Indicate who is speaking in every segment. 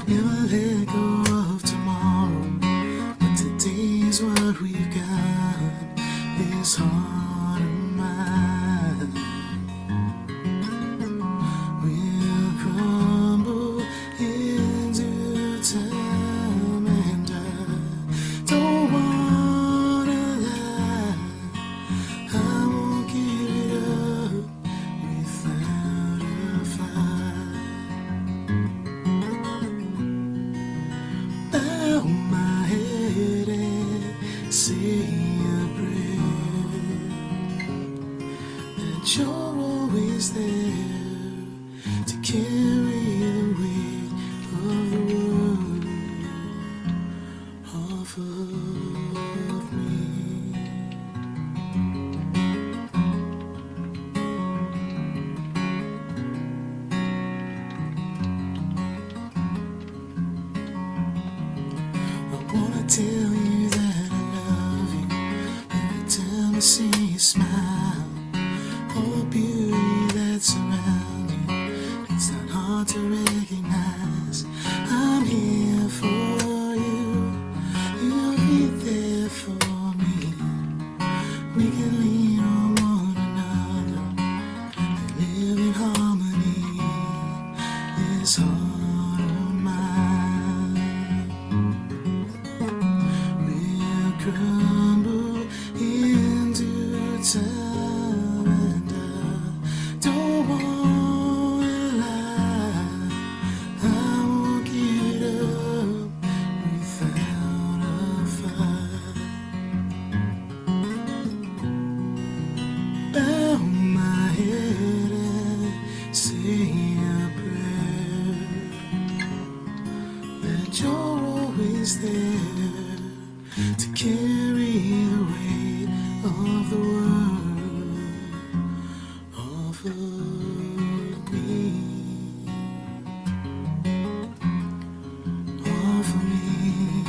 Speaker 1: Never let go of tomorrow, but today's what we've got. This heart of mine will crumble into time, and I don't wanna lie. I won't give it up without a fight. Bow my head and say a prayer that you're always there to carry the weight of the world off of me. I wanna tell you that I love you every time I see you smile. All the beauty that's around you, it's not hard to recognize. I'm here for you, you'll be there for me. We can lean on one another and live in harmony. This heart of mine will crumble into time, and I don't wanna lie. I won't give it up without a fight. Bow my head and say a prayer that you're always there to carry the weight of the world off of me, off of me,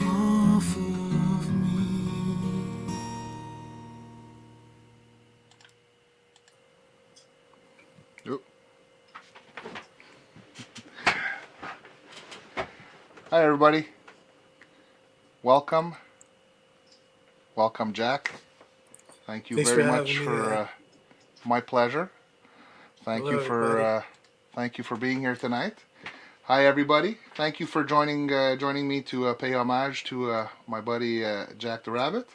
Speaker 1: off of me.
Speaker 2: Oop. Hi everybody. Welcome. Welcome, Jack. Thank you
Speaker 1: Thanks
Speaker 2: very
Speaker 1: for
Speaker 2: much
Speaker 1: having me,
Speaker 2: for my pleasure. Thank
Speaker 1: Hello,
Speaker 2: you for
Speaker 1: everybody.
Speaker 2: thank you for being here tonight. Hi everybody. Thank you for joining me to pay homage to my buddy Jack the Rabbit.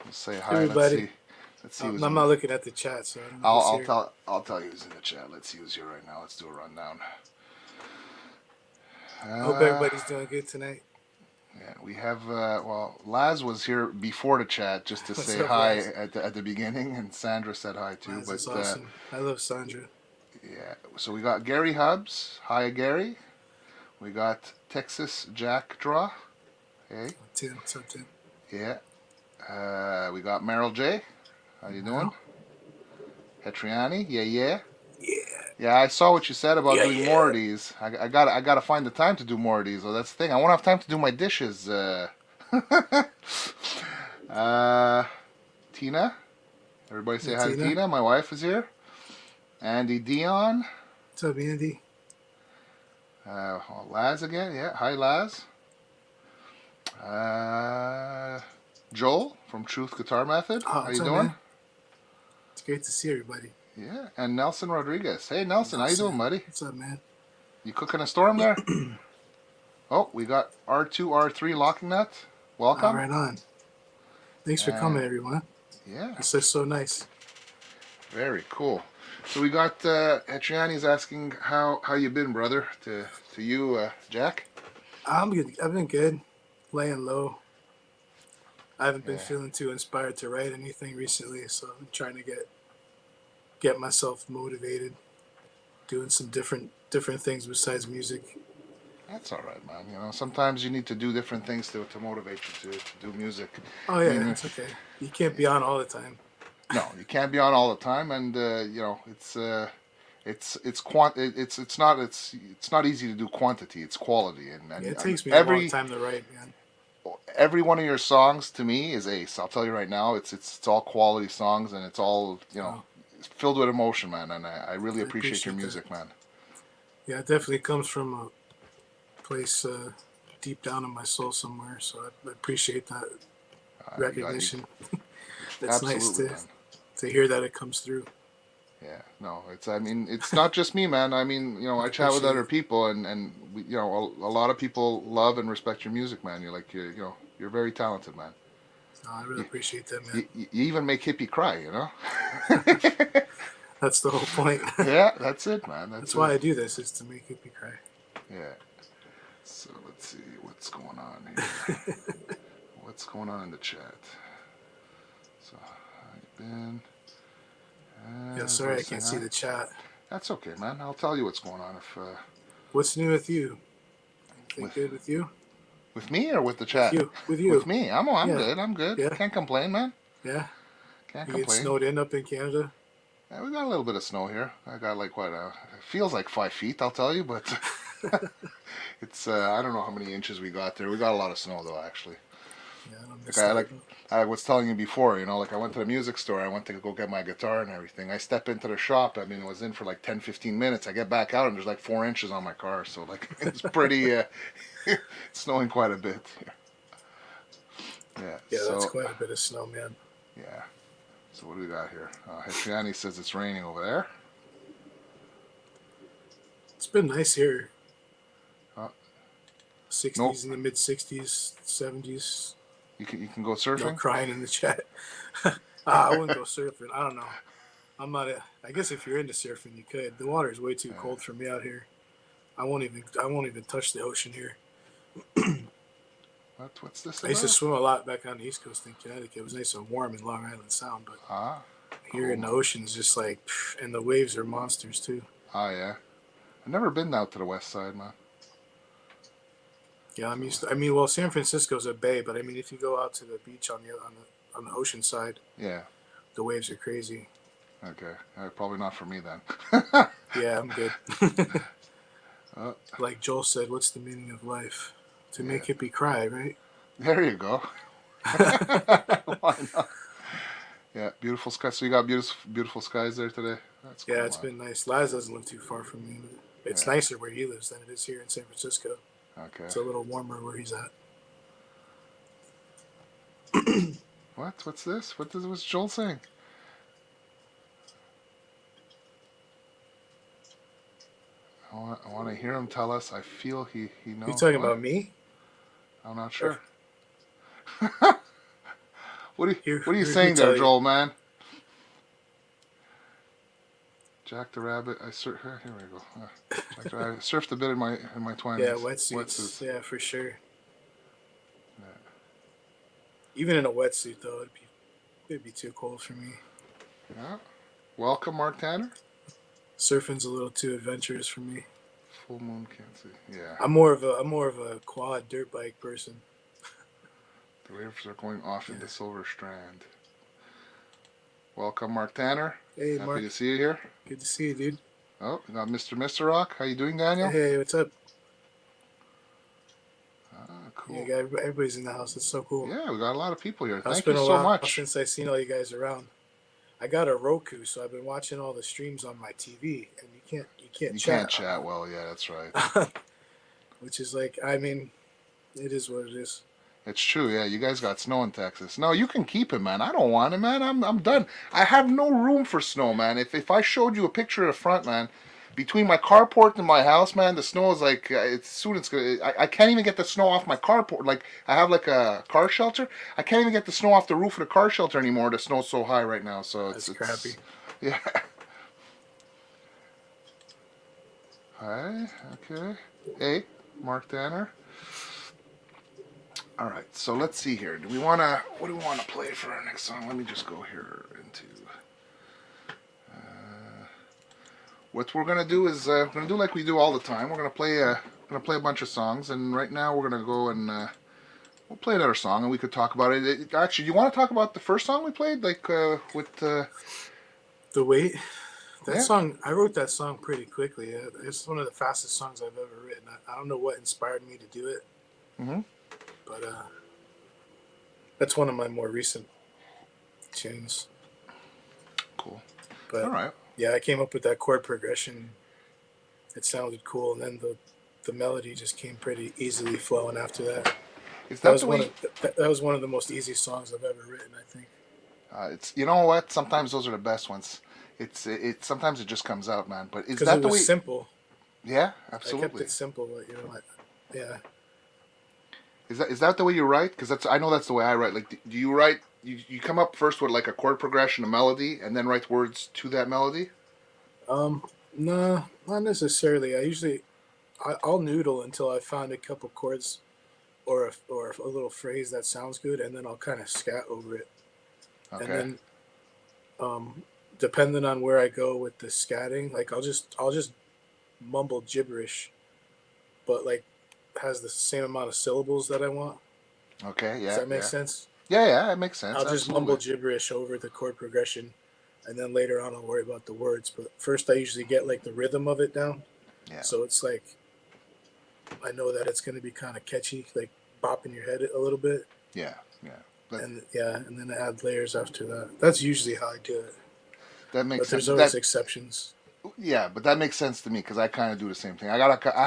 Speaker 2: Let's say hi.
Speaker 1: Everybody.
Speaker 2: Let's see who's
Speaker 1: I'm
Speaker 2: in.
Speaker 1: not looking at the chat, so I don't know who's here.
Speaker 2: I'll tell you who's in the chat. Let's see who's here right now. Let's do a rundown.
Speaker 1: I hope everybody's doing good tonight.
Speaker 2: Yeah, we have well, Laz was here before the chat just to
Speaker 1: What's
Speaker 2: say
Speaker 1: up,
Speaker 2: hi
Speaker 1: Laz?
Speaker 2: at the beginning, and Sandra said hi too.
Speaker 1: Laz
Speaker 2: But
Speaker 1: is awesome. I love Sandra.
Speaker 2: yeah, so we got Gary Hubbs. Hi, Gary. We got Texas Jack Draw. Hey.
Speaker 1: Tim, what's up, Tim?
Speaker 2: Yeah. We got Meryl J. How you doing? Hetriani. Yeah, yeah.
Speaker 1: Yeah.
Speaker 2: Yeah, I saw what you said about
Speaker 1: Yeah,
Speaker 2: doing
Speaker 1: yeah.
Speaker 2: more of these. I gotta find the time to do more of these. Well, that's the thing. I won't have time to do my dishes. Tina. Everybody say
Speaker 1: Hey,
Speaker 2: hi to
Speaker 1: Tina.
Speaker 2: Tina. My wife is here. Andy Dion.
Speaker 1: What's up, Andy?
Speaker 2: Laz again. Yeah. Hi, Laz. Joel from Truth Guitar Method.
Speaker 1: Oh,
Speaker 2: How
Speaker 1: what's
Speaker 2: you
Speaker 1: up,
Speaker 2: doing?
Speaker 1: man? It's great to see everybody.
Speaker 2: Yeah. And Nelson Rodriguez. Hey, Nelson. How you doing, buddy?
Speaker 1: What's up, man?
Speaker 2: You cooking a storm there? Oh, we got R2, R3 locking nut. Welcome.
Speaker 1: Right on. Thanks for coming, everyone.
Speaker 2: Yeah.
Speaker 1: It's just so nice.
Speaker 2: Very cool. So we got Hetriani's asking how you been, brother. To you, Jack.
Speaker 1: I'm good. I've been good. Laying low. I haven't been feeling too inspired to write anything recently, so I'm trying to get myself motivated, doing some different things besides music.
Speaker 2: That's all right, man. You know, sometimes you need to do different things to motivate you to do music.
Speaker 1: Oh yeah, it's okay. You can't be on all the time.
Speaker 2: No, you can't be on all the time, and you know, it's not easy to do quantity. It's quality, and
Speaker 1: Yeah, it takes me a long time to write, man.
Speaker 2: Every one of your songs to me is ace. I'll tell you right now, it's all quality songs, and it's all, you know, filled with emotion, man, and I really
Speaker 3: I
Speaker 2: appreciate your
Speaker 3: appreciate that.
Speaker 2: music, man.
Speaker 3: Yeah, it definitely comes from a place deep down in my soul somewhere. So I appreciate that recognition. It's nice
Speaker 2: Absolutely, man.
Speaker 3: to hear that it comes through.
Speaker 2: Yeah, no, I mean, it's not just me, man. I mean, I
Speaker 3: I
Speaker 2: chat with
Speaker 3: appreciate
Speaker 2: other
Speaker 3: it.
Speaker 2: people, and we, a lot of people love and respect your music, man. You're very talented, man.
Speaker 3: No, I really
Speaker 2: You,
Speaker 3: appreciate that, man.
Speaker 2: you even make hippie cry,
Speaker 3: That's the whole point.
Speaker 2: Yeah, that's it, man. That's
Speaker 3: That's
Speaker 2: it.
Speaker 3: why I do this, is to make Hippie cry.
Speaker 2: Yeah. So let's see what's going on here. What's going on in the chat? So I've been.
Speaker 3: Yeah, sorry I
Speaker 2: Everybody's
Speaker 3: can't
Speaker 2: saying
Speaker 3: see
Speaker 2: hi.
Speaker 3: the chat.
Speaker 2: That's okay, man. I'll tell you what's going on if
Speaker 3: What's new with you? Anything
Speaker 2: with
Speaker 3: good with you?
Speaker 2: with me or with the
Speaker 3: With
Speaker 2: chat.
Speaker 3: you? With
Speaker 2: With
Speaker 3: you?
Speaker 2: me, I'm
Speaker 3: Yeah.
Speaker 2: good. I'm good.
Speaker 3: Yeah.
Speaker 2: Can't complain, man.
Speaker 3: Yeah.
Speaker 2: Can't
Speaker 3: You get
Speaker 2: complain.
Speaker 3: snowed in up in Canada?
Speaker 2: Yeah, we got a little bit of snow here. I got like what? It feels like 5 feet. I'll tell you, but it's I don't know how many inches we got there. We got a lot of snow though, actually.
Speaker 3: Yeah, I don't
Speaker 2: Like
Speaker 3: miss that.
Speaker 2: I was telling you before, like I went to the music store. I went to go get my guitar and everything. I step into the shop. I mean, it was in for like 10, 15 minutes. I get back out and there's like 4 inches on my car. So like it's pretty it's snowing quite a bit here. Yeah.
Speaker 3: Yeah, that's
Speaker 2: So
Speaker 3: quite a bit of snow, man.
Speaker 2: yeah. So what do we got here? Hitriani says it's raining over there.
Speaker 3: It's been nice here.
Speaker 2: Uh,
Speaker 3: 60s
Speaker 2: nope.
Speaker 3: in the mid 60s, 70s.
Speaker 2: You can go
Speaker 3: No
Speaker 2: surfing.
Speaker 3: crying in the chat. I wouldn't go surfing. I don't know. I'm not. I guess if you're into surfing, you could. The water is way too cold for me out here. I won't even touch the ocean here.
Speaker 2: What's this
Speaker 3: I used to
Speaker 2: about?
Speaker 3: swim a lot back on the East Coast in Connecticut. It was nice and warm in Long Island Sound, but here
Speaker 2: cool.
Speaker 3: in the ocean is just like, and the waves are monsters too.
Speaker 2: Oh yeah. I've never been out to the west side, man.
Speaker 3: Yeah, I'm used to. I mean, well, San Francisco's a bay, but I mean, if you go out to the beach on the ocean side,
Speaker 2: Yeah.
Speaker 3: the waves are crazy.
Speaker 2: Okay. Probably not for me then.
Speaker 3: Yeah, I'm good. Like Joel said, what's the meaning of life? To make hippie cry, right?
Speaker 2: There you go. Why not? Yeah, beautiful skies. So you got beautiful skies there today. That's cool,
Speaker 3: Yeah, it's
Speaker 2: man.
Speaker 3: been nice. Laz doesn't live too far from me. It's nicer where he lives than it is here in San Francisco.
Speaker 2: Okay.
Speaker 3: It's a little warmer where he's at.
Speaker 2: What's this? What's Joel saying? I want to hear him tell us. I feel he knows.
Speaker 3: You talking about me?
Speaker 2: I'm not sure. What are you
Speaker 3: Here,
Speaker 2: saying there, Joel, man? Jack the Rabbit. Here we go. Jack the Rabbit. Surfed a bit in my 20s.
Speaker 3: Yeah, wetsuits. Yeah, for sure. Yeah. Even in a wetsuit, though, it'd be too cold for me.
Speaker 2: Yeah. Welcome, Mark Tanner.
Speaker 3: Surfing's a little too adventurous for me.
Speaker 2: Full moon can't see. Yeah.
Speaker 3: I'm more of a quad dirt bike person.
Speaker 2: The waves are going off into Silver Strand. Welcome, Mark Tanner.
Speaker 3: Hey, Mark.
Speaker 2: Happy to see you here.
Speaker 3: Good to see you, dude.
Speaker 2: Oh, we got Mr. Rock. How you doing, Daniel?
Speaker 3: Hey, what's up?
Speaker 2: Cool.
Speaker 3: Yeah, everybody's in the house. It's so cool.
Speaker 2: Yeah, we got a lot of people here.
Speaker 3: It's
Speaker 2: Thank you
Speaker 3: been a
Speaker 2: so
Speaker 3: while
Speaker 2: much.
Speaker 3: since I've seen all you guys around. I got a Roku, so I've been watching all the streams on my TV, and you can't chat.
Speaker 2: You can't chat well. Yeah, that's right.
Speaker 3: Which is like, I mean, it is what it is.
Speaker 2: It's true, yeah. You guys got snow in Texas. No, you can keep it, man. I don't want it, man. I'm done. I have no room for snow, man. If I showed you a picture of the front, man, between my carport and my house, man, the snow is like I can't even get the snow off my carport. Like I have like a car shelter. I can't even get the snow off the roof of the car shelter anymore. The snow's so high right now, so
Speaker 3: That's crappy.
Speaker 2: Yeah. Hi. Okay. Hey, Mark Danner. All right, so let's see here. What do we want to play for our next song? Let me just go here into. What we're gonna do is we're gonna do like we do all the time. We're gonna play a bunch of songs, and right now we're gonna go and we'll play another song, and we could talk about it. Actually, do you want to talk about the first song we played, like with
Speaker 3: The Wait? That song, I wrote that song pretty quickly. It's one of the fastest songs I've ever written. I don't know what inspired me to do it.
Speaker 2: Mm-hmm.
Speaker 3: But that's one of my more recent tunes.
Speaker 2: Cool. All
Speaker 3: But
Speaker 2: right.
Speaker 3: yeah, I came up with that chord progression. It sounded cool, and then the melody just came pretty easily flowing after that.
Speaker 2: Is
Speaker 3: That
Speaker 2: that
Speaker 3: was
Speaker 2: the
Speaker 3: one
Speaker 2: way?
Speaker 3: of that was one of the most easy songs I've ever written, I think,
Speaker 2: It's you know what? Sometimes those are the best ones. Sometimes it just comes out, man. But is
Speaker 3: because it
Speaker 2: that the
Speaker 3: was
Speaker 2: way?
Speaker 3: simple.
Speaker 2: Yeah,
Speaker 3: I kept
Speaker 2: absolutely.
Speaker 3: it simple, but yeah.
Speaker 2: Is that the way you write? Because I know that's the way I write. Like, do you write? You come up first with like a chord progression, a melody, and then write words to that melody.
Speaker 3: No, not necessarily. I'll noodle until I find a couple chords or a little phrase that sounds good, and then I'll kind of scat over it, and
Speaker 2: Okay.
Speaker 3: then um, depending on where I go with the scatting, like I'll just mumble gibberish, but like has the same amount of syllables that I want.
Speaker 2: Okay.
Speaker 3: Does
Speaker 2: Yeah.
Speaker 3: that make
Speaker 2: Yeah.
Speaker 3: sense?
Speaker 2: Yeah. Yeah. It makes sense.
Speaker 3: I'll just mumble
Speaker 2: Absolutely.
Speaker 3: gibberish over the chord progression, and then later on I'll worry about the words. But first, I usually get like the rhythm of it down,
Speaker 2: Yeah.
Speaker 3: so it's like I know that it's going to be kind of catchy, like bopping your head a little bit,
Speaker 2: Yeah. Yeah. That
Speaker 3: and yeah, and then add layers after that. That's usually how I do it,
Speaker 2: that makes
Speaker 3: but
Speaker 2: sense.
Speaker 3: there's
Speaker 2: But
Speaker 3: always exceptions.
Speaker 2: but that makes sense to me because I kind of do the same thing. I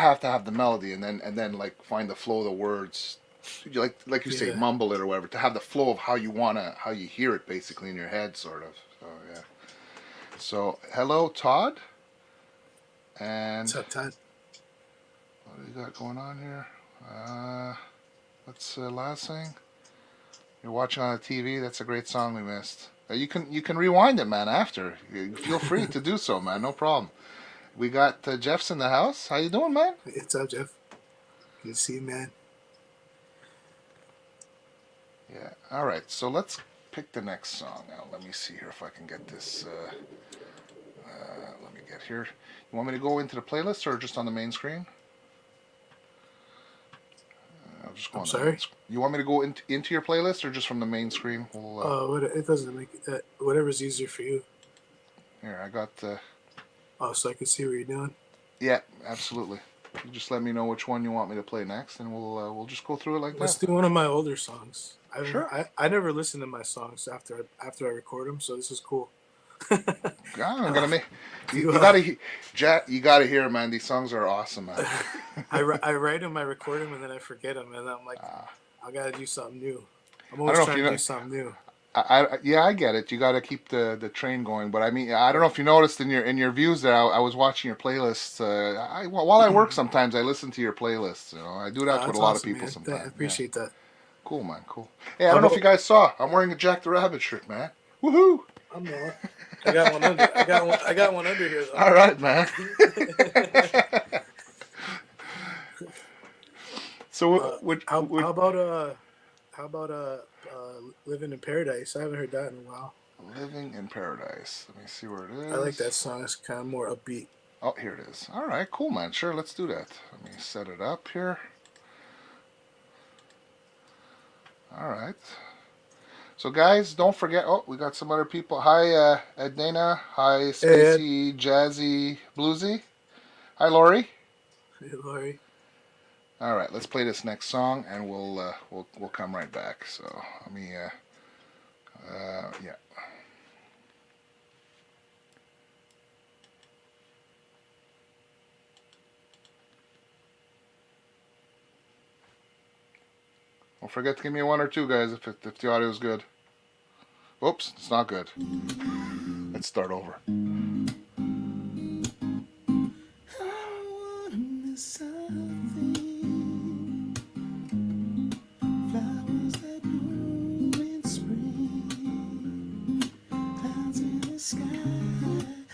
Speaker 2: have to have the melody and then like find the flow of the words, like you say,
Speaker 3: Yeah,
Speaker 2: mumble it or whatever to have the flow of how you hear it basically in your head, sort of. So yeah. So hello, Todd,
Speaker 3: what's
Speaker 2: and
Speaker 3: up, Todd?
Speaker 2: what do you got going on here? Uh, what's the last thing? You're watching on the TV. That's a great song we missed. You can rewind it, man. After feel free to do so, man. No problem. We got Jeff's in the house. How you doing, man?
Speaker 3: What's up, Jeff? Good to see you, man.
Speaker 2: Yeah. All right. So let's pick the next song now. Let me see here if I can get this. Let me get here. You want me to go into the playlist or just on the main screen? I'll just go
Speaker 3: I'm
Speaker 2: on the main
Speaker 3: sorry.
Speaker 2: screen. You want me to go into your playlist or just from the main screen?
Speaker 3: What it doesn't make whatever's easier for you.
Speaker 2: Here. I got.
Speaker 3: Oh, so I can see what you're doing.
Speaker 2: Yeah. Absolutely. You just let me know which one you want me to play next, and we'll just go through it like
Speaker 3: Let's
Speaker 2: that.
Speaker 3: do one of my older songs.
Speaker 2: Sure.
Speaker 3: I never listen to my songs after I record them, so this is cool.
Speaker 2: Yeah, I'm gonna make
Speaker 3: Do
Speaker 2: you,
Speaker 3: you,
Speaker 2: you gotta Jack. You gotta hear, man. These songs are awesome, man.
Speaker 3: I write them, I record them, and then I forget them, and I'm like,
Speaker 2: uh,
Speaker 3: I gotta do something new. I'm
Speaker 2: I don't
Speaker 3: always
Speaker 2: know if
Speaker 3: trying
Speaker 2: you
Speaker 3: to do
Speaker 2: know.
Speaker 3: something new.
Speaker 2: Yeah, I get it. You got to keep the train going. But I mean, I don't know if you noticed in your views there. I was watching your playlists. While I work, sometimes I listen to your playlists. I do that with
Speaker 3: That's
Speaker 2: a lot of
Speaker 3: awesome,
Speaker 2: people
Speaker 3: man. I
Speaker 2: sometimes. Yeah,
Speaker 3: appreciate that.
Speaker 2: cool, man, cool. Hey, I
Speaker 3: How
Speaker 2: don't know if you
Speaker 3: about
Speaker 2: guys saw. I'm wearing a Jack the Rabbit shirt, man. Woohoo!
Speaker 3: I'm not. I got one under. I got one. I got one under here
Speaker 2: All right, man.
Speaker 3: though.
Speaker 2: So, would
Speaker 3: How about living in paradise? I haven't heard that in a while.
Speaker 2: Living in Paradise? Let me see where it
Speaker 3: I like that
Speaker 2: is.
Speaker 3: song. It's kind of more upbeat.
Speaker 2: Oh, here it is. All right, cool, man. Sure, let's do that. Let me set it up here. All right. So, guys, don't forget. Oh, we got some other people. Hi, Edna. Hi,
Speaker 3: Hey Ed.
Speaker 2: Spacey, Jazzy, Bluesy. Hi, Lori.
Speaker 3: Hey Lori.
Speaker 2: All right, let's play this next song, and we'll come right back. So, let me. Yeah. Don't forget to give me a one or two, guys, if the audio is good. Oops, it's not good. Let's start over.
Speaker 1: I wanna miss something. Flowers that bloom in spring. Clouds in the sky.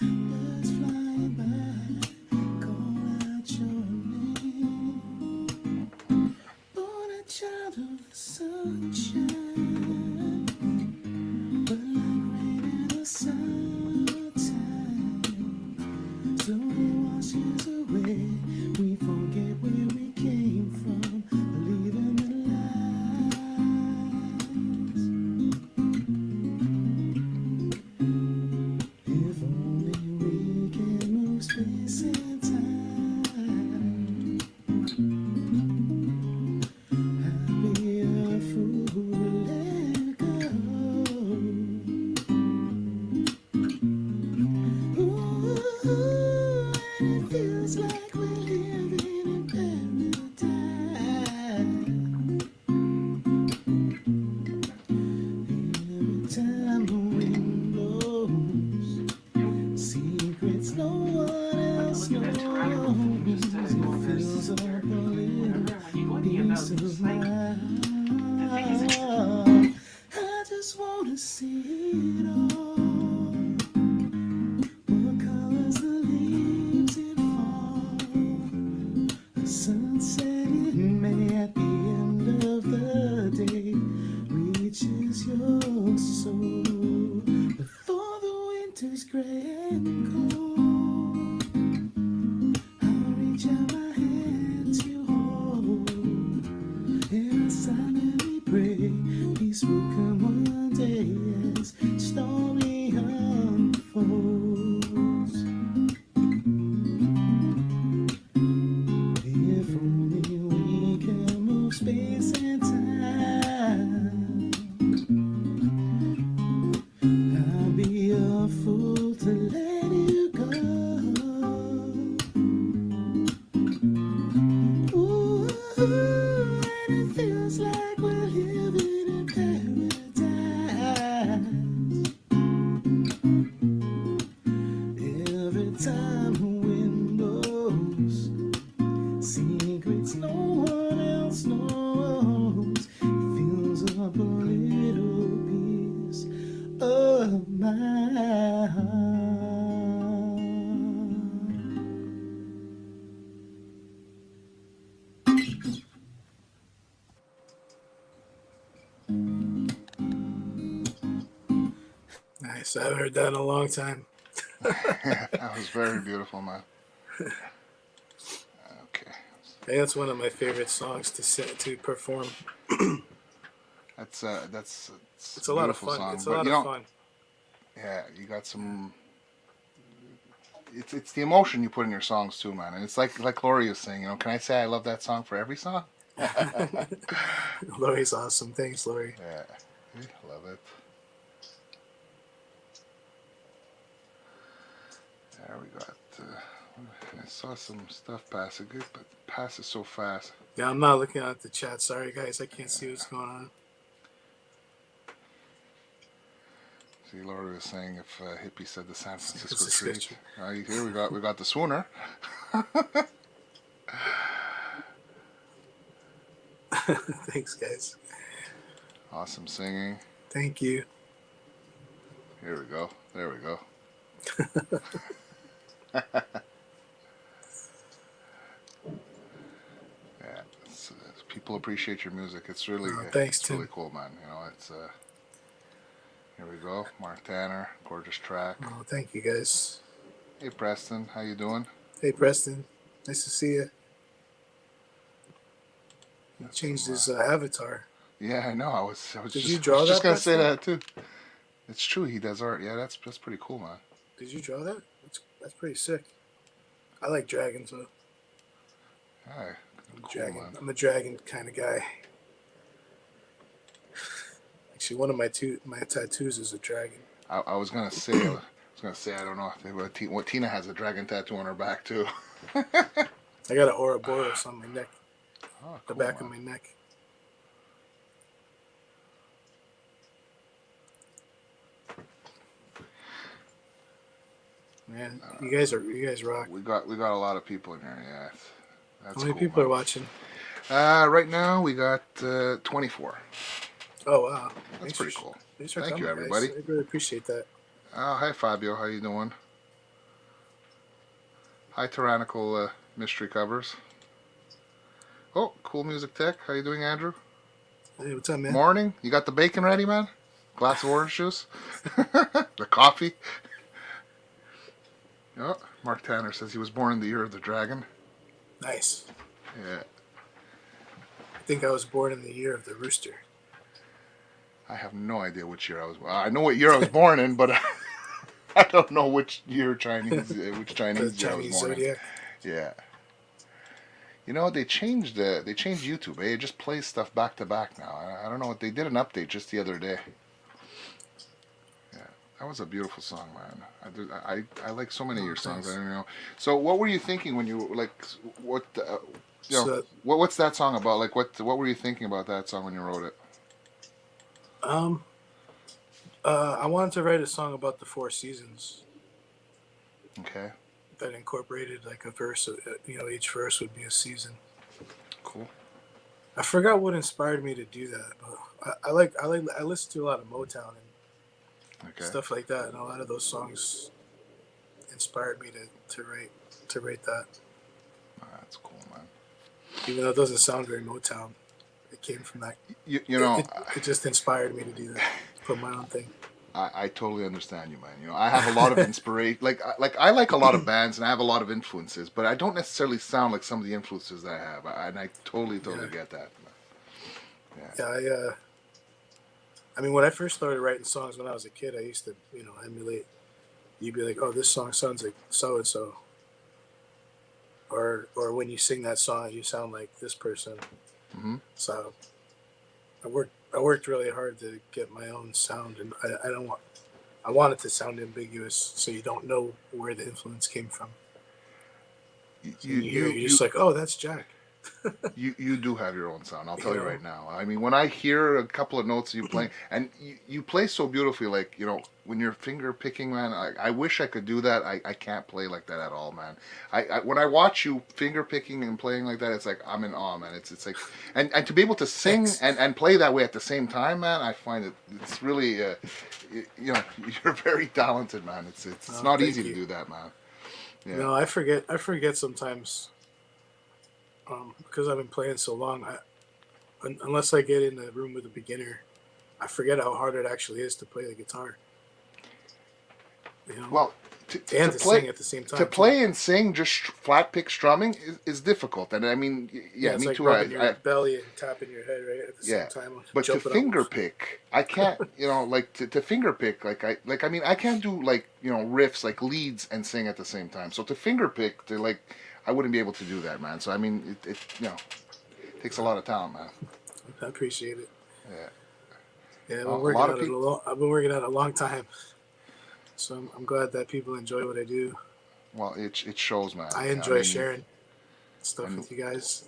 Speaker 1: Birds flying by. Call out your name. Born a child of the sunshine. But like rain in the summertime. fills up a little piece of mind. I just wanna see it all. What colors the leaves in fall. The sunset in May at the end of the day reaches your soul before the winter's gray and cold. I'll reach out my hand to hold, and I silently pray peace will come one day as story unfolds. If only we can move space and time, I'll be a fool to let you go. Ooh, and it feels like we're living in paradise. Every time the wind blows, secrets no one else knows. It fills up a little piece of my heart. Nice. I haven't heard that in a long time.
Speaker 2: That was very beautiful, man. Okay.
Speaker 3: Hey, that's one of my favorite songs to perform.
Speaker 2: That's
Speaker 3: It's a lot of
Speaker 2: beautiful
Speaker 3: fun.
Speaker 2: song.
Speaker 3: It's a
Speaker 2: But
Speaker 3: lot
Speaker 2: you
Speaker 3: of
Speaker 2: know,
Speaker 3: fun.
Speaker 2: yeah, you got some. It's the emotion you put in your songs too, man. And it's like Lori was saying. You know, can I say I love that song for every song?
Speaker 3: Lori's awesome. Thanks, Lori.
Speaker 2: Yeah, love it. There we got. I saw some stuff pass it good, but it passes so fast.
Speaker 3: Yeah, I'm not looking at the chat. Sorry, guys. I can't see what's going on.
Speaker 2: See, Laura was saying if Hippie said the San Francisco
Speaker 3: Francisco
Speaker 2: treat. Here we got the swooner.
Speaker 3: Thanks, guys.
Speaker 2: Awesome singing.
Speaker 3: Thank you.
Speaker 2: Here we go. There we go. Yeah, people appreciate your music. It's really,
Speaker 3: thanks,
Speaker 2: it's
Speaker 3: Tim.
Speaker 2: really cool, man. You know, it's. Here we go. Mark Tanner, gorgeous track.
Speaker 3: Oh, thank you, guys.
Speaker 2: Hey, Preston, how you doing?
Speaker 3: Hey, Preston. Nice to see you. He changed his avatar.
Speaker 2: Yeah, I know. I was
Speaker 3: Did
Speaker 2: just,
Speaker 3: you draw
Speaker 2: just
Speaker 3: that,
Speaker 2: gonna say
Speaker 3: Preston?
Speaker 2: that too. It's true. He does art. Yeah, that's pretty cool, man.
Speaker 3: Did you draw that? That's pretty sick. I like dragons, though.
Speaker 2: Yeah, cool,
Speaker 3: Dragon.
Speaker 2: man.
Speaker 3: I'm a dragon kind of guy. Actually, one of my tattoos is a dragon.
Speaker 2: I was gonna say. I don't know what Tina has a dragon tattoo on her back too.
Speaker 3: I got an Ouroboros on my neck,
Speaker 2: Oh,
Speaker 3: the
Speaker 2: cool,
Speaker 3: back
Speaker 2: man.
Speaker 3: of my neck. Man, you guys rock.
Speaker 2: We got a lot of people in here. Yeah, that's
Speaker 3: How many
Speaker 2: cool,
Speaker 3: people
Speaker 2: man.
Speaker 3: are watching?
Speaker 2: Right now we got 24.
Speaker 3: Oh wow,
Speaker 2: That's pretty cool.
Speaker 3: Thanks for
Speaker 2: Thank
Speaker 3: coming,
Speaker 2: you, everybody.
Speaker 3: guys. I really appreciate that.
Speaker 2: Hi, Fabio. How you doing? Hi, Tyrannical Mystery Covers. Oh, Cool Music Tech. How you doing, Andrew?
Speaker 3: Hey, what's up, man?
Speaker 2: Morning. You got the bacon ready, man? Glass of orange juice? The coffee? Oh, Mark Tanner says he was born in the year of the dragon.
Speaker 3: Nice.
Speaker 2: Yeah.
Speaker 3: I think I was born in the year of the rooster.
Speaker 2: I have no idea which year I was. I know what year I was born in, but I don't know which year Chinese, which Chinese year I was born
Speaker 3: zodiac.
Speaker 2: in. Yeah. You know, they changed YouTube. It just plays stuff back to back now. I don't know what they did an update just the other day. Yeah, that was a beautiful song, man. I like so many of your songs.
Speaker 3: Thanks.
Speaker 2: I don't know. So, what were you thinking when you like what? You know,
Speaker 3: So,
Speaker 2: what's that song about? Like, what were you thinking about that song when you wrote it?
Speaker 3: I wanted to write a song about the 4 seasons.
Speaker 2: Okay.
Speaker 3: that incorporated like a verse. Each verse would be a season.
Speaker 2: Cool.
Speaker 3: I forgot what inspired me to do that, but I listen to a lot of Motown and
Speaker 2: Okay.
Speaker 3: stuff like that, and a lot of those songs inspired me to write that.
Speaker 2: Oh, that's cool, man.
Speaker 3: Even though it doesn't sound very Motown, it came from that.
Speaker 2: You know,
Speaker 3: It just inspired me to do that, put my own thing.
Speaker 2: I totally understand you, man. You know, I have a lot of inspiration. I like a lot of bands and I have a lot of influences, but I don't necessarily sound like some of the influences that I have. And I totally
Speaker 3: Yeah.
Speaker 2: get that.
Speaker 3: Yeah, I mean, when I first started writing songs when I was a kid, I used to, emulate. You'd be like, "Oh, this song sounds like so and so," or when you sing that song, you sound like this person.
Speaker 2: Hmm.
Speaker 3: So I worked really hard to get my own sound, and I want it to sound ambiguous, so you don't know where the influence came from. So when you hear it, you're just like, "Oh, that's Jack."
Speaker 2: You do have your own sound. I'll tell
Speaker 3: You
Speaker 2: you
Speaker 3: know?
Speaker 2: right now. I mean, when I hear a couple of notes you playing, and you play so beautifully, like when you're finger picking, man. I wish I could do that. I can't play like that at all, man. When I watch you finger picking and playing like that, it's like I'm in awe, man. It's like and to be able to sing
Speaker 3: Thanks.
Speaker 2: and play that way at the same time, man. I find it's really you're very talented, man. It's
Speaker 3: Oh,
Speaker 2: not
Speaker 3: thank
Speaker 2: easy to
Speaker 3: you.
Speaker 2: do that, man. Yeah.
Speaker 3: No, I forget. I forget sometimes, because I've been playing so long. Unless I get in the room with a beginner, I forget how hard it actually is to play the guitar. You know,
Speaker 2: Well,
Speaker 3: and
Speaker 2: to
Speaker 3: to
Speaker 2: play
Speaker 3: sing at the same
Speaker 2: to
Speaker 3: time too.
Speaker 2: play and sing just flat pick strumming is difficult, and I mean,
Speaker 3: Yeah,
Speaker 2: yeah,
Speaker 3: it's
Speaker 2: me
Speaker 3: like
Speaker 2: too.
Speaker 3: rubbing your belly and tapping your head right at the same
Speaker 2: Yeah,
Speaker 3: time,
Speaker 2: but to
Speaker 3: jumping
Speaker 2: finger
Speaker 3: almost.
Speaker 2: pick, I can't. Like to finger pick, I mean, I can't do like riffs like leads and sing at the same time. So to finger pick, I wouldn't be able to do that, man. So I mean, it takes a lot of talent, man.
Speaker 3: I appreciate it.
Speaker 2: Yeah,
Speaker 3: Yeah,
Speaker 2: a lot of people.
Speaker 3: I've been working at it a long time, so I'm glad that people enjoy what I do.
Speaker 2: Well, it shows, man.
Speaker 3: I
Speaker 2: I
Speaker 3: enjoy
Speaker 2: mean,
Speaker 3: sharing stuff
Speaker 2: and
Speaker 3: with you guys.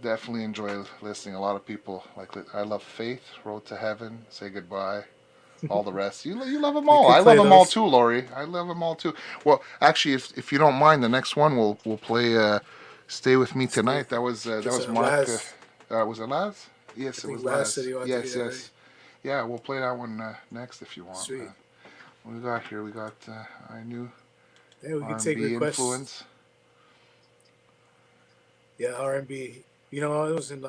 Speaker 2: definitely enjoy listening. A lot of people I love Faith, Road to Heaven, Say Goodbye, all the rest. You love them
Speaker 3: We
Speaker 2: all.
Speaker 3: could
Speaker 2: I love
Speaker 3: play
Speaker 2: them all
Speaker 3: those.
Speaker 2: too, Lori. I love them all too. Well, actually, if you don't mind, the next one we'll play "Stay with Me
Speaker 3: Stay
Speaker 2: Tonight."
Speaker 3: with me.
Speaker 2: That
Speaker 3: Is
Speaker 2: was
Speaker 3: that
Speaker 2: Mark.
Speaker 3: Laz?
Speaker 2: Was it Laz?
Speaker 3: I
Speaker 2: Yes, it
Speaker 3: think
Speaker 2: was
Speaker 3: Laz said
Speaker 2: Laz.
Speaker 3: he wanted to do
Speaker 2: Yes,
Speaker 3: that, right?
Speaker 2: yes. Yeah, we'll play that one next if you want,
Speaker 3: Sweet.
Speaker 2: man. What we got here? We got our new
Speaker 3: Yeah, we could take
Speaker 2: R&B
Speaker 3: requests.
Speaker 2: influence.
Speaker 3: Yeah, R&B. I was in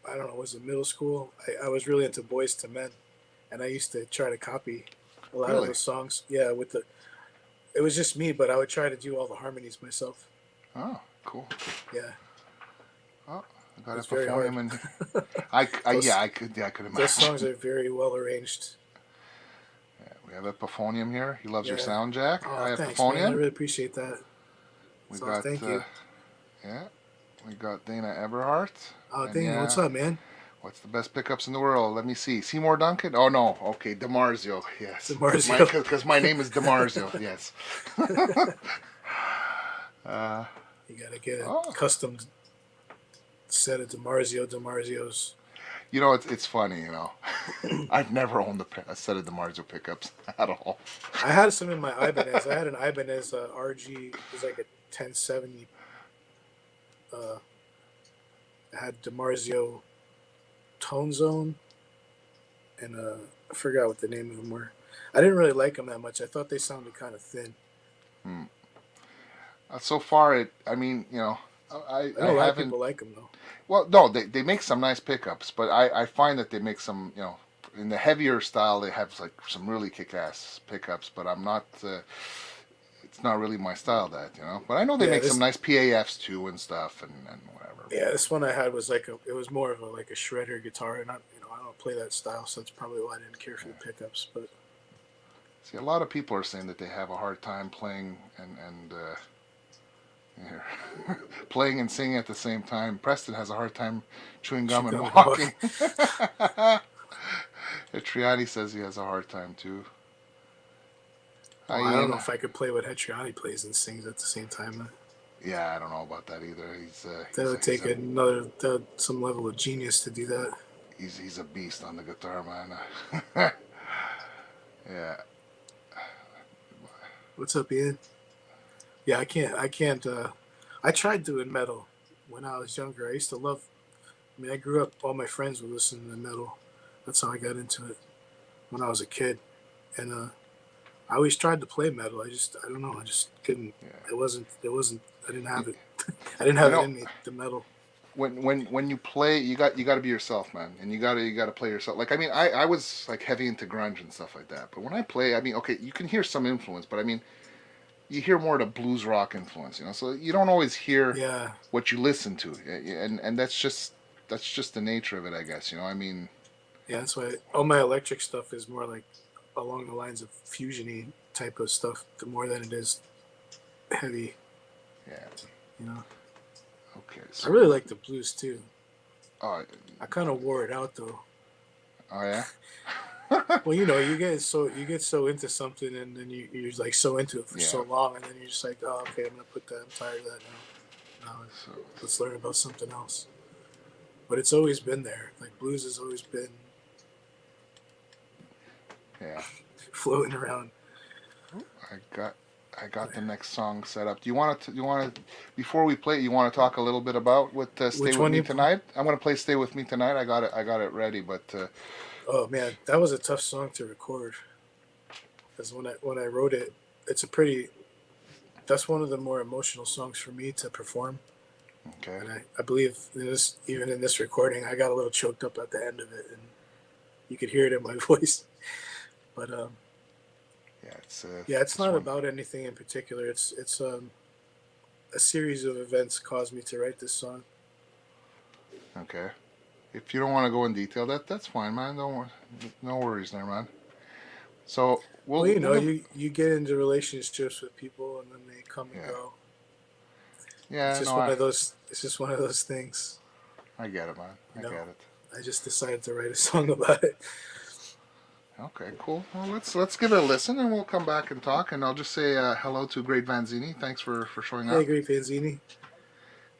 Speaker 3: I don't know, was it middle school? I was really into Boys to Men, and I used to try to copy a lot of
Speaker 2: Really?
Speaker 3: those songs. Yeah, it was just me, but I would try to do all the harmonies myself.
Speaker 2: Oh, cool.
Speaker 3: Yeah,
Speaker 2: Oh, I
Speaker 3: it
Speaker 2: got
Speaker 3: was very hard.
Speaker 2: Epithonium in here.
Speaker 3: those
Speaker 2: I could
Speaker 3: those songs
Speaker 2: imagine.
Speaker 3: are very well arranged.
Speaker 2: Yeah, we have Epiphonium here. He loves your
Speaker 3: Yeah.
Speaker 2: sound, Jack.
Speaker 3: Oh,
Speaker 2: Hi,
Speaker 3: thanks, man. I
Speaker 2: Epiphonium.
Speaker 3: really appreciate that.
Speaker 2: We
Speaker 3: So
Speaker 2: got,
Speaker 3: thank you.
Speaker 2: yeah, we got Dana Eberhardt.
Speaker 3: Oh,
Speaker 2: And
Speaker 3: Dana, what's
Speaker 2: yeah,
Speaker 3: up, man?
Speaker 2: what's the best pickups in the world? Let me see. Seymour Duncan? Oh, no. Okay, DeMarzio. Yes.
Speaker 3: Demarzio.
Speaker 2: Because my name is DeMarzio. Yes. uh,
Speaker 3: You gotta get a
Speaker 2: oh,
Speaker 3: custom set of Demarzios.
Speaker 2: it's funny, I've never owned a set of DeMarzio pickups at all.
Speaker 3: I had some in my Ibanez. I had an Ibanez RG. It was like a 1070. Uh, I had Demarzio Tone Zone, and I forgot what the name of them were. I didn't really like them that much. I thought they sounded kind of thin.
Speaker 2: Hmm. So far, I mean,
Speaker 3: I
Speaker 2: I
Speaker 3: know a lot of
Speaker 2: haven't.
Speaker 3: people like them though.
Speaker 2: Well, no, they make some nice pickups, but I find that they make some, in the heavier style, they have like some really kick-ass pickups, but I'm not, it's not really my style, but I know they
Speaker 3: Yeah,
Speaker 2: make some
Speaker 3: this
Speaker 2: nice PAFs too and stuff and whatever.
Speaker 3: yeah this one I had was it was more of like a shredder guitar, and I don't play that style, so that's probably why I didn't care for the pickups. But
Speaker 2: See, a lot of people are saying that they have a hard time playing and yeah, playing and singing at the same time. Preston has a hard time chewing gum and walking. Triani says he has a hard time too.
Speaker 3: Well,
Speaker 2: Hi,
Speaker 3: I don't know
Speaker 2: Ian.
Speaker 3: if I could play what Hetriani plays and sings at the same time.
Speaker 2: Yeah, I don't know about that either.
Speaker 3: That would take some level of genius to do that.
Speaker 2: He's a beast on the guitar, man. Yeah.
Speaker 3: What's up, Ian? Yeah, I can't. I can't. I tried doing metal when I was younger. I used to love. I mean, I grew up. All my friends were listening to metal. That's how I got into it when I was a kid. And I always tried to play metal. I don't know. I just couldn't.
Speaker 2: Yeah.
Speaker 3: It wasn't. It wasn't. I didn't
Speaker 2: You,
Speaker 3: have it. I didn't
Speaker 2: you
Speaker 3: have it
Speaker 2: know,
Speaker 3: in me. The metal.
Speaker 2: when you play, you got to be yourself, man, and you got to play yourself. Like, I mean, I was like heavy into grunge and stuff like that, but when I play, I mean, okay, you can hear some influence, but I mean, you hear more of the blues rock influence, you know. So you don't always hear
Speaker 3: Yeah.
Speaker 2: what you listen to, and that's just the nature of it, I guess. You know, I mean,
Speaker 3: Yeah. That's why all my electric stuff is more like along the lines of fusiony type of stuff. The more than it is heavy.
Speaker 2: yeah.
Speaker 3: You know.
Speaker 2: Okay,
Speaker 3: I
Speaker 2: so
Speaker 3: really like the blues too.
Speaker 2: oh,
Speaker 3: I kind of wore it out though.
Speaker 2: oh yeah,
Speaker 3: Well, you get so into something, and then you're like so into it for
Speaker 2: yeah.
Speaker 3: so long, and then you're just like, oh, okay, I'm gonna put that. I'm tired of that now. Now
Speaker 2: So
Speaker 3: let's learn about something else. But it's always been there. Like blues has always been
Speaker 2: yeah,
Speaker 3: floating around.
Speaker 2: I got I got the next song set up. Do you want to? You want to? Before we play, you want to talk a little bit about what "Stay
Speaker 3: Which
Speaker 2: with
Speaker 3: one
Speaker 2: Me
Speaker 3: you?
Speaker 2: Tonight"? I'm gonna play "Stay with Me Tonight." I got it ready, but
Speaker 3: Oh man, that was a tough song to record because when I wrote it, it's a pretty. That's one of the more emotional songs for me to perform,
Speaker 2: okay,
Speaker 3: and I believe in this even in this recording, I got a little choked up at the end of it, and you could hear it in my voice. But
Speaker 2: yeah,
Speaker 3: yeah, it's
Speaker 2: this
Speaker 3: not
Speaker 2: one.
Speaker 3: about anything in particular. It's a series of events caused me to write this song.
Speaker 2: Okay, if you don't want to go in detail, that's fine, man. No worries there, man. So
Speaker 3: Well,
Speaker 2: we'll give
Speaker 3: you get into relationships with people and then they come and
Speaker 2: yeah,
Speaker 3: go. It's
Speaker 2: yeah.
Speaker 3: just
Speaker 2: No,
Speaker 3: one of those. It's just one of those things.
Speaker 2: I get it, man.
Speaker 3: You
Speaker 2: I
Speaker 3: know.
Speaker 2: get it.
Speaker 3: I just decided to write a song about it.
Speaker 2: Okay, cool. Well, let's give it a listen, and we'll come back and talk. And I'll just say hello to Great Vanzini. Thanks for showing
Speaker 3: Hey,
Speaker 2: up.
Speaker 3: Great Panzini.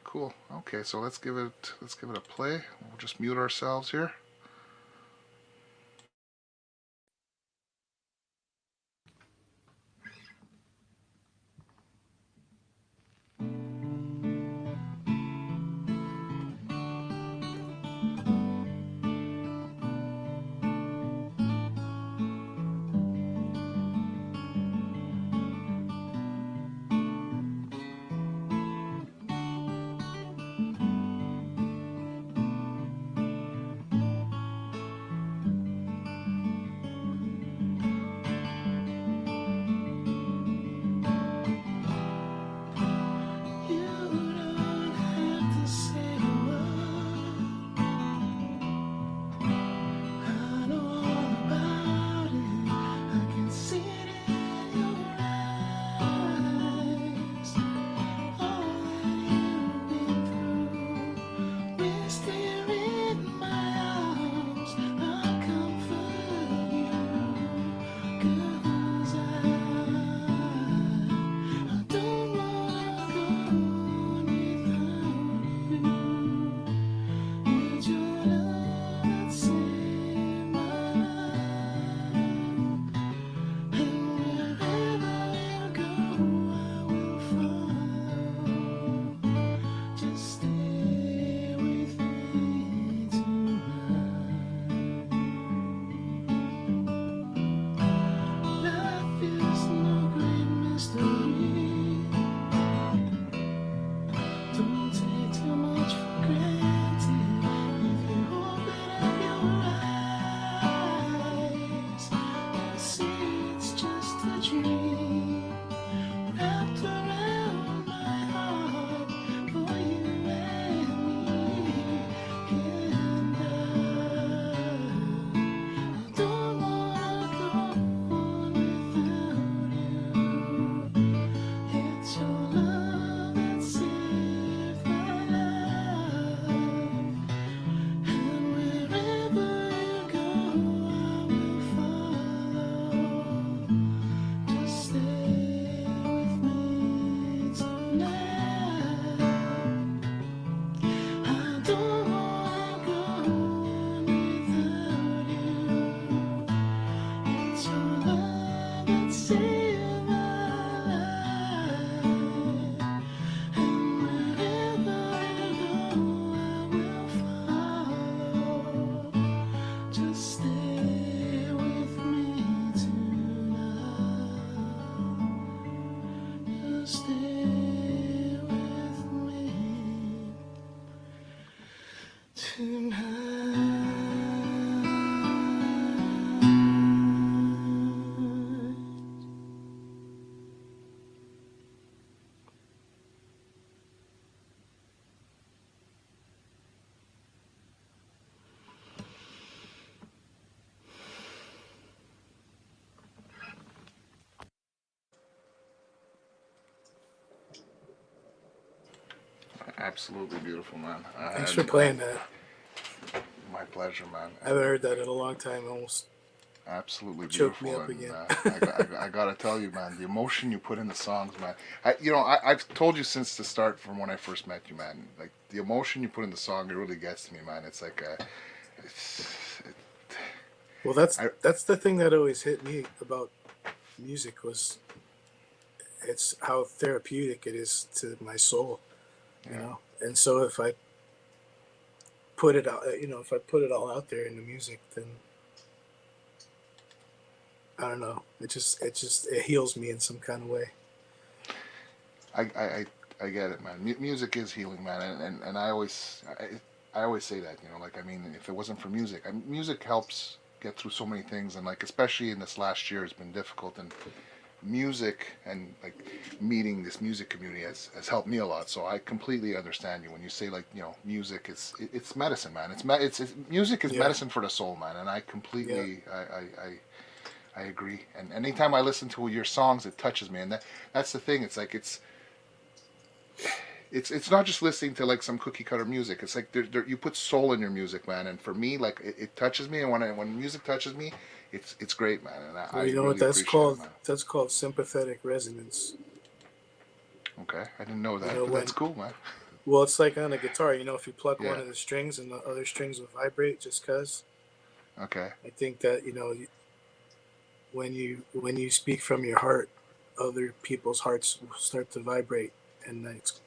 Speaker 2: Cool. Okay, so let's give it a play. We'll just mute ourselves here.
Speaker 1: stay with me tonight.
Speaker 2: Absolutely beautiful, man.
Speaker 3: Thanks for playing that.
Speaker 2: My pleasure, man.
Speaker 3: I haven't heard that in a long time. Almost
Speaker 2: Absolutely
Speaker 3: choked me
Speaker 2: beautiful,
Speaker 3: up
Speaker 2: and
Speaker 3: again.
Speaker 2: I gotta tell you, man, the emotion you put in the songs, man. I've told you since the start, from when I first met you, man. Like the emotion you put in the song, it really gets to me, man. It's like it,
Speaker 3: Well, that's
Speaker 2: I
Speaker 3: that's the thing that always hit me about music was it's how therapeutic it is to my soul, you
Speaker 2: yeah.
Speaker 3: know. And so if I put it out, if I put it all out there in the music, then I don't know. It heals me in some kind of way.
Speaker 2: I, I, I I get it, man. Music is healing, man, and I always say that, like I mean, if it wasn't for music, music helps get through so many things, and like especially in this last year, it's been difficult, and music and like meeting this music community has helped me a lot. So I completely understand you when you say like music is it's medicine, man. It's music is
Speaker 3: Yeah,
Speaker 2: medicine for the soul, man, and I
Speaker 3: yeah.
Speaker 2: completely I agree. And anytime I listen to your songs, it touches me, and that's the thing. It's like it's not just listening to like some cookie cutter music. It's like you put soul in your music, man. And for me, like it touches me. And when music touches me, it's great, man. And I
Speaker 3: Well, you know what
Speaker 2: really
Speaker 3: that's
Speaker 2: appreciate it,
Speaker 3: called?
Speaker 2: man.
Speaker 3: That's called sympathetic resonance.
Speaker 2: Okay, I didn't know
Speaker 3: You
Speaker 2: that,
Speaker 3: know
Speaker 2: but that's
Speaker 3: when?
Speaker 2: cool, man.
Speaker 3: Well, it's like on a guitar. If you pluck one
Speaker 2: Yeah.
Speaker 3: of the strings and the other strings will vibrate just cause.
Speaker 2: Okay.
Speaker 3: I think that when you speak from your heart, other people's hearts will start to vibrate, and it's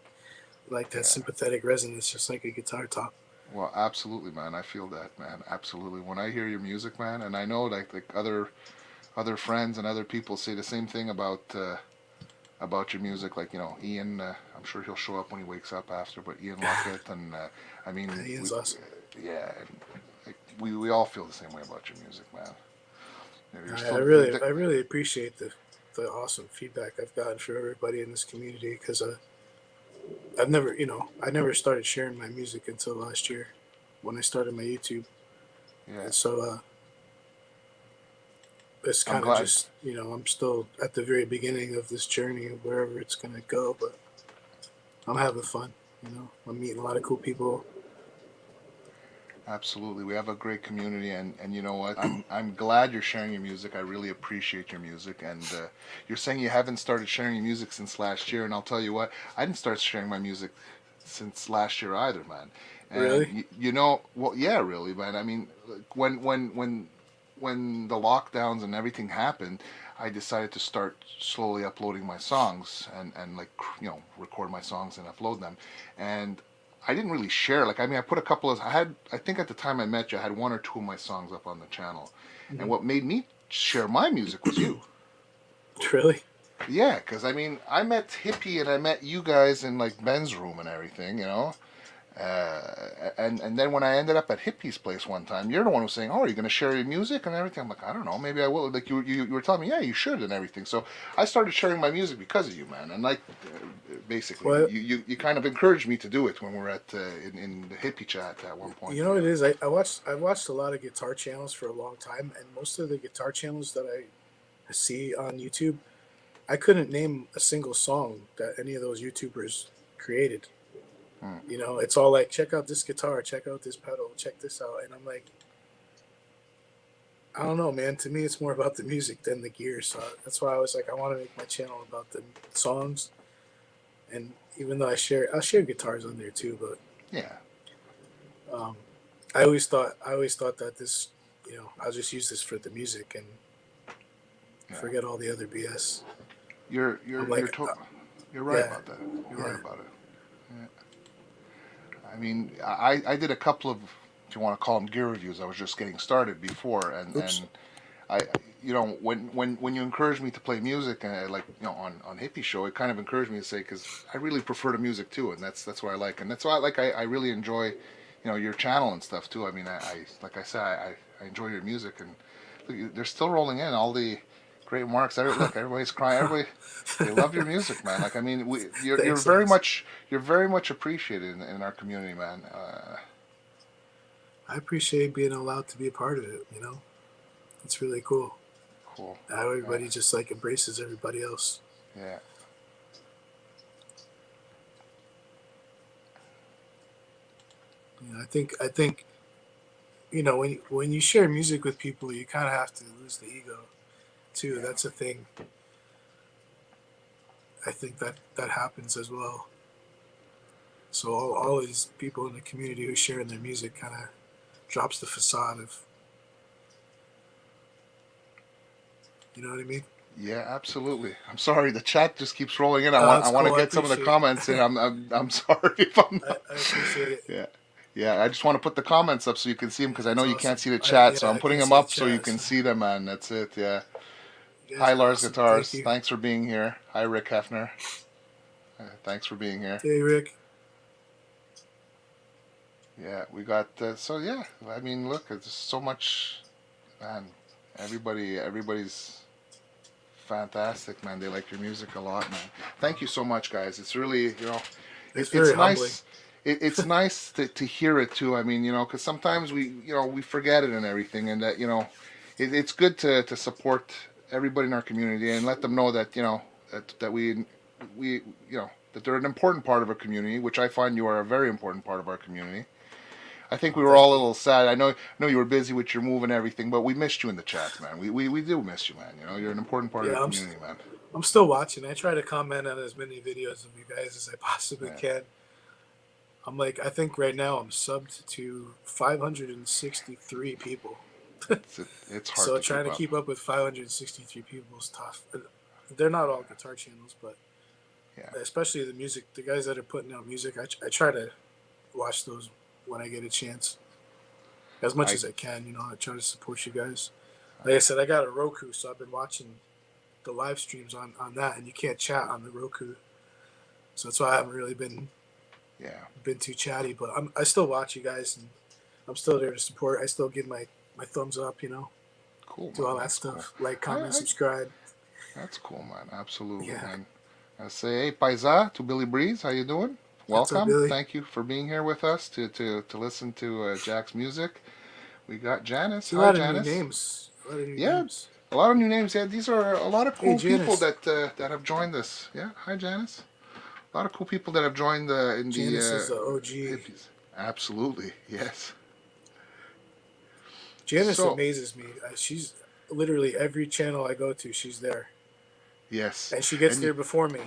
Speaker 3: like that
Speaker 2: Yeah.
Speaker 3: sympathetic resonance, just like a guitar top.
Speaker 2: Well, absolutely, man. I feel that, man. Absolutely. When I hear your music, man, and I know like other friends and other people say the same thing about your music. Like Ian, I'm sure he'll show up when he wakes up after. But Ian Lockett, and I mean,
Speaker 3: Ian's awesome.
Speaker 2: yeah, and, like, we all feel the same way about your music, man. You're
Speaker 3: I, I
Speaker 2: still
Speaker 3: really, I really appreciate the awesome feedback I've gotten from everybody in this community because I never started sharing my music until last year when I started my YouTube,
Speaker 2: yeah.
Speaker 3: and so it's
Speaker 2: I'm
Speaker 3: kind of
Speaker 2: glad.
Speaker 3: just I'm still at the very beginning of this journey of wherever it's gonna go, but I'm having fun. I'm meeting a lot of cool people.
Speaker 2: Absolutely, we have a great community, and you know what? I'm glad you're sharing your music. I really appreciate your music, and you're saying you haven't started sharing your music since last year, and I'll tell you what, I didn't start sharing my music since last year either, man. And
Speaker 3: Really?
Speaker 2: well, yeah, really, man. I mean, like, when the lockdowns and everything happened, I decided to start slowly uploading my songs and like record my songs and upload them, and I didn't really share. Like, I mean, I put a couple of. I think at the time I met you, I had one or two of my songs up on the channel, and
Speaker 3: Hmm.
Speaker 2: what made me share my music was you.
Speaker 3: Really?
Speaker 2: Yeah, because I mean, I met Hippie and I met you guys in like Ben's room and everything, and then when I ended up at Hippie's place one time, you're the one who was saying, "Oh, are you going to share your music and everything?" I'm like, "I don't know, maybe I will." Like you were telling me, "Yeah, you should," and everything. So I started sharing my music because of you, man. And like, basically,
Speaker 3: Well,
Speaker 2: you kind of encouraged me to do it when we were at in the Hippie chat at one point
Speaker 3: you know what it
Speaker 2: together.
Speaker 3: is. I watched a lot of guitar channels for a long time, and most of the guitar channels that I see on YouTube, I couldn't name a single song that any of those YouTubers created.
Speaker 2: Hmm.
Speaker 3: It's all like, check out this guitar, check out this pedal, check this out, and I'm like, I don't know, man. To me, it's more about the music than the gear. So that's why I was like, I want to make my channel about the songs. And even though I'll share guitars on there too, but
Speaker 2: Yeah,
Speaker 3: um, I always thought that this, I'll just use this for the music and
Speaker 2: yeah.
Speaker 3: forget all the other BS.
Speaker 2: You're
Speaker 3: I'm
Speaker 2: you're you're
Speaker 3: like,
Speaker 2: to- you're right
Speaker 3: yeah,
Speaker 2: about that. You're right
Speaker 3: yeah,
Speaker 2: about it. Yeah. I mean, I did a couple of, if you want to call them gear reviews. I was just getting started before, and
Speaker 3: oops,
Speaker 2: I you know, when you encourage me to play music, like, you know, on Hippie Show, it kind of encouraged me to say, because I really prefer the music too, and that's what I like, and that's why I really enjoy, you know, your channel and stuff too. I mean, I like I said, I enjoy your music, and look, they're still rolling in all the great marks. Look, everybody's crying. Everybody, they love your music, man. Like, I mean,
Speaker 3: Thanks, guys.
Speaker 2: you're very much appreciated in our community, man.
Speaker 3: I appreciate being allowed to be a part of it. You know, it's really cool.
Speaker 2: Cool.
Speaker 3: How
Speaker 2: Yeah.
Speaker 3: everybody just like embraces everybody else.
Speaker 2: Yeah.
Speaker 3: You know, I think you know when you share music with people, you kind of have to lose the ego too.
Speaker 2: Yeah.
Speaker 3: That's a thing. I think that happens as well. So all these people in the community who share in their music kind of drops the facade of, you know what I mean?
Speaker 2: Yeah, absolutely. I'm sorry, the chat just keeps rolling in. I
Speaker 3: That's
Speaker 2: want to
Speaker 3: cool. I
Speaker 2: get some of the
Speaker 3: appreciate it.
Speaker 2: comments in. I'm sorry if I'm not.
Speaker 3: I appreciate it.
Speaker 2: Yeah. Yeah, I just want to put the comments up so you can see them, because I know
Speaker 3: It's
Speaker 2: you can't
Speaker 3: awesome.
Speaker 2: see the chat, so
Speaker 3: Yeah,
Speaker 2: I'm
Speaker 3: I
Speaker 2: putting
Speaker 3: can't
Speaker 2: them
Speaker 3: see the
Speaker 2: up so you
Speaker 3: chat.
Speaker 2: can
Speaker 3: So
Speaker 2: see them, man. That's it. Yeah.
Speaker 3: you guys
Speaker 2: Hi,
Speaker 3: are
Speaker 2: Lars
Speaker 3: awesome. Thank
Speaker 2: Guitars.
Speaker 3: you.
Speaker 2: Thanks for being here. Hi, Rick Hefner. Thanks for being here.
Speaker 3: Hey, Rick.
Speaker 2: Yeah, we got. So yeah, I mean, look, it's so much, man. Everybody's fantastic, man. They like your music a lot, man. Thank you so much, guys. It's really, you know,
Speaker 3: It's
Speaker 2: it's
Speaker 3: very humbling.
Speaker 2: nice. It's nice to hear it too. I mean, you know, because sometimes we forget it and everything, and that, you know, it's good to support everybody in our community and let them know that, you know, that we you know, that they're an important part of our community, which I find you are a very important part of our community. I think
Speaker 3: Oh,
Speaker 2: we were all
Speaker 3: thank
Speaker 2: a
Speaker 3: you.
Speaker 2: little sad. I know you were busy with your move and everything, but we missed you in the chats, man. We do miss you, man. You know, you're an important part of the
Speaker 3: Yeah,
Speaker 2: community, man.
Speaker 3: I'm still watching. I try to comment on as many videos of you guys as I possibly
Speaker 2: Yeah,
Speaker 3: can. I'm like, I think right now I'm subbed to 563 people.
Speaker 2: it's hard
Speaker 3: So
Speaker 2: to
Speaker 3: trying
Speaker 2: keep
Speaker 3: to
Speaker 2: up.
Speaker 3: keep up with 563 people is tough. They're not all guitar channels, but
Speaker 2: Yeah,
Speaker 3: especially the music, the guys that are putting out music, I try to watch those when I get a chance, as much
Speaker 2: I
Speaker 3: as I can. You know, I try to support you guys. Like I said, I got a Roku, so I've been watching the live streams on that, and you can't chat on the Roku, so that's why I haven't really
Speaker 2: yeah.
Speaker 3: been too chatty. But I still watch you guys, and I'm still there to support. I still give my thumbs up, you know,
Speaker 2: Cool,
Speaker 3: do
Speaker 2: man.
Speaker 3: all that
Speaker 2: That's cool.
Speaker 3: stuff. Like, comment,
Speaker 2: I
Speaker 3: subscribe.
Speaker 2: That's cool, man. Absolutely,
Speaker 3: Yeah,
Speaker 2: man. I say, hey, Paisa to Billy Breeze. How you doing?
Speaker 3: what's up,
Speaker 2: Welcome.
Speaker 3: Billy?
Speaker 2: Thank you for being here with us to listen to Jack's music. We got Janice.
Speaker 3: See a
Speaker 2: Hi,
Speaker 3: lot of new
Speaker 2: Janice.
Speaker 3: names. A lot of new
Speaker 2: Yeah,
Speaker 3: names.
Speaker 2: a lot of new names. Yeah, these are a lot of
Speaker 3: Hey,
Speaker 2: cool people
Speaker 3: Janice.
Speaker 2: that have joined us. Yeah, hi, Janice. A lot of cool people that have joined in the
Speaker 3: Janice is the OG.
Speaker 2: hippies. Absolutely, yes.
Speaker 3: Janice
Speaker 2: So,
Speaker 3: amazes me. She's literally every channel I go to, she's there,
Speaker 2: yes,
Speaker 3: and she gets
Speaker 2: and you,
Speaker 3: there before me.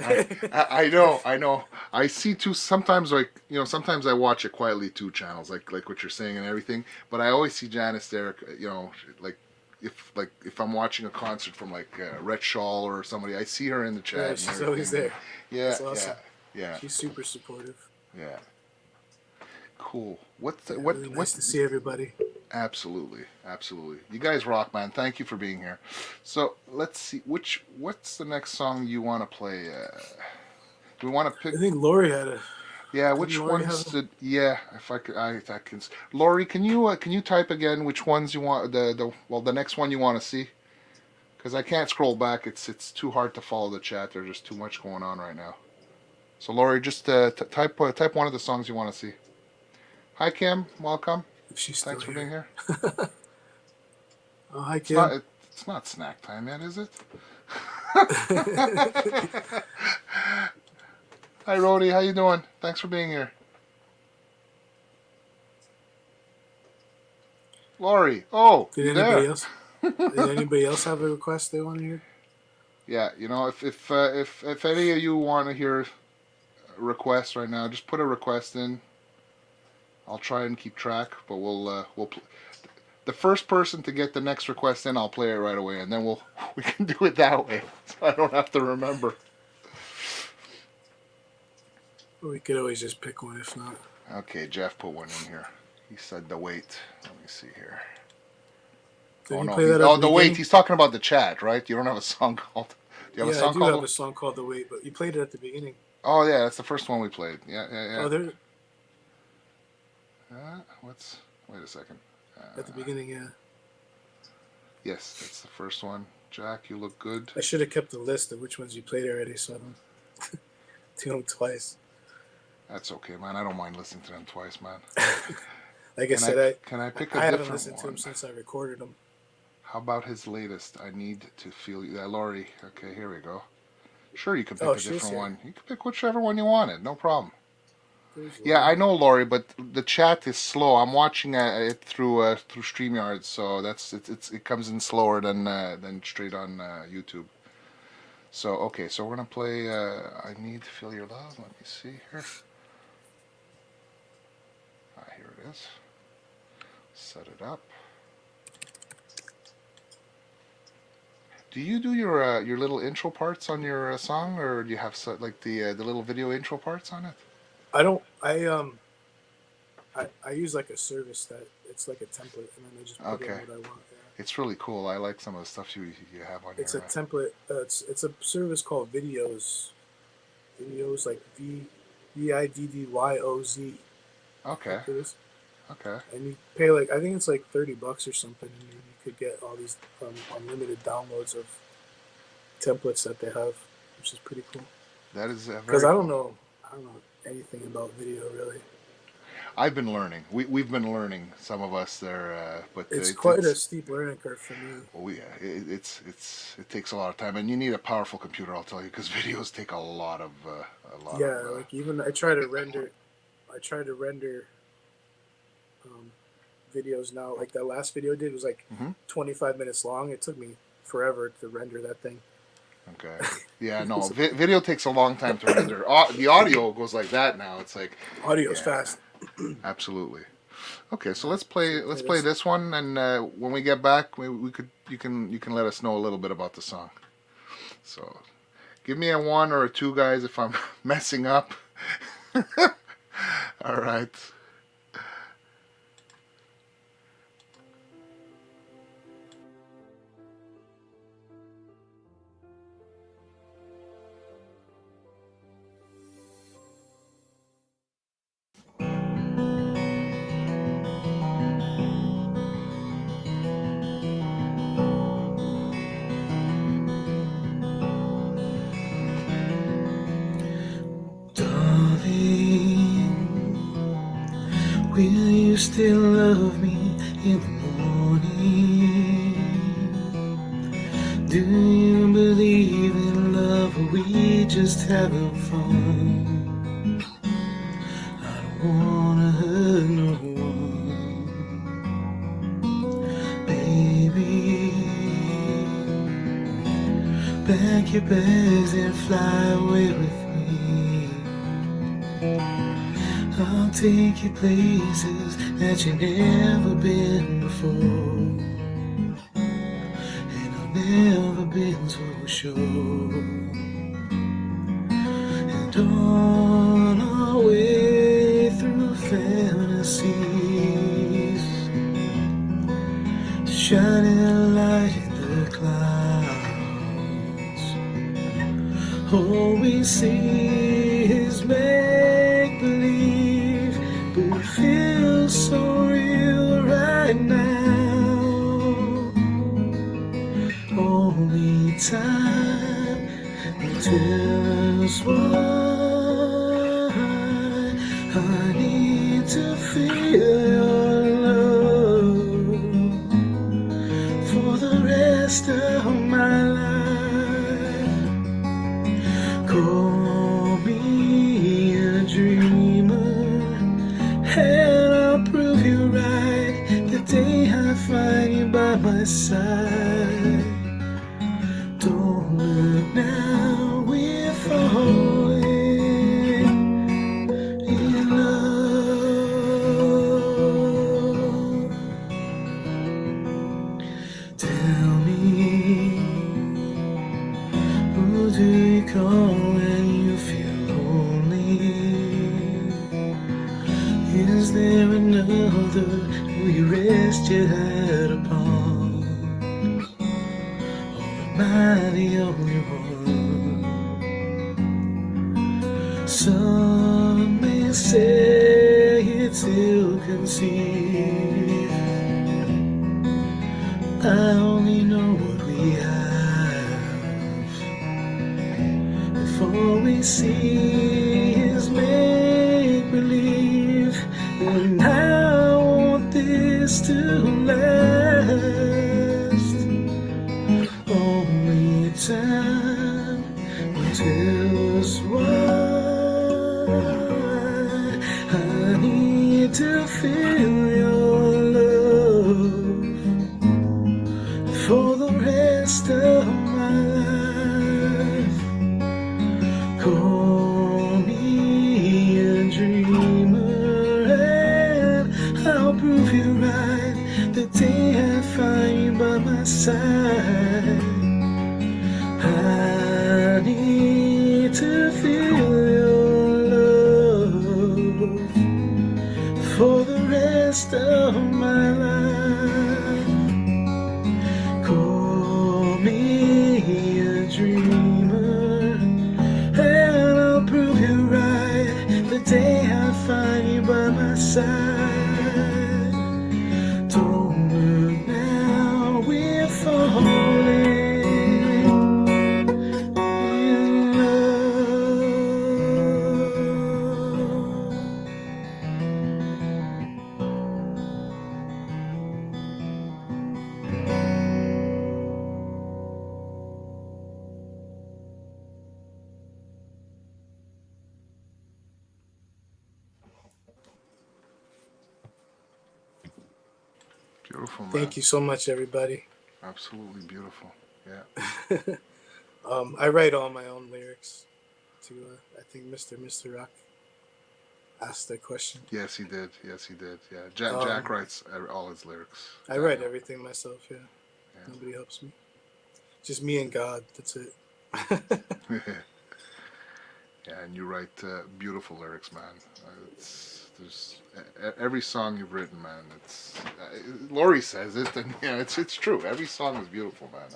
Speaker 2: I, I know, I know. I see too. Sometimes, like, you know, sometimes I watch it quietly too. Channels like what you're saying and everything. But I always see Janice there. You know, like if I'm watching a concert from like Rhett Shaw or somebody, I see her in the
Speaker 3: Yeah,
Speaker 2: chat and
Speaker 3: she's always
Speaker 2: everything. And
Speaker 3: there.
Speaker 2: yeah,
Speaker 3: That's
Speaker 2: yeah,
Speaker 3: awesome.
Speaker 2: yeah,
Speaker 3: She's super supportive.
Speaker 2: yeah. Cool. What's
Speaker 3: Yeah,
Speaker 2: the,
Speaker 3: really
Speaker 2: what?
Speaker 3: nice to see everybody.
Speaker 2: Absolutely, absolutely. You guys rock, man. Thank you for being here. So let's see. What's the next song you want to play? Do we want to pick?
Speaker 3: I think Lori had a.
Speaker 2: Yeah,
Speaker 3: Didn't
Speaker 2: which
Speaker 3: Lori
Speaker 2: ones
Speaker 3: have a?
Speaker 2: did? Yeah, if I could, I can. Lori, can you type again which ones you want the next one you want to see? Because I can't scroll back. It's too hard to follow the chat. There's just too much going on right now. So Lori, just type one of the songs you want to see. Hi Kim, welcome.
Speaker 3: If she's still
Speaker 2: Thanks for being
Speaker 3: here.
Speaker 2: here.
Speaker 3: Oh, hi,
Speaker 2: It's not
Speaker 3: Kim.
Speaker 2: it's not snack time yet, is it? Hi Rody, how you doing? Thanks for being here. Lori, oh,
Speaker 3: Did
Speaker 2: you
Speaker 3: anybody
Speaker 2: there?
Speaker 3: else? Did anybody else have a request they want to hear?
Speaker 2: Yeah, you know, if any of you want to hear requests right now, just put a request in. I'll try and keep track, but the first person to get the next request in, I'll play it right away, and then we can do it that way, so I don't have to remember.
Speaker 3: We could always just pick one if not.
Speaker 2: Okay, Jeff put one in here. He said the wait. Let me see here.
Speaker 3: Did
Speaker 2: Oh
Speaker 3: you
Speaker 2: no,
Speaker 3: play that at the
Speaker 2: the wait.
Speaker 3: beginning?
Speaker 2: He's talking about the chat, right? You don't have a song called. Do you have a
Speaker 3: Yeah, I
Speaker 2: song
Speaker 3: do have
Speaker 2: called?
Speaker 3: a song called "The Wait," but you played it at the beginning.
Speaker 2: Oh yeah, that's the first one we played. Yeah, yeah, yeah.
Speaker 3: Oh, there
Speaker 2: What's? Wait a second.
Speaker 3: at the
Speaker 2: Uh,
Speaker 3: beginning. Yeah,
Speaker 2: yes, that's the first one. Jack, you look good.
Speaker 3: I should have kept a list of which ones you played already, so I don't do them twice.
Speaker 2: That's okay, man. I don't mind listening to them twice, man.
Speaker 3: Like I said,
Speaker 2: Can I pick
Speaker 3: I
Speaker 2: a
Speaker 3: haven't
Speaker 2: different
Speaker 3: listened to
Speaker 2: one?
Speaker 3: them since I recorded them.
Speaker 2: How about his latest? I need to feel you. Laurie. Okay, here we go. Sure, you can pick
Speaker 3: Oh,
Speaker 2: a
Speaker 3: she's
Speaker 2: different
Speaker 3: here.
Speaker 2: one. You can pick whichever one you wanted. No problem.
Speaker 3: There's
Speaker 2: Yeah, I
Speaker 3: Lori.
Speaker 2: know, Laurie, but the chat is slow. I'm watching it through StreamYard, so it comes in slower than straight on YouTube. So okay, so we're gonna play. I need to feel your love. Let me see here. Here it is. Set it up. Do you do your little intro parts on your song, or do you have like the little video intro parts on it?
Speaker 3: I don't. I use like a service that it's like a template, and then I just put in
Speaker 2: Okay,
Speaker 3: what I want. Yeah.
Speaker 2: it's really cool. I like some of the stuff you have on
Speaker 3: It's a
Speaker 2: here.
Speaker 3: template. It's a service called Videos. Videos like VIDDYOZ.
Speaker 2: Okay,
Speaker 3: Like this.
Speaker 2: okay.
Speaker 3: And you pay like I think it's like $30 or something, and you could get all these unlimited downloads of templates that they have, which is pretty cool.
Speaker 2: That is
Speaker 3: Because
Speaker 2: very cool.
Speaker 3: I don't know anything about video really.
Speaker 2: I've been learning. We've been learning. Some of us there, but
Speaker 3: It's quite a steep learning curve for me.
Speaker 2: it takes a lot of time, and you need a powerful computer. I'll tell you, because videos take a lot of
Speaker 3: Yeah, like even I try to render um, videos now. Like that last video I did was like
Speaker 2: Mhm.
Speaker 3: 25 minutes long. It took me forever to render that thing.
Speaker 2: Okay. Yeah, no, video takes a long time to render. The audio goes like that now. It's like,
Speaker 3: Audio's
Speaker 2: yeah,
Speaker 3: fast.
Speaker 2: absolutely. Okay, so
Speaker 3: Yeah, so you
Speaker 2: let's
Speaker 3: play
Speaker 2: play
Speaker 3: this.
Speaker 2: this one, and when we get back, we could you can let us know a little bit about the song. So, give me a 1 or a 2, guys, if I'm messing up. All right.
Speaker 1: Darling, will you still love me in the morning? Do you believe in love, or we just having fun? I don't wanna hurt no one, baby. Pack your bags and fly away with me. I'll take you places that you've never been before, and I've never been so sure. And on our way through fantasies, shining a light in the clouds, all we see is make-believe, but it feels so real right now. Only time will tell us why I need to feel your love for the rest of my life. Call me a dreamer, and I'll prove you right the day I find you by my side. Don't look now, we're falling in love. Tell me, who do you call when you feel lonely? Is there another who you rest your head upon? Some may say it's ill-conceived. I only know what we have. If all we see is make-believe, then I want this to last. Only time will tell us why. I need to feel your love for the rest of my life. Call me a dreamer, and I'll prove you right the day I find you by my side. I need to feel your love for the rest of my life. Call me a dreamer, and I'll prove you right the day I find you by my side. Don't look now, we're falling in love.
Speaker 2: Beautiful, man.
Speaker 3: Thank you so much, everybody.
Speaker 2: Absolutely beautiful. Yeah.
Speaker 3: I write all my own lyrics. To I think Mr. Rock asked that question.
Speaker 2: Yes, he did. Yes, he did. Yeah.
Speaker 3: Um,
Speaker 2: Jack writes all his lyrics.
Speaker 3: I write everything myself. Yeah,
Speaker 2: Yeah.
Speaker 3: nobody helps me. Just me and God. That's it.
Speaker 2: Yeah, and you write beautiful lyrics, man. Every song you've written, man. It's Lori says it, and it's true. Every song is beautiful, man.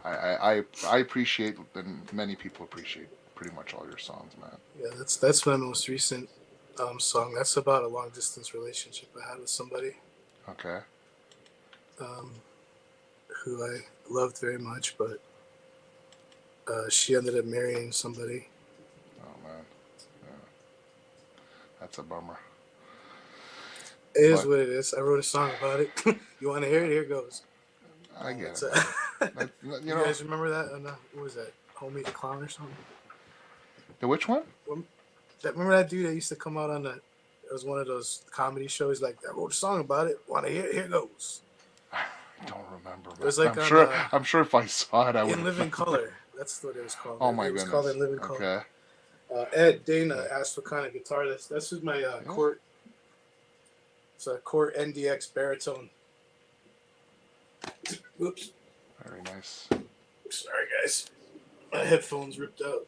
Speaker 2: I appreciate, and many people appreciate pretty much all your songs, man.
Speaker 3: Yeah, that's my most recent song. That's about a long distance relationship I had with somebody
Speaker 2: Okay.
Speaker 3: um, who I loved very much, but she ended up marrying somebody.
Speaker 2: Oh man. Yeah. That's a bummer.
Speaker 3: It is
Speaker 2: But
Speaker 3: what it is. I wrote a song about it. You want to hear it? Here it goes.
Speaker 2: I get
Speaker 3: It's
Speaker 2: it. Man.
Speaker 3: you
Speaker 2: You know
Speaker 3: guys remember that? What was that? Homie the Clown or something?
Speaker 2: the which one?
Speaker 3: Remember that dude that used to come out on it was one of those comedy shows. Like, I wrote a song about it. Want to hear it? Here it goes.
Speaker 2: I don't remember.
Speaker 3: It was
Speaker 2: Man.
Speaker 3: like
Speaker 2: I'm
Speaker 3: on,
Speaker 2: sure. I'm sure if I saw it, I would.
Speaker 3: In Living Color. That's what it was called.
Speaker 2: Oh my
Speaker 3: It was
Speaker 2: goodness.
Speaker 3: called In Living
Speaker 2: Okay.
Speaker 3: Color. Ed Dana asked what kind of guitar. That's with my Court. It's a Court NDX baritone. Whoops.
Speaker 2: Very nice.
Speaker 3: Sorry, guys. My headphones ripped out.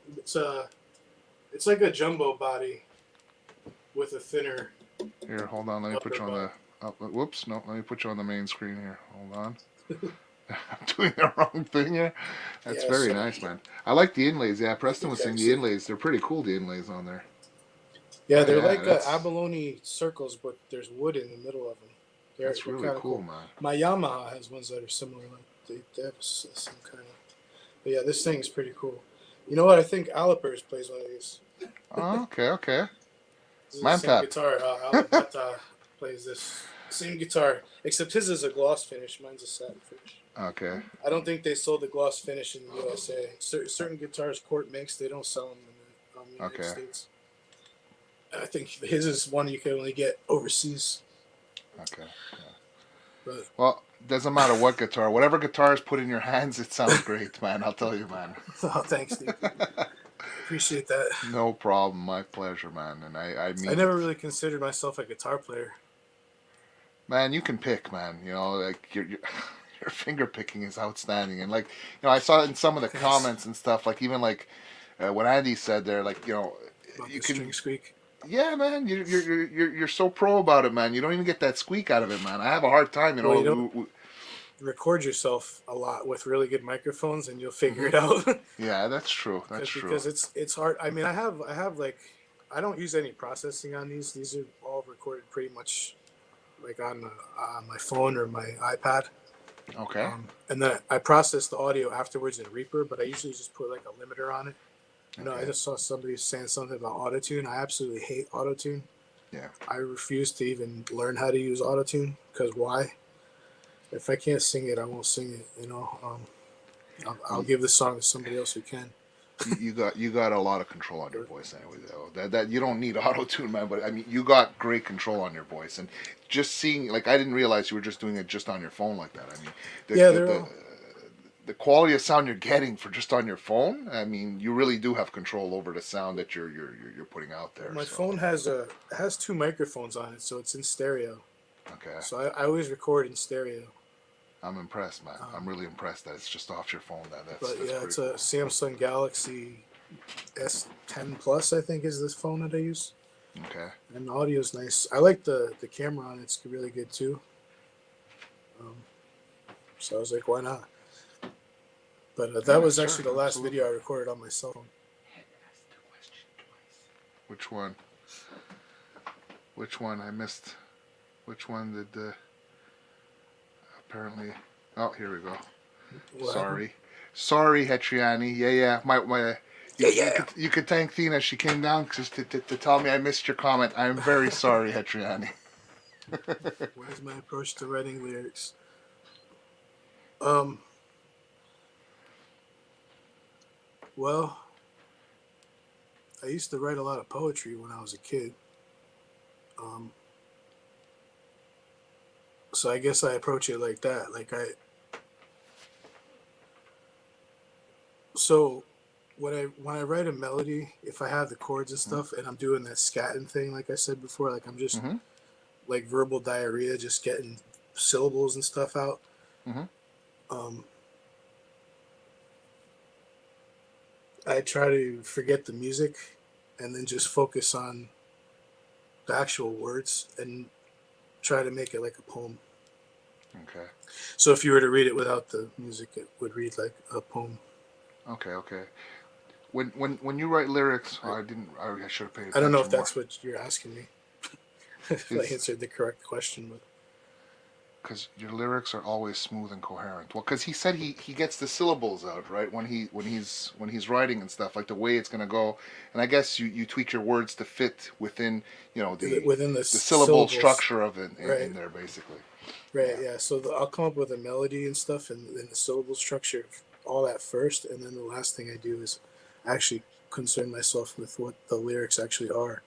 Speaker 3: It's like a jumbo body with a thinner.
Speaker 2: Here, hold on. Let me put you on the. Whoops, no. Let me put you on the main screen here. Hold on. I'm doing the wrong thing here. That's very nice, man. I like the inlays. Yeah, Preston was saying the inlays. They're pretty cool. The inlays on there.
Speaker 3: Yeah, they're like abalone circles, but there's wood in the middle of them.
Speaker 2: That's really cool, man.
Speaker 3: My Yamaha has ones that are similar. Like they have some kind of. But yeah, this thing is pretty cool. You know what? I think Alipers plays one of these.
Speaker 2: Oh, okay.
Speaker 3: This is the same
Speaker 2: Mantap.
Speaker 3: guitar. Alipata plays this same guitar, except his is a gloss finish. Mine's a satin finish.
Speaker 2: Okay.
Speaker 3: I don't think they sold the gloss finish in the USA. Certain guitars Court makes, they don't sell them in the United States. I think his is one you can only get overseas.
Speaker 2: Okay. Yeah.
Speaker 3: But,
Speaker 2: well, doesn't matter what guitar. Whatever guitar is put in your hands, it sounds great, man. I'll tell you, man.
Speaker 3: Oh, thanks, Steve. Appreciate that.
Speaker 2: No problem. My pleasure, man. And I mean,
Speaker 3: I never really considered myself a guitar player.
Speaker 2: Man, you can pick, man. You know, like your finger picking is outstanding. And like, you know, I saw in some of the comments and stuff, like even like what Andy said there, like, you know,
Speaker 3: About
Speaker 2: you
Speaker 3: the
Speaker 2: can
Speaker 3: string squeak.
Speaker 2: Yeah, man, you're so pro about it, man. You don't even get that squeak out of it, man. I have a hard time, you know.
Speaker 3: Well, record yourself a lot with really good microphones, and you'll figure it out.
Speaker 2: Yeah, that's true. That's true.
Speaker 3: Because it's hard. I mean, I have like I don't use any processing on these. These are all recorded pretty much like on my phone or my iPad.
Speaker 2: Okay.
Speaker 3: And then I process the audio afterwards in Reaper, but I usually just put like a limiter on it. You know, I
Speaker 2: Okay.
Speaker 3: just saw somebody saying something about autotune. I absolutely hate autotune.
Speaker 2: Yeah.
Speaker 3: I refuse to even learn how to use autotune because why? If I can't sing it, I won't sing it. You know, I'll
Speaker 2: You,
Speaker 3: give the song to somebody else who can.
Speaker 2: you got a lot of control on your voice anyway though. That you don't need auto tune, man. But I mean, you got great control on your voice, and just seeing like I didn't realize you were just doing it just on your phone like that. I mean, the
Speaker 3: Yeah,
Speaker 2: the
Speaker 3: they're
Speaker 2: the,
Speaker 3: all.
Speaker 2: the quality of sound you're getting for just on your phone. I mean, you really do have control over the sound that you're putting out there.
Speaker 3: My
Speaker 2: So
Speaker 3: phone has two microphones on it, so it's in stereo.
Speaker 2: okay,
Speaker 3: So I always record in stereo.
Speaker 2: I'm impressed, man. I'm
Speaker 3: Um,
Speaker 2: really impressed that it's just off your phone. That's
Speaker 3: but
Speaker 2: that's
Speaker 3: yeah,
Speaker 2: pretty
Speaker 3: it's a
Speaker 2: cool.
Speaker 3: Samsung Galaxy S10 Plus, I think, is this phone that I use.
Speaker 2: Okay.
Speaker 3: And the audio is nice. I like the camera on it. It's really good too. Um, so I was like, why not? But that
Speaker 2: Yeah,
Speaker 3: was
Speaker 2: sure,
Speaker 3: actually the last
Speaker 2: absolutely.
Speaker 3: video I recorded on my cell phone.
Speaker 2: Which one? Which one? I missed. Which one did apparently? Oh, here we go.
Speaker 3: What happened?
Speaker 2: Sorry, Hetriani. Yeah. My.
Speaker 3: Yeah,
Speaker 2: You
Speaker 3: yeah.
Speaker 2: could thank Thina. She came down just to tell me I missed your comment. I am very sorry, Hetriani.
Speaker 3: What is my approach to writing lyrics? Um, well, I used to write a lot of poetry when I was a kid. Um, so I guess I approach it like that. So when I write a melody, if I have the chords and stuff, and I'm doing that scatting thing, like I said before, like I'm just
Speaker 2: Mm-hmm.
Speaker 3: like verbal diarrhea, just getting syllables and stuff out.
Speaker 2: Mm-hmm.
Speaker 3: Um, I try to forget the music and then just focus on the actual words and try to make it like a poem.
Speaker 2: Okay.
Speaker 3: So if you were to read it without the music, it would read like a poem.
Speaker 2: Okay. When you write lyrics,
Speaker 3: I,
Speaker 2: I didn't. I should have paid
Speaker 3: I don't know if
Speaker 2: attention more.
Speaker 3: that's what you're asking me. If I
Speaker 2: Is
Speaker 3: answered the correct question, but
Speaker 2: because your lyrics are always smooth and coherent. Well, because he said he gets the syllables out right when he's writing and stuff like the way it's gonna go, and I guess you tweak your words to fit within
Speaker 3: within the
Speaker 2: the syllable
Speaker 3: syllables,
Speaker 2: structure of it
Speaker 3: right?
Speaker 2: in there basically.
Speaker 3: Right,
Speaker 2: Yeah.
Speaker 3: yeah. So I'll come up with a melody and stuff, and then the syllable structure, all that first, and then the last thing I do is actually concern myself with what the lyrics actually are.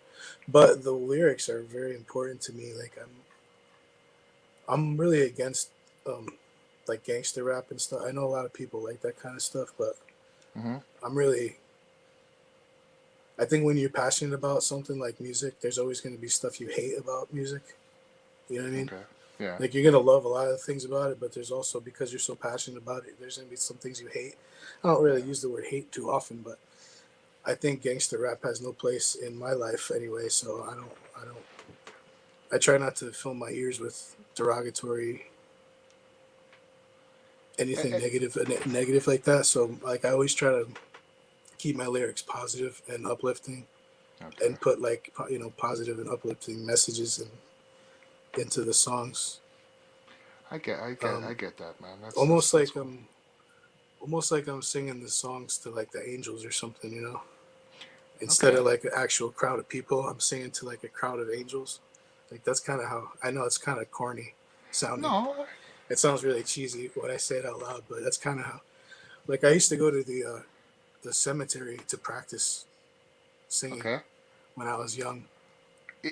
Speaker 3: But the lyrics are very important to me. Like I'm really against um, like gangster rap and stuff. I know a lot of people like that kind of stuff, but
Speaker 2: Hmm.
Speaker 3: I'm really. I think when you're passionate about something like music, there's always going to be stuff you hate about music. You know what I mean?
Speaker 2: Okay. Yeah.
Speaker 3: Like you're gonna love a lot of things about it, but there's also because you're so passionate about it, there's gonna be some things you hate. I don't really
Speaker 2: Yeah.
Speaker 3: use the word hate too often, but I think gangster rap has no place in my life anyway. So I try not to fill my ears with derogatory
Speaker 2: Eh,
Speaker 3: anything
Speaker 2: eh,
Speaker 3: negative like that. So like I always try to keep my lyrics positive and uplifting,
Speaker 2: Okay.
Speaker 3: and put like positive and uplifting messages into the songs.
Speaker 2: I
Speaker 3: Um,
Speaker 2: get that, man. That's
Speaker 3: almost
Speaker 2: that's
Speaker 3: like
Speaker 2: cool.
Speaker 3: I'm singing the songs to like the angels or something, Instead
Speaker 2: Okay.
Speaker 3: of like an actual crowd of people, I'm singing to like a crowd of angels. Like that's kind of how I know it's kind of corny sounding.
Speaker 2: No.
Speaker 3: It sounds really cheesy when I say it out loud, but that's kind of how. Like I used to go to the cemetery to practice singing
Speaker 2: Okay.
Speaker 3: when I was young.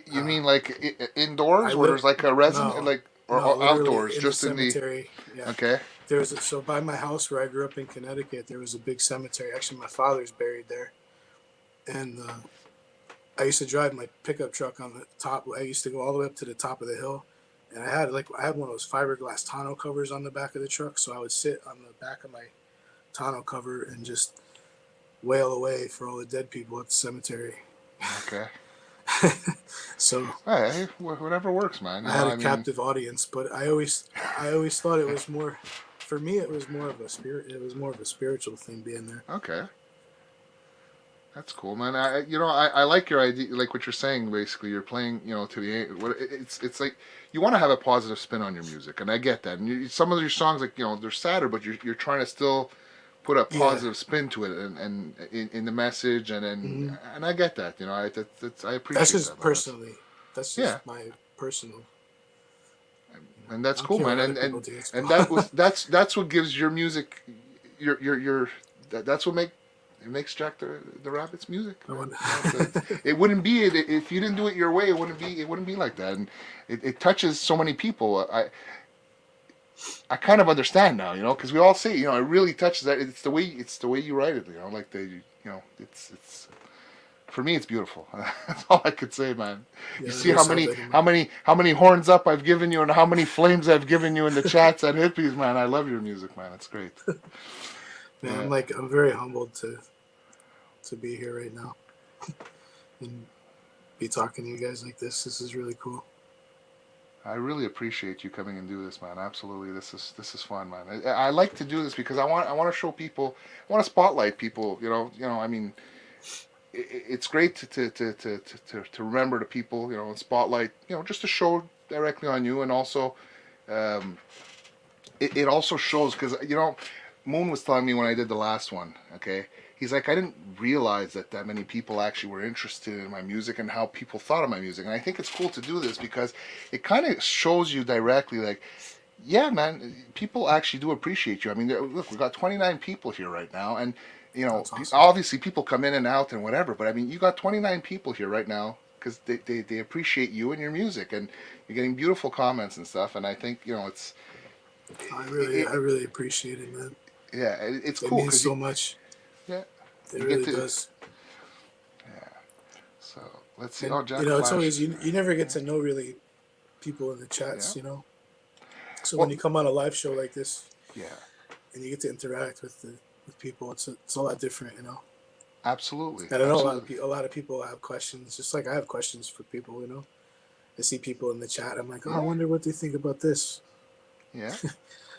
Speaker 2: You
Speaker 3: Uh,
Speaker 2: mean like
Speaker 3: I
Speaker 2: indoors where
Speaker 3: live
Speaker 2: there's like a resident
Speaker 3: no,
Speaker 2: like
Speaker 3: no,
Speaker 2: or
Speaker 3: literally
Speaker 2: outdoors,
Speaker 3: in the
Speaker 2: just in the
Speaker 3: cemetery. Yeah,
Speaker 2: okay.
Speaker 3: so by my house where I grew up in Connecticut, there was a big cemetery. Actually, my father's buried there, and I used to drive my pickup truck on the top. I used to go all the way up to the top of the hill, and I had one of those fiberglass tonneau covers on the back of the truck. So I would sit on the back of my tonneau cover and just wail away for all the dead people at the cemetery.
Speaker 2: Okay.
Speaker 3: So
Speaker 2: Hey, whatever works, man.
Speaker 3: I
Speaker 2: You know,
Speaker 3: had a
Speaker 2: I mean,
Speaker 3: captive audience, but I always thought it was more, for me, it was more of a spirit. It was more of a spiritual thing being there.
Speaker 2: okay. That's cool, man. I like your idea, like what you're saying. Basically, you're playing, to the it's like you want to have a positive spin on your music, and I get that. And some of your songs, like they're sadder, but you're trying to still put a
Speaker 3: Yeah.
Speaker 2: positive spin to it, and in the message, and
Speaker 3: Hmm.
Speaker 2: and I get that. I
Speaker 3: That's
Speaker 2: appreciate
Speaker 3: just
Speaker 2: that, man.
Speaker 3: personally. That's
Speaker 2: Yeah,
Speaker 3: just my personal.
Speaker 2: and
Speaker 3: I
Speaker 2: that's
Speaker 3: don't
Speaker 2: cool,
Speaker 3: care what
Speaker 2: man.
Speaker 3: other
Speaker 2: And
Speaker 3: people do. It's
Speaker 2: and
Speaker 3: cool.
Speaker 2: that's what gives your music, your that's what it makes Jack the Rabbit's music,
Speaker 3: I
Speaker 2: man.
Speaker 3: want-
Speaker 2: It wouldn't be it if you didn't do it your way. It wouldn't be like that, and it touches so many people. I kind of understand now, because we all say, it really touches that. It's the way you write it, like it's for me, it's beautiful. That's all I could say, man. You
Speaker 3: Yeah,
Speaker 2: see
Speaker 3: that
Speaker 2: how
Speaker 3: sounds
Speaker 2: many
Speaker 3: like
Speaker 2: how many how many horns up I've given you, and how many flames I've given you in the chats at Hippies, man. I love your music, man. It's great.
Speaker 3: man.
Speaker 2: Yeah,
Speaker 3: I'm very humbled to be here right now and be talking to you guys like this. This is really cool.
Speaker 2: I really appreciate you coming and do this, man. Absolutely, this is fun, man. I like to do this because I want to show people, I want to spotlight people. I mean, it's great to remember the people, and spotlight, just to show directly on you, and also um, it also shows because Moon was telling me when I did the last one. Okay, he's like, I didn't realize that many people actually were interested in my music and how people thought of my music, and I think it's cool to do this because it kind of shows you directly, like, yeah, man, people actually do appreciate you. I mean, look, we got 29 people here right now, and
Speaker 3: That's awesome.
Speaker 2: obviously people come in and out and whatever, but I mean, you got 29 people here right now because they appreciate you and your music, and you're getting beautiful comments and stuff, and I think
Speaker 3: I
Speaker 2: it,
Speaker 3: really appreciate it, man.
Speaker 2: yeah, it's
Speaker 3: It
Speaker 2: cool
Speaker 3: means
Speaker 2: because you,
Speaker 3: so much.
Speaker 2: yeah,
Speaker 3: It
Speaker 2: you get
Speaker 3: really
Speaker 2: to,
Speaker 3: does.
Speaker 2: yeah. So let's see. Oh,
Speaker 3: And
Speaker 2: Jack
Speaker 3: it's
Speaker 2: Flash.
Speaker 3: always you never get to know really people in the
Speaker 2: Yeah.
Speaker 3: chats. So when
Speaker 2: Well,
Speaker 3: you come on a live show like this
Speaker 2: yeah.
Speaker 3: and you get to interact with people, it's a lot different.
Speaker 2: Absolutely.
Speaker 3: And I know
Speaker 2: Absolutely.
Speaker 3: a lot of people have questions, just like I have questions for people. I see people in the chat. I'm like, oh, I
Speaker 2: Yeah.
Speaker 3: wonder what they think about this.
Speaker 2: Yeah.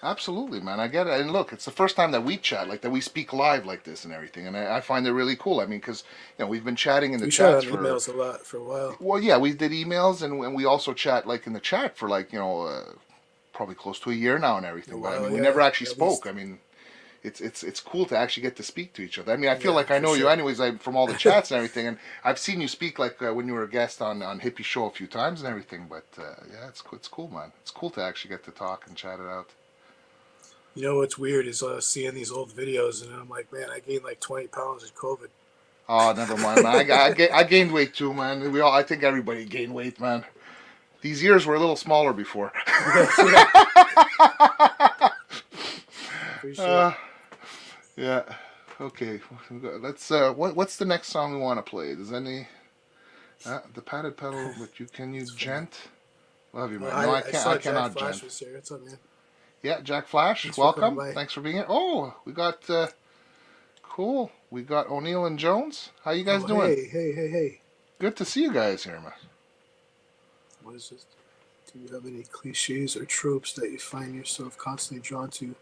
Speaker 2: Absolutely, man. I get it. And look, it's the first time that we chat, like that we speak live like this and everything. And I find it really cool. I mean, because, we've been chatting in the
Speaker 3: We chat
Speaker 2: chats
Speaker 3: on
Speaker 2: for,
Speaker 3: emails a lot for a while.
Speaker 2: well, yeah, we did emails, and we also chat like in the chat for like, probably close to a year now and
Speaker 3: A
Speaker 2: everything. But I
Speaker 3: while,
Speaker 2: mean, we
Speaker 3: yeah,
Speaker 2: never actually
Speaker 3: at
Speaker 2: spoke.
Speaker 3: least.
Speaker 2: I mean, it's cool to actually get to speak to each other. I mean, I feel
Speaker 3: Yeah,
Speaker 2: like I
Speaker 3: for
Speaker 2: know you
Speaker 3: sure.
Speaker 2: anyways, from all the chats and everything, and I've seen you speak like when you were a guest on Hippie Show a few times and everything. But yeah, it's cool, man. It's cool to actually get to talk and chat it out.
Speaker 3: You know what's weird is seeing these old videos, and I'm like, man, I gained like 20 pounds in COVID.
Speaker 2: Oh, never mind, man. I gained weight too, man. I think everybody gained weight, man. These years were a little smaller before.
Speaker 3: Yes, yeah, for sure.
Speaker 2: uh, yeah. Okay. Let's. What's the next song we want to play? Does any? The padded pedal, but you can use
Speaker 3: It's funny.
Speaker 2: gent. Love you,
Speaker 3: Well,
Speaker 2: man. No, I
Speaker 3: I
Speaker 2: can't. I
Speaker 3: saw Jack
Speaker 2: cannot
Speaker 3: Flash
Speaker 2: gent.
Speaker 3: was here. What's up, man?
Speaker 2: Yeah, Jack Flash,
Speaker 3: Thanks for coming
Speaker 2: welcome.
Speaker 3: by.
Speaker 2: Thanks for being here. Oh, we got cool. We got O'Neill and Jones. How you guys
Speaker 3: Oh,
Speaker 2: doing?
Speaker 3: hey.
Speaker 2: Good to see you guys here, man.
Speaker 3: What is this? Do you have any cliches or tropes that you find yourself constantly drawn to?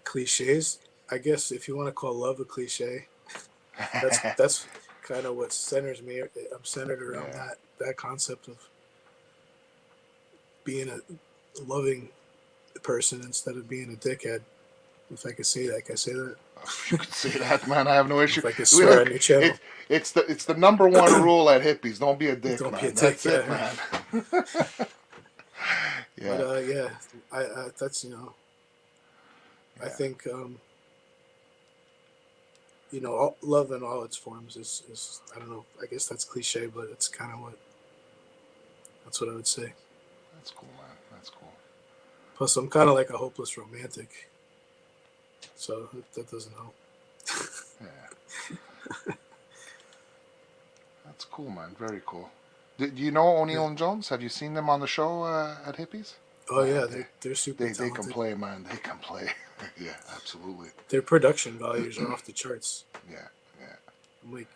Speaker 3: Cliches? I guess if you want to call love a cliche, that's kind of what centers me. I'm centered around
Speaker 2: Yeah.
Speaker 3: that concept of being a loving person instead of being a dickhead. If I could say that, can I say that?
Speaker 2: You could say that, man. I have no issue.
Speaker 3: If I could
Speaker 2: We
Speaker 3: swear on
Speaker 2: look.
Speaker 3: your channel,
Speaker 2: It's the number one rule at hippies. Don't be a dick,
Speaker 3: don't be a
Speaker 2: man.
Speaker 3: dick.
Speaker 2: That's it,
Speaker 3: Yeah.
Speaker 2: man.
Speaker 3: But
Speaker 2: Yeah.
Speaker 3: yeah, I that's I
Speaker 2: Yeah.
Speaker 3: think love in all its forms is I don't know. I guess that's cliche, but it's kind of that's what I would say.
Speaker 2: That's cool, man. That's cool.
Speaker 3: Plus, I'm kind of like a hopeless romantic, so that doesn't help.
Speaker 2: Yeah. That's cool, man. Very cool. Do you know O'Neill
Speaker 3: Yeah.
Speaker 2: and Jones? Have you seen them on the show at Hippies?
Speaker 3: Oh
Speaker 2: Man,
Speaker 3: yeah, they're super
Speaker 2: they can
Speaker 3: talented.
Speaker 2: play, man. They can play. Yeah, absolutely.
Speaker 3: Their production values are off the charts.
Speaker 2: Yeah, yeah.
Speaker 3: I'm like,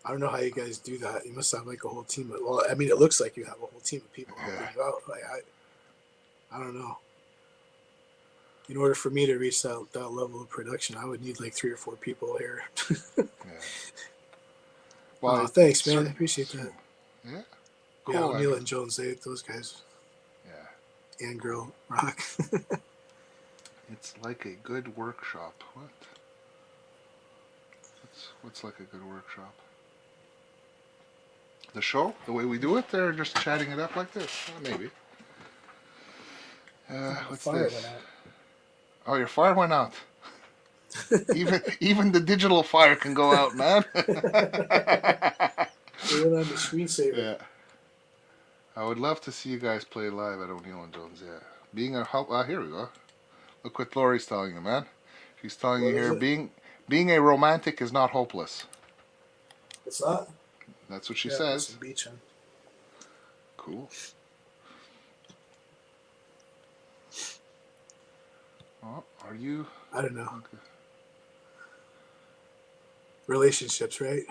Speaker 3: I don't know how you guys do that. You must have like a whole team of, well, I mean, it looks like you have a whole team of people helping you out. Like, I don't know. In order for me to reach that level of production, I would need like 3 or 4 people here.
Speaker 2: Yeah. Well,
Speaker 3: Thanks, man. I appreciate that.
Speaker 2: Yeah.
Speaker 3: Yeah,
Speaker 2: Cool.
Speaker 3: O'Neill and Jones, those guys.
Speaker 2: Yeah.
Speaker 3: And Girl rock.
Speaker 2: It's like a good workshop. What? What's like a good workshop? The show, the way we do it, they're just chatting it up like this. Maybe. What's
Speaker 3: Fire
Speaker 2: this?
Speaker 3: went out.
Speaker 2: Oh, your fire went out. even the digital fire can go out, man.
Speaker 3: They went on the screensaver.
Speaker 2: Yeah. I would love to see you guys play live at O'Neill and Jones. Yeah. Being a help. Here we go. Look what Lori's telling you, man. She's telling you here, being a romantic is not hopeless.
Speaker 3: It's not.
Speaker 2: That's what she says.
Speaker 3: Some beach, huh?
Speaker 2: Cool. Oh, are you?
Speaker 3: I don't know.
Speaker 2: Okay.
Speaker 3: Relationships, right?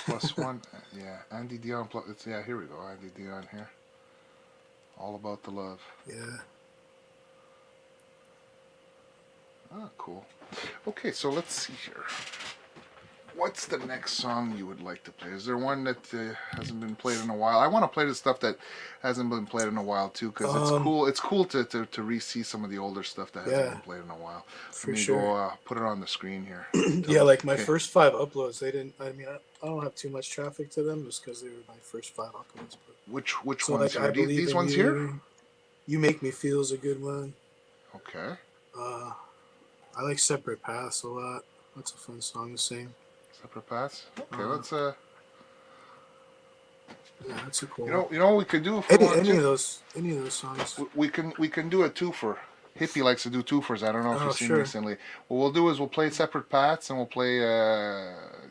Speaker 2: +1. Yeah. Andy Dion. Yeah, here we go. Andy Dion here. All about the love.
Speaker 3: Yeah.
Speaker 2: Ah, cool. Okay, so let's see here. What's the next song you would like to play? Is there one that hasn't been played in a while? I want to play the stuff that hasn't been played in a while too, because it's cool. It's cool to re-see some of the older stuff that hasn't been played in a while.
Speaker 3: For
Speaker 2: Let me
Speaker 3: sure.
Speaker 2: go put it on the screen here.
Speaker 3: Yeah, like my first 5 uploads, they didn't. I mean, I don't have too much traffic to them just because they were my first 5 uploads. But
Speaker 2: Which
Speaker 3: so
Speaker 2: ones?
Speaker 3: like,
Speaker 2: Are these ones here?
Speaker 3: You Make Me Feel is a good one.
Speaker 2: Okay.
Speaker 3: I like Separate Paths a lot. That's a fun song to sing.
Speaker 2: Separate Paths. Okay, let's
Speaker 3: Yeah, that's a cool.
Speaker 2: You know what we could do if we want
Speaker 3: any
Speaker 2: to?
Speaker 3: of those songs.
Speaker 2: We can do a twofer. Hippie likes to do twofers. I don't know if you've seen
Speaker 3: sure.
Speaker 2: recently. What we'll do is we'll play Separate Paths and we'll play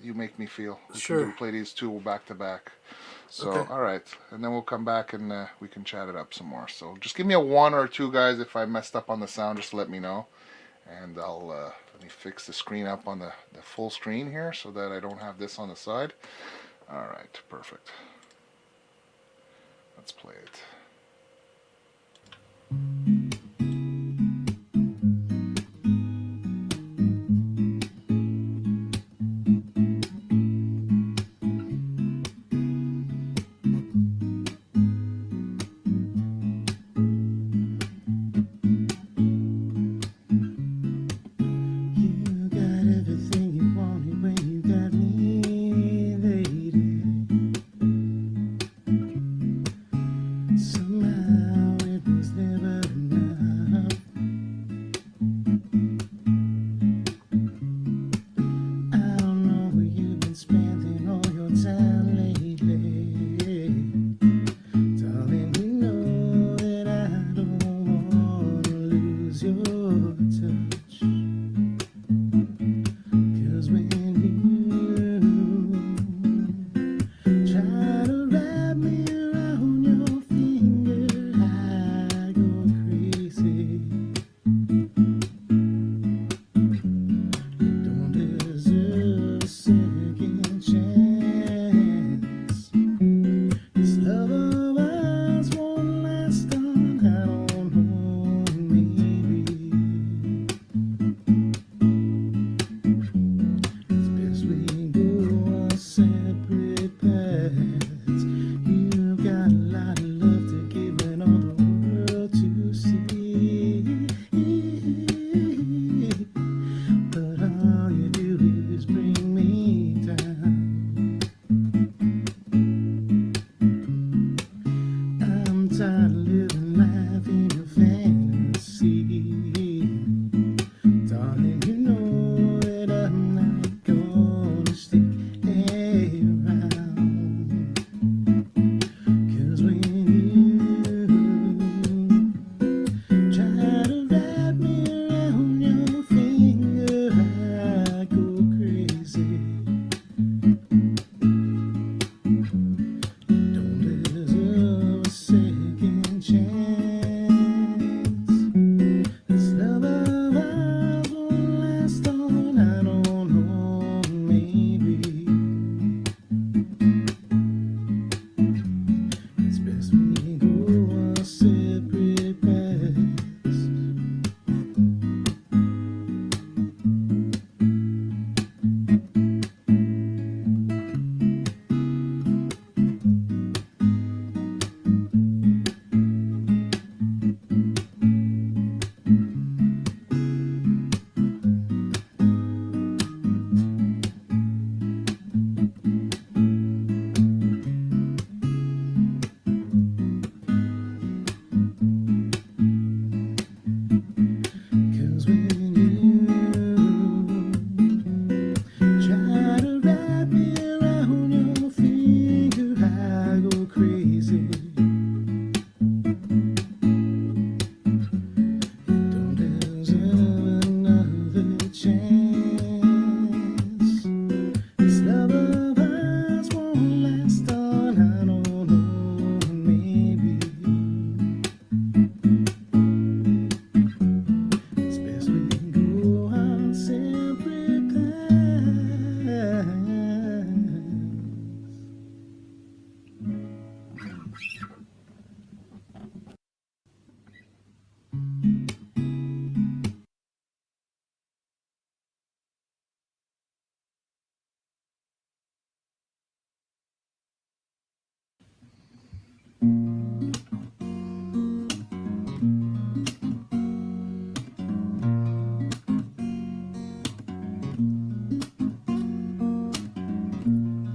Speaker 2: You Make Me Feel. We can play these two back to back. So all right, and then we'll come back and we can chat it up some more. So just give me a 1 or 2, guys. If I messed up on the sound, just let me know, and I'll let me fix the screen up on the full screen here so that I don't have this on the side. All right, perfect. Let's play it.
Speaker 1: Somehow it was never enough.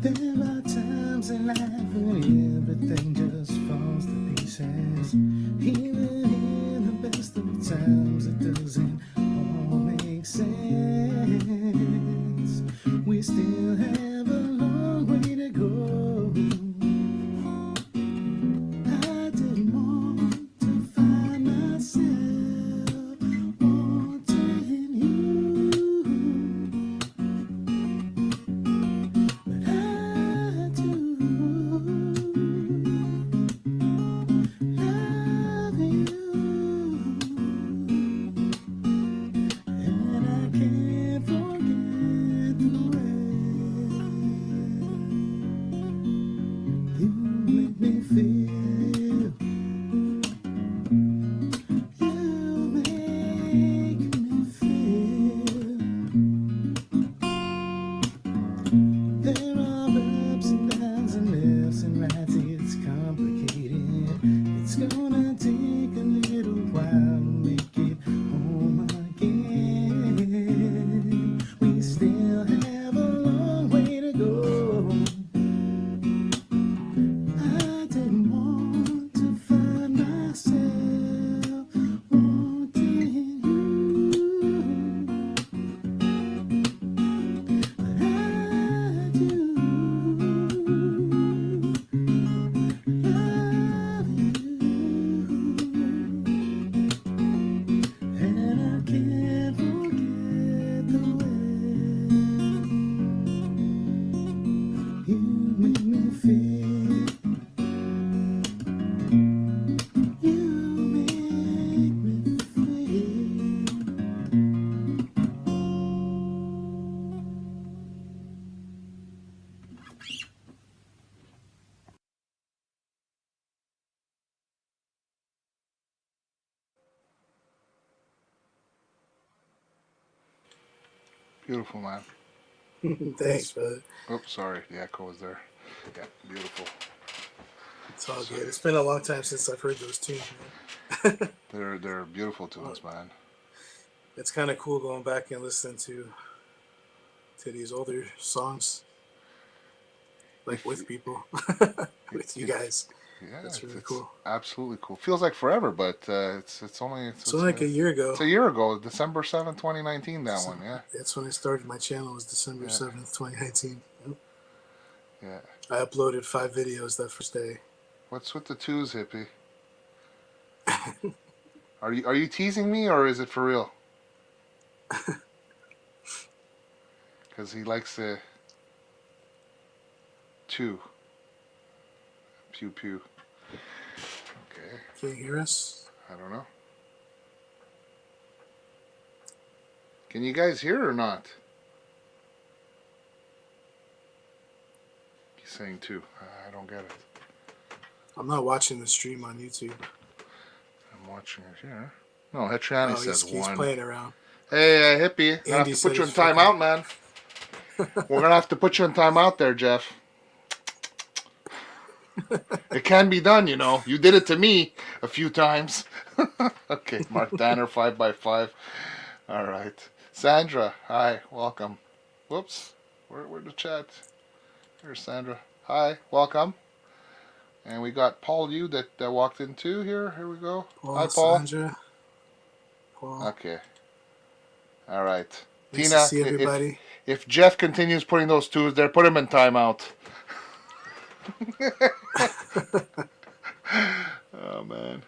Speaker 1: There are times in life when everything just falls to pieces. Even in the best of times, it doesn't all make sense. We still have a long way to go. I didn't want to find myself wanting you, but I do love you, and I can't forget the way you make me feel. You make me feel. There are ups and downs and lefts and rights. It's complicated. It's gonna take a little while to make it home again. We still have a long way to go. I didn't want to find myself wanting you, but I do love you, and I can't forget the way you make me feel. You make me feel.
Speaker 2: Beautiful, man.
Speaker 3: Thanks, brother.
Speaker 2: Oops, sorry. The echo was there. Yeah, beautiful.
Speaker 3: It's all good. It's been a long time since I've heard those tunes, man.
Speaker 2: They're beautiful tunes, man.
Speaker 3: It's kind of cool going back and listening to these older songs, like
Speaker 2: If-
Speaker 3: with people, with you guys.
Speaker 2: Yeah,
Speaker 3: That's really
Speaker 2: it's
Speaker 3: cool.
Speaker 2: absolutely cool. Feels like forever, but it's only
Speaker 3: It's only like a year ago.
Speaker 2: It's a year ago, December 7th, 2019. That one, yeah,
Speaker 3: That's when I started my channel. Was December
Speaker 2: Yeah.
Speaker 3: 7th, 2019. Yep.
Speaker 2: yeah.
Speaker 3: I uploaded 5 videos that first day.
Speaker 2: What's with the twos, hippie? Are you teasing me or is it for real? Because he likes the two. Pew pew. Okay,
Speaker 3: Can you hear us?
Speaker 2: I don't know. Can you guys hear or not? He's saying two. I don't get it.
Speaker 3: I'm not watching the stream on YouTube.
Speaker 2: I'm watching it here. No, Hetriani
Speaker 3: Oh,
Speaker 2: says
Speaker 3: he's
Speaker 2: one.
Speaker 3: playing around.
Speaker 2: Hey, hippie, I'm gonna have
Speaker 3: Andy
Speaker 2: to put
Speaker 3: said
Speaker 2: you in
Speaker 3: it's fucking-
Speaker 2: timeout, man. We're gonna have to put you in timeout there, Jeff. It can be done, you know. You did it to me a few times. Okay, Mark Danner, 5x5. All right, Sandra, hi, welcome. Whoops, where'd the chat? Here's Sandra. Hi, welcome. And we got Paul Yu that walked in too here. Here we go.
Speaker 3: Paul,
Speaker 2: Hi, Paul.
Speaker 3: Sandra, Paul.
Speaker 2: Okay. All right.
Speaker 3: Nice
Speaker 2: Tina,
Speaker 3: to see everybody.
Speaker 2: if Jeff continues putting those twos there, put him in timeout. Oh man,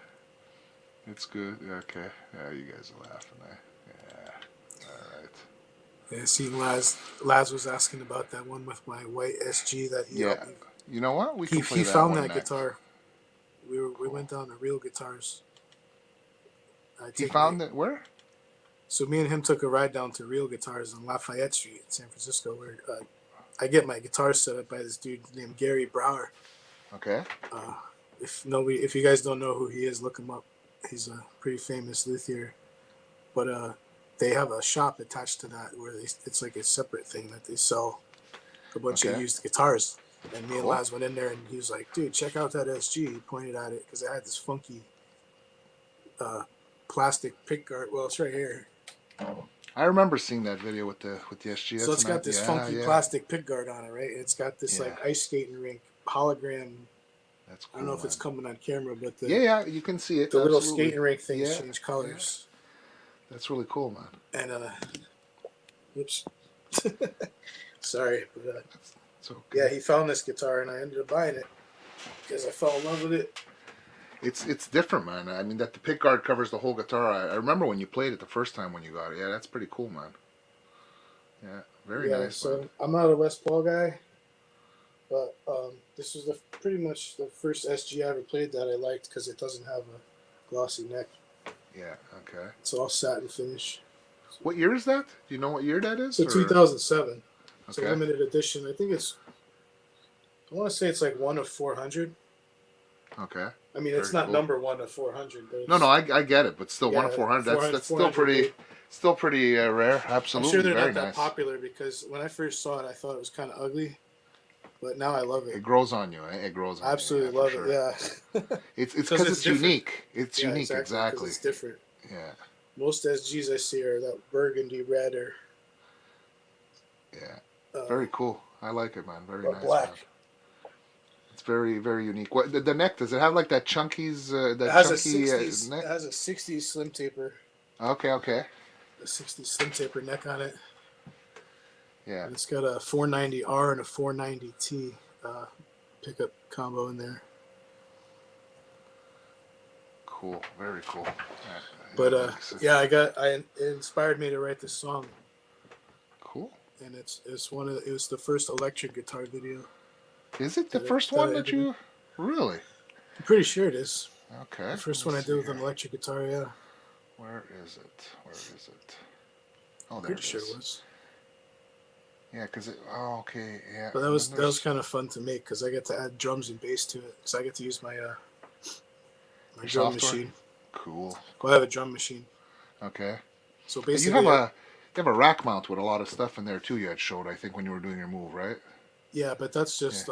Speaker 2: it's good. Okay, yeah, you guys are laughing. Yeah, all right.
Speaker 3: Yeah, see, Laz was asking about that one with my white SG that he
Speaker 2: Yeah, you know what? We
Speaker 3: he,
Speaker 2: can play
Speaker 3: he
Speaker 2: that
Speaker 3: found
Speaker 2: one
Speaker 3: that
Speaker 2: next.
Speaker 3: guitar. We went down to Real Guitars.
Speaker 2: He found it where?
Speaker 3: So me and him took a ride down to Real Guitars on Lafayette Street in San Francisco, where I get my guitar set up by this dude named Gary Brower.
Speaker 2: Okay.
Speaker 3: If you guys don't know who he is, look him up. He's a pretty famous luthier. But they have a shop attached to that where it's like a separate thing that they sell a bunch of
Speaker 2: Okay.
Speaker 3: used guitars. And me and
Speaker 2: Cool.
Speaker 3: Laz went in there, and he was like, "Dude, check out that SG." He pointed at it because it had this funky plastic pick guard. Well, it's right here.
Speaker 2: I remember seeing that video with the SG.
Speaker 3: So
Speaker 2: That's
Speaker 3: it's got
Speaker 2: nice.
Speaker 3: this
Speaker 2: Yeah,
Speaker 3: funky
Speaker 2: yeah,
Speaker 3: plastic pick guard on it, right? It's got this
Speaker 2: yeah.
Speaker 3: like ice skating rink hologram.
Speaker 2: That's
Speaker 3: I
Speaker 2: cool.
Speaker 3: don't know if it's
Speaker 2: Man.
Speaker 3: coming on camera, but
Speaker 2: Yeah, yeah, you can see it.
Speaker 3: the little
Speaker 2: Absolutely.
Speaker 3: skating rink things
Speaker 2: Yeah,
Speaker 3: change
Speaker 2: yeah.
Speaker 3: colors.
Speaker 2: That's really cool, man.
Speaker 3: And oops, sorry, but
Speaker 2: So
Speaker 3: yeah, he found this guitar, and I ended up buying it because I fell in love with it.
Speaker 2: it's different, man. I mean, that the pick guard covers the whole guitar. I remember when you played it the first time when you got it. Yeah, that's pretty cool, man. Yeah, very
Speaker 3: Yeah,
Speaker 2: nice,
Speaker 3: so
Speaker 2: man.
Speaker 3: I'm not a Les Paul guy, but this was pretty much the first SG I ever played that I liked because it doesn't have a glossy neck.
Speaker 2: Yeah, okay.
Speaker 3: It's all satin finish.
Speaker 2: What year is that? Do you know what year that is?
Speaker 3: So 2007. It's a
Speaker 2: Okay.
Speaker 3: limited edition. I think I want to say it's like 1 of 400.
Speaker 2: Okay.
Speaker 3: I mean, it's
Speaker 2: Very
Speaker 3: not
Speaker 2: cool.
Speaker 3: number 1 of 400. But it's,
Speaker 2: No, I get it, but still,
Speaker 3: yeah,
Speaker 2: 1 of 400. That's still
Speaker 3: 400
Speaker 2: pretty,
Speaker 3: big.
Speaker 2: still pretty rare.
Speaker 3: I'm
Speaker 2: Absolutely,
Speaker 3: sure they're
Speaker 2: very
Speaker 3: not that
Speaker 2: nice.
Speaker 3: popular because when I first saw it, I thought it was kind of ugly, but now I love it.
Speaker 2: It grows on you. Eh? It grows on
Speaker 3: I absolutely
Speaker 2: you. Yeah,
Speaker 3: love
Speaker 2: for
Speaker 3: it.
Speaker 2: sure.
Speaker 3: Yeah,
Speaker 2: It's
Speaker 3: 'Cause
Speaker 2: because
Speaker 3: it's
Speaker 2: it's
Speaker 3: different.
Speaker 2: unique. It's
Speaker 3: yeah,
Speaker 2: unique, exactly.
Speaker 3: 'cause it's different.
Speaker 2: Yeah,
Speaker 3: Most SGs I see are that burgundy red or
Speaker 2: yeah. Very cool. I like it, man. Very
Speaker 3: or
Speaker 2: nice,
Speaker 3: black.
Speaker 2: man. It's very, very unique. What the neck? Does it have like that chunkies?
Speaker 3: It
Speaker 2: That
Speaker 3: has a
Speaker 2: chunky
Speaker 3: 60s.
Speaker 2: neck?
Speaker 3: It has a 60s slim taper.
Speaker 2: Okay, okay.
Speaker 3: A 60s slim taper neck on it.
Speaker 2: Yeah.
Speaker 3: And it's got a 490R and a 490T pickup combo in there.
Speaker 2: Cool. Very cool. Yeah.
Speaker 3: But
Speaker 2: Yeah,
Speaker 3: it inspired me to write this song,
Speaker 2: cool.
Speaker 3: and it was the first electric guitar video.
Speaker 2: Is it the
Speaker 3: That I-
Speaker 2: first
Speaker 3: that
Speaker 2: one
Speaker 3: I
Speaker 2: that
Speaker 3: did.
Speaker 2: you really?
Speaker 3: I'm pretty sure it is.
Speaker 2: Okay.
Speaker 3: The first
Speaker 2: let
Speaker 3: one
Speaker 2: me
Speaker 3: I did
Speaker 2: see
Speaker 3: with an
Speaker 2: here.
Speaker 3: electric guitar. Yeah,
Speaker 2: Where is it? Where is it? Oh, there
Speaker 3: pretty
Speaker 2: it
Speaker 3: sure
Speaker 2: is.
Speaker 3: it was.
Speaker 2: Yeah, because it. Oh, okay. Yeah.
Speaker 3: But that
Speaker 2: and
Speaker 3: was
Speaker 2: then there's
Speaker 3: kind of fun to make because I get to add drums and bass to it. Because I get to use my
Speaker 2: your
Speaker 3: drum
Speaker 2: software?
Speaker 3: machine.
Speaker 2: Cool.
Speaker 3: Well, I have a drum machine,
Speaker 2: Okay.
Speaker 3: so
Speaker 2: And
Speaker 3: basically,
Speaker 2: you have a rack mount with a lot of stuff in there too. You had showed, I think, when you were doing your move, right?
Speaker 3: yeah. But that's just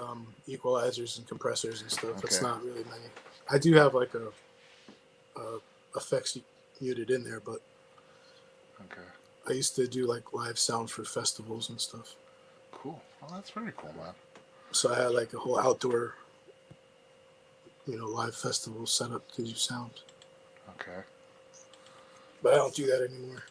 Speaker 3: equalizers and compressors and stuff. That's
Speaker 2: Okay.
Speaker 3: not really many. I do have like a effects unit in there, but
Speaker 2: Okay.
Speaker 3: I used to do like live sound for festivals and stuff.
Speaker 2: Cool. Well, that's very cool, man.
Speaker 3: So I had like a whole outdoor, live festival set up to do sound.
Speaker 2: Okay.
Speaker 3: But I don't do that anymore.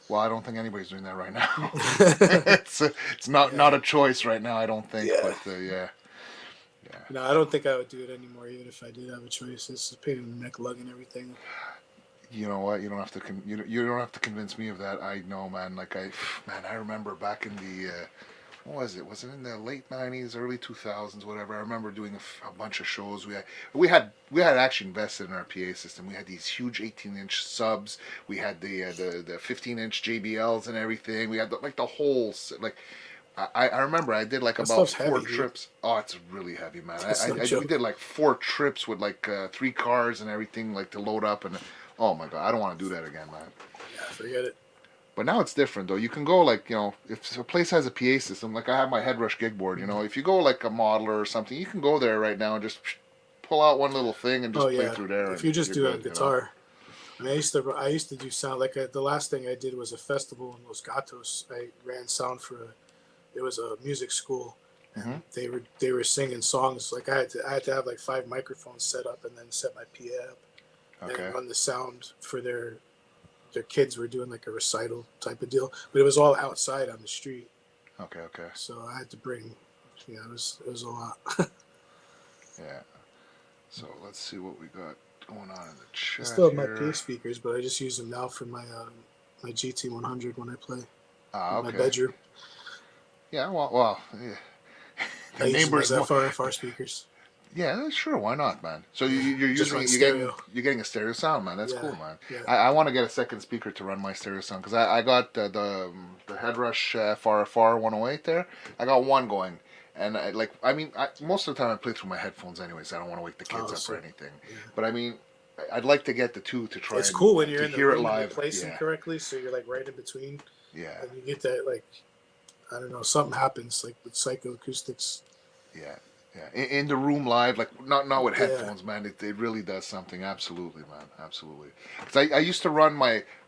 Speaker 2: Well, I don't think anybody's doing that right now. it's not
Speaker 3: Yeah.
Speaker 2: a choice right now. I don't think.
Speaker 3: Yeah.
Speaker 2: But yeah.
Speaker 3: No, I don't think I would do it anymore, even if I did have a choice. It's a pain in the neck, lugging everything.
Speaker 2: You know what? You don't have to. You don't have to convince me of that. I know, man. I remember back in the. What was it? Was it in the late '90s, early 2000s, whatever? I remember doing a bunch of shows. We had actually invested in our PA system. We had these huge 18-inch subs. We had the 15-inch JBLs and everything. We had the whole like. I remember I did like
Speaker 3: That
Speaker 2: about
Speaker 3: stuff's
Speaker 2: 4
Speaker 3: heavy, dude.
Speaker 2: trips. Oh, it's really heavy, man.
Speaker 3: That's no
Speaker 2: We
Speaker 3: joke.
Speaker 2: did like 4 trips with like 3 cars and everything, like to load up, and oh my god, I don't want to do that again, man.
Speaker 3: Yeah, forget it.
Speaker 2: But now it's different though. You can go like, if a place has a PA system, like I have my Headrush gig board, if you go like a modeler or something, you can go there right now and just pull out one little thing and just play through there.
Speaker 3: If you're just doing
Speaker 2: good,
Speaker 3: guitar. I mean, I used to do sound like the last thing I did was a festival in Los Gatos. I ran sound for it was a music school.
Speaker 2: Mhm.
Speaker 3: They were singing songs. Like I had to have like 5 microphones set up and then set my PA up
Speaker 2: Okay.
Speaker 3: and run the sound for their kids were doing like a recital type of deal. But it was all outside on the street.
Speaker 2: Okay. Okay.
Speaker 3: So I had to bring it was a lot.
Speaker 2: Yeah. So let's see what we got going on in the
Speaker 3: I
Speaker 2: chat
Speaker 3: still have my
Speaker 2: here.
Speaker 3: PA speakers, but I just use them now for my GT100 when I play in my
Speaker 2: Okay.
Speaker 3: bedroom.
Speaker 2: Yeah. Well. Yeah.
Speaker 3: I
Speaker 2: The
Speaker 3: use them
Speaker 2: neighbors.
Speaker 3: as FR speakers.
Speaker 2: Yeah, sure. Why not, man? So you're
Speaker 3: Just
Speaker 2: using
Speaker 3: run
Speaker 2: you're getting a stereo sound, man. That's
Speaker 3: Yeah,
Speaker 2: cool, man.
Speaker 3: yeah.
Speaker 2: I want to get a second speaker to run my stereo sound because I got the Headrush FR 108 there. I got one going, and most of the time I play through my headphones anyways. I don't want to wake the kids
Speaker 3: Oh,
Speaker 2: up
Speaker 3: so-
Speaker 2: or anything.
Speaker 3: yeah.
Speaker 2: But I mean, I'd like to get the 2 to try.
Speaker 3: It's cool when you're
Speaker 2: to
Speaker 3: in the
Speaker 2: hear
Speaker 3: room
Speaker 2: it
Speaker 3: and you
Speaker 2: live.
Speaker 3: place them
Speaker 2: Yeah,
Speaker 3: correctly, so you're like right in between,
Speaker 2: yeah.
Speaker 3: and you get that like, I don't know, something happens like with psychoacoustics.
Speaker 2: Yeah, yeah. In the room live, like not with
Speaker 3: Yeah.
Speaker 2: headphones, man. It really does something. Absolutely, man. Absolutely. Because I used to run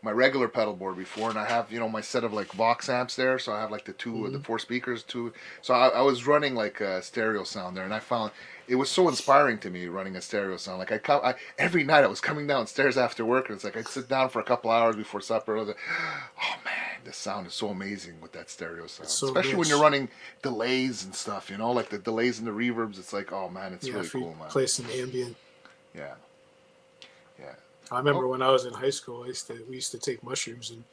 Speaker 2: my regular pedal board before, and I have my set of like Vox amps there. So I have like the
Speaker 3: Hmm.
Speaker 2: four speakers, two. So I was running like a stereo sound there, and I found it was so inspiring to me running a stereo sound. Like every night I was coming downstairs after work, and it's like I'd sit down for a couple hours before supper. I was like, oh man, the sound is so amazing with that stereo sound,
Speaker 3: It's so
Speaker 2: especially when you're
Speaker 3: rich.
Speaker 2: running delays and stuff. Like the delays and the reverbs. It's like, oh man, it's
Speaker 3: Yeah,
Speaker 2: really
Speaker 3: if you
Speaker 2: cool, man.
Speaker 3: play some ambient.
Speaker 2: Yeah, yeah.
Speaker 3: I remember
Speaker 2: Oh,
Speaker 3: when I was in high school, we used to take mushrooms, and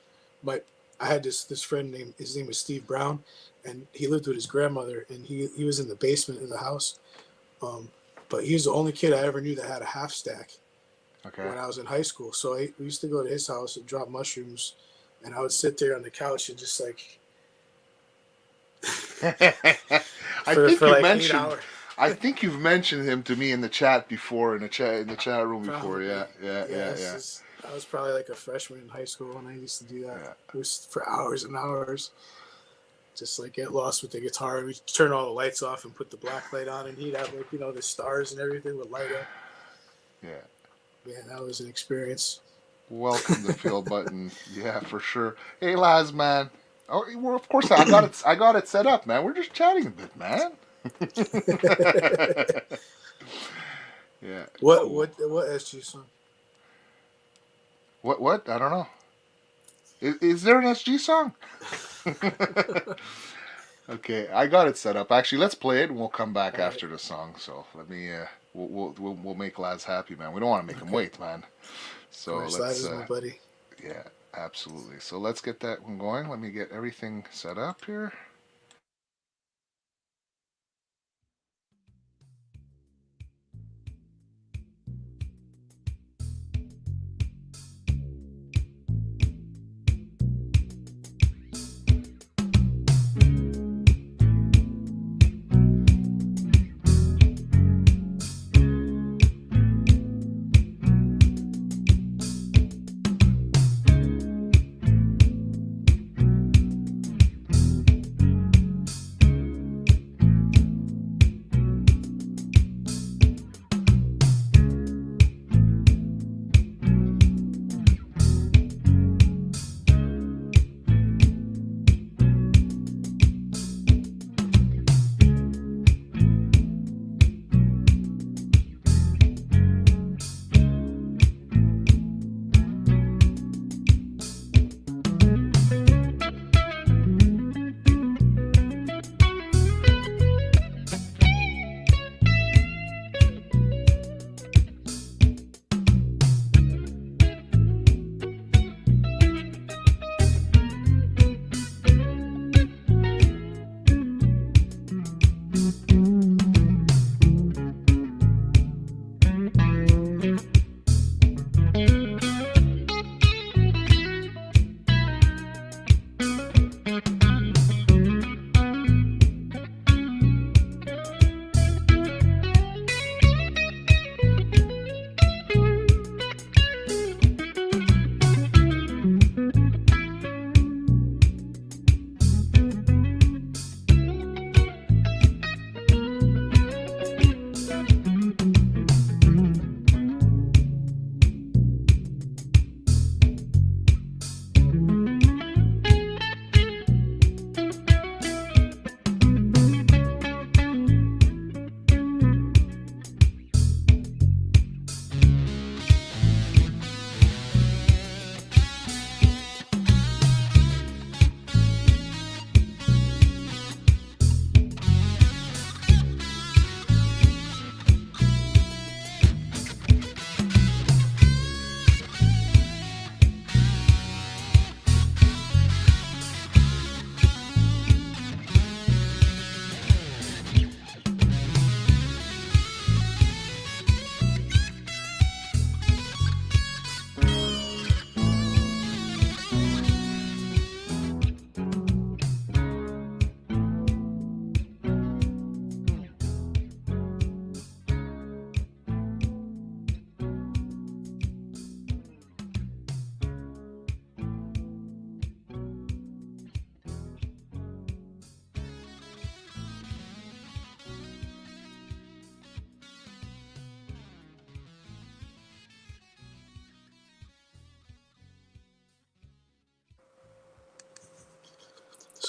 Speaker 3: my I had this friend named his name was Steve Brown, and he lived with his grandmother, and he was in the basement of the house. Um, but he was the only kid I ever knew that had a half stack
Speaker 2: okay.
Speaker 3: when I was in high school. So we used to go to his house and drop mushrooms, and I would sit there on the couch and just like
Speaker 2: I
Speaker 3: for
Speaker 2: think
Speaker 3: for
Speaker 2: you
Speaker 3: like
Speaker 2: mentioned.
Speaker 3: 8 hours.
Speaker 2: I think you've mentioned him to me in the chat before, in the chat room before.
Speaker 3: Probably.
Speaker 2: Yeah, yeah,
Speaker 3: Yeah,
Speaker 2: yeah, yeah,
Speaker 3: I was probably like a freshman in high school when I used to do that.
Speaker 2: yeah.
Speaker 3: It was for hours and hours. Just like get lost with the guitar. We'd turn all the lights off and put the black light on, and he'd have like the stars and everything would light up.
Speaker 2: Yeah.
Speaker 3: Man, that was an experience.
Speaker 2: Welcome to Phil Button. Yeah, for sure. Hey, Laz, man. Oh, well, of course I got it. I got it set up, man. We're just chatting a bit, man. Yeah.
Speaker 3: what
Speaker 2: Cool.
Speaker 3: what SG song?
Speaker 2: What? What? I don't know. Is there an SG song? Okay, I got it set up. Actually, let's play it and we'll come back
Speaker 3: All right.
Speaker 2: after the song. So let me. We'll make Laz happy, man. We don't want to make him
Speaker 3: Okay.
Speaker 2: wait, man.
Speaker 3: Of
Speaker 2: So
Speaker 3: course, that
Speaker 2: let's.
Speaker 3: is my buddy.
Speaker 2: Yeah, absolutely. So let's get that one going. Let me get everything set up here.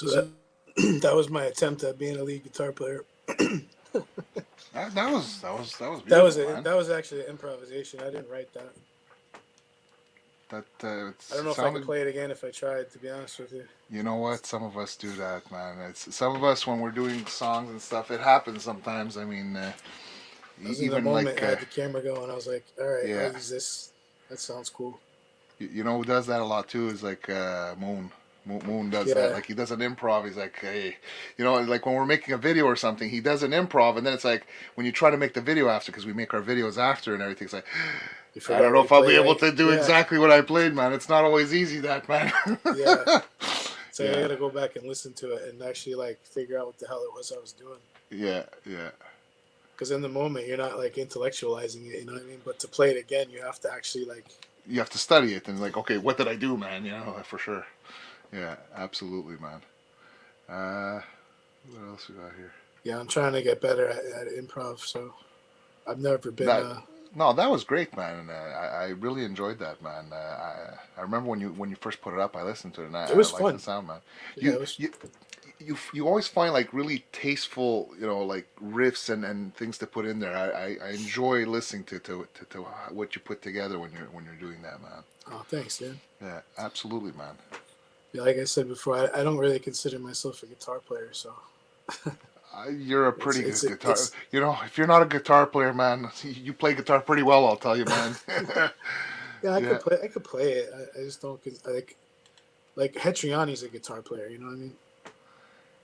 Speaker 3: So that was my attempt at being a lead guitar player.
Speaker 2: That was
Speaker 3: That was
Speaker 2: beautiful,
Speaker 3: it.
Speaker 2: man.
Speaker 3: That was actually improvisation. I didn't write that.
Speaker 2: That
Speaker 3: I don't
Speaker 2: it
Speaker 3: know if I could
Speaker 2: sounded.
Speaker 3: play it again if I tried. To be honest with you,
Speaker 2: You know what? Some of us do that, man. It's some of us when we're doing songs and stuff. It happens sometimes. I mean,
Speaker 3: I was in the
Speaker 2: even
Speaker 3: moment.
Speaker 2: like
Speaker 3: I had the camera going. I was like, "All right, I'll
Speaker 2: yeah,
Speaker 3: use this. That sounds cool."
Speaker 2: you know who does that a lot too is like Moon. Moon does that.
Speaker 3: Yeah,
Speaker 2: Like he does an improv. He's like, hey, you know, like when we're making a video or something, he does an improv, and then it's like when you try to make the video after, because we make our videos after and everything. It's like,
Speaker 3: you
Speaker 2: I
Speaker 3: forgot
Speaker 2: don't know
Speaker 3: what you
Speaker 2: if I'll be
Speaker 3: played,
Speaker 2: able
Speaker 3: right?
Speaker 2: to do
Speaker 3: Yeah,
Speaker 2: exactly what I played, man. It's not always easy, that man.
Speaker 3: yeah. So I
Speaker 2: Yeah,
Speaker 3: got to go back and listen to it and actually like figure out what the hell it was I was doing.
Speaker 2: yeah, yeah.
Speaker 3: Because in the moment you're not like intellectualizing it, you know what I mean? But to play it again, you have to actually like.
Speaker 2: You have to study it and like, okay, what did I do, man? You know, for sure. Yeah, absolutely, man. What else we got here?
Speaker 3: Yeah, I'm trying to get better at improv. So I've never been.
Speaker 2: That no, that was great, man. And I really enjoyed that, man. I remember when you first put it up, I listened to it and
Speaker 3: It
Speaker 2: I
Speaker 3: was
Speaker 2: liked the
Speaker 3: fun.
Speaker 2: sound, man.
Speaker 3: Yeah,
Speaker 2: You
Speaker 3: it was.
Speaker 2: you. You always find like really tasteful, you know, like riffs and things to put in there. I enjoy listening to what you put together when you're doing that, man.
Speaker 3: Oh, thanks, man.
Speaker 2: Yeah, absolutely, man.
Speaker 3: Yeah, like I said before, I don't really consider myself a guitar player, so
Speaker 2: You're a
Speaker 3: it's
Speaker 2: pretty
Speaker 3: it's
Speaker 2: good guitar.
Speaker 3: it's
Speaker 2: You know, if you're not a guitar player, man, you play guitar pretty well. I'll tell you, man.
Speaker 3: yeah,
Speaker 2: Yeah,
Speaker 3: I could play it. I just don't like Hetriani's a guitar player. You know what I mean?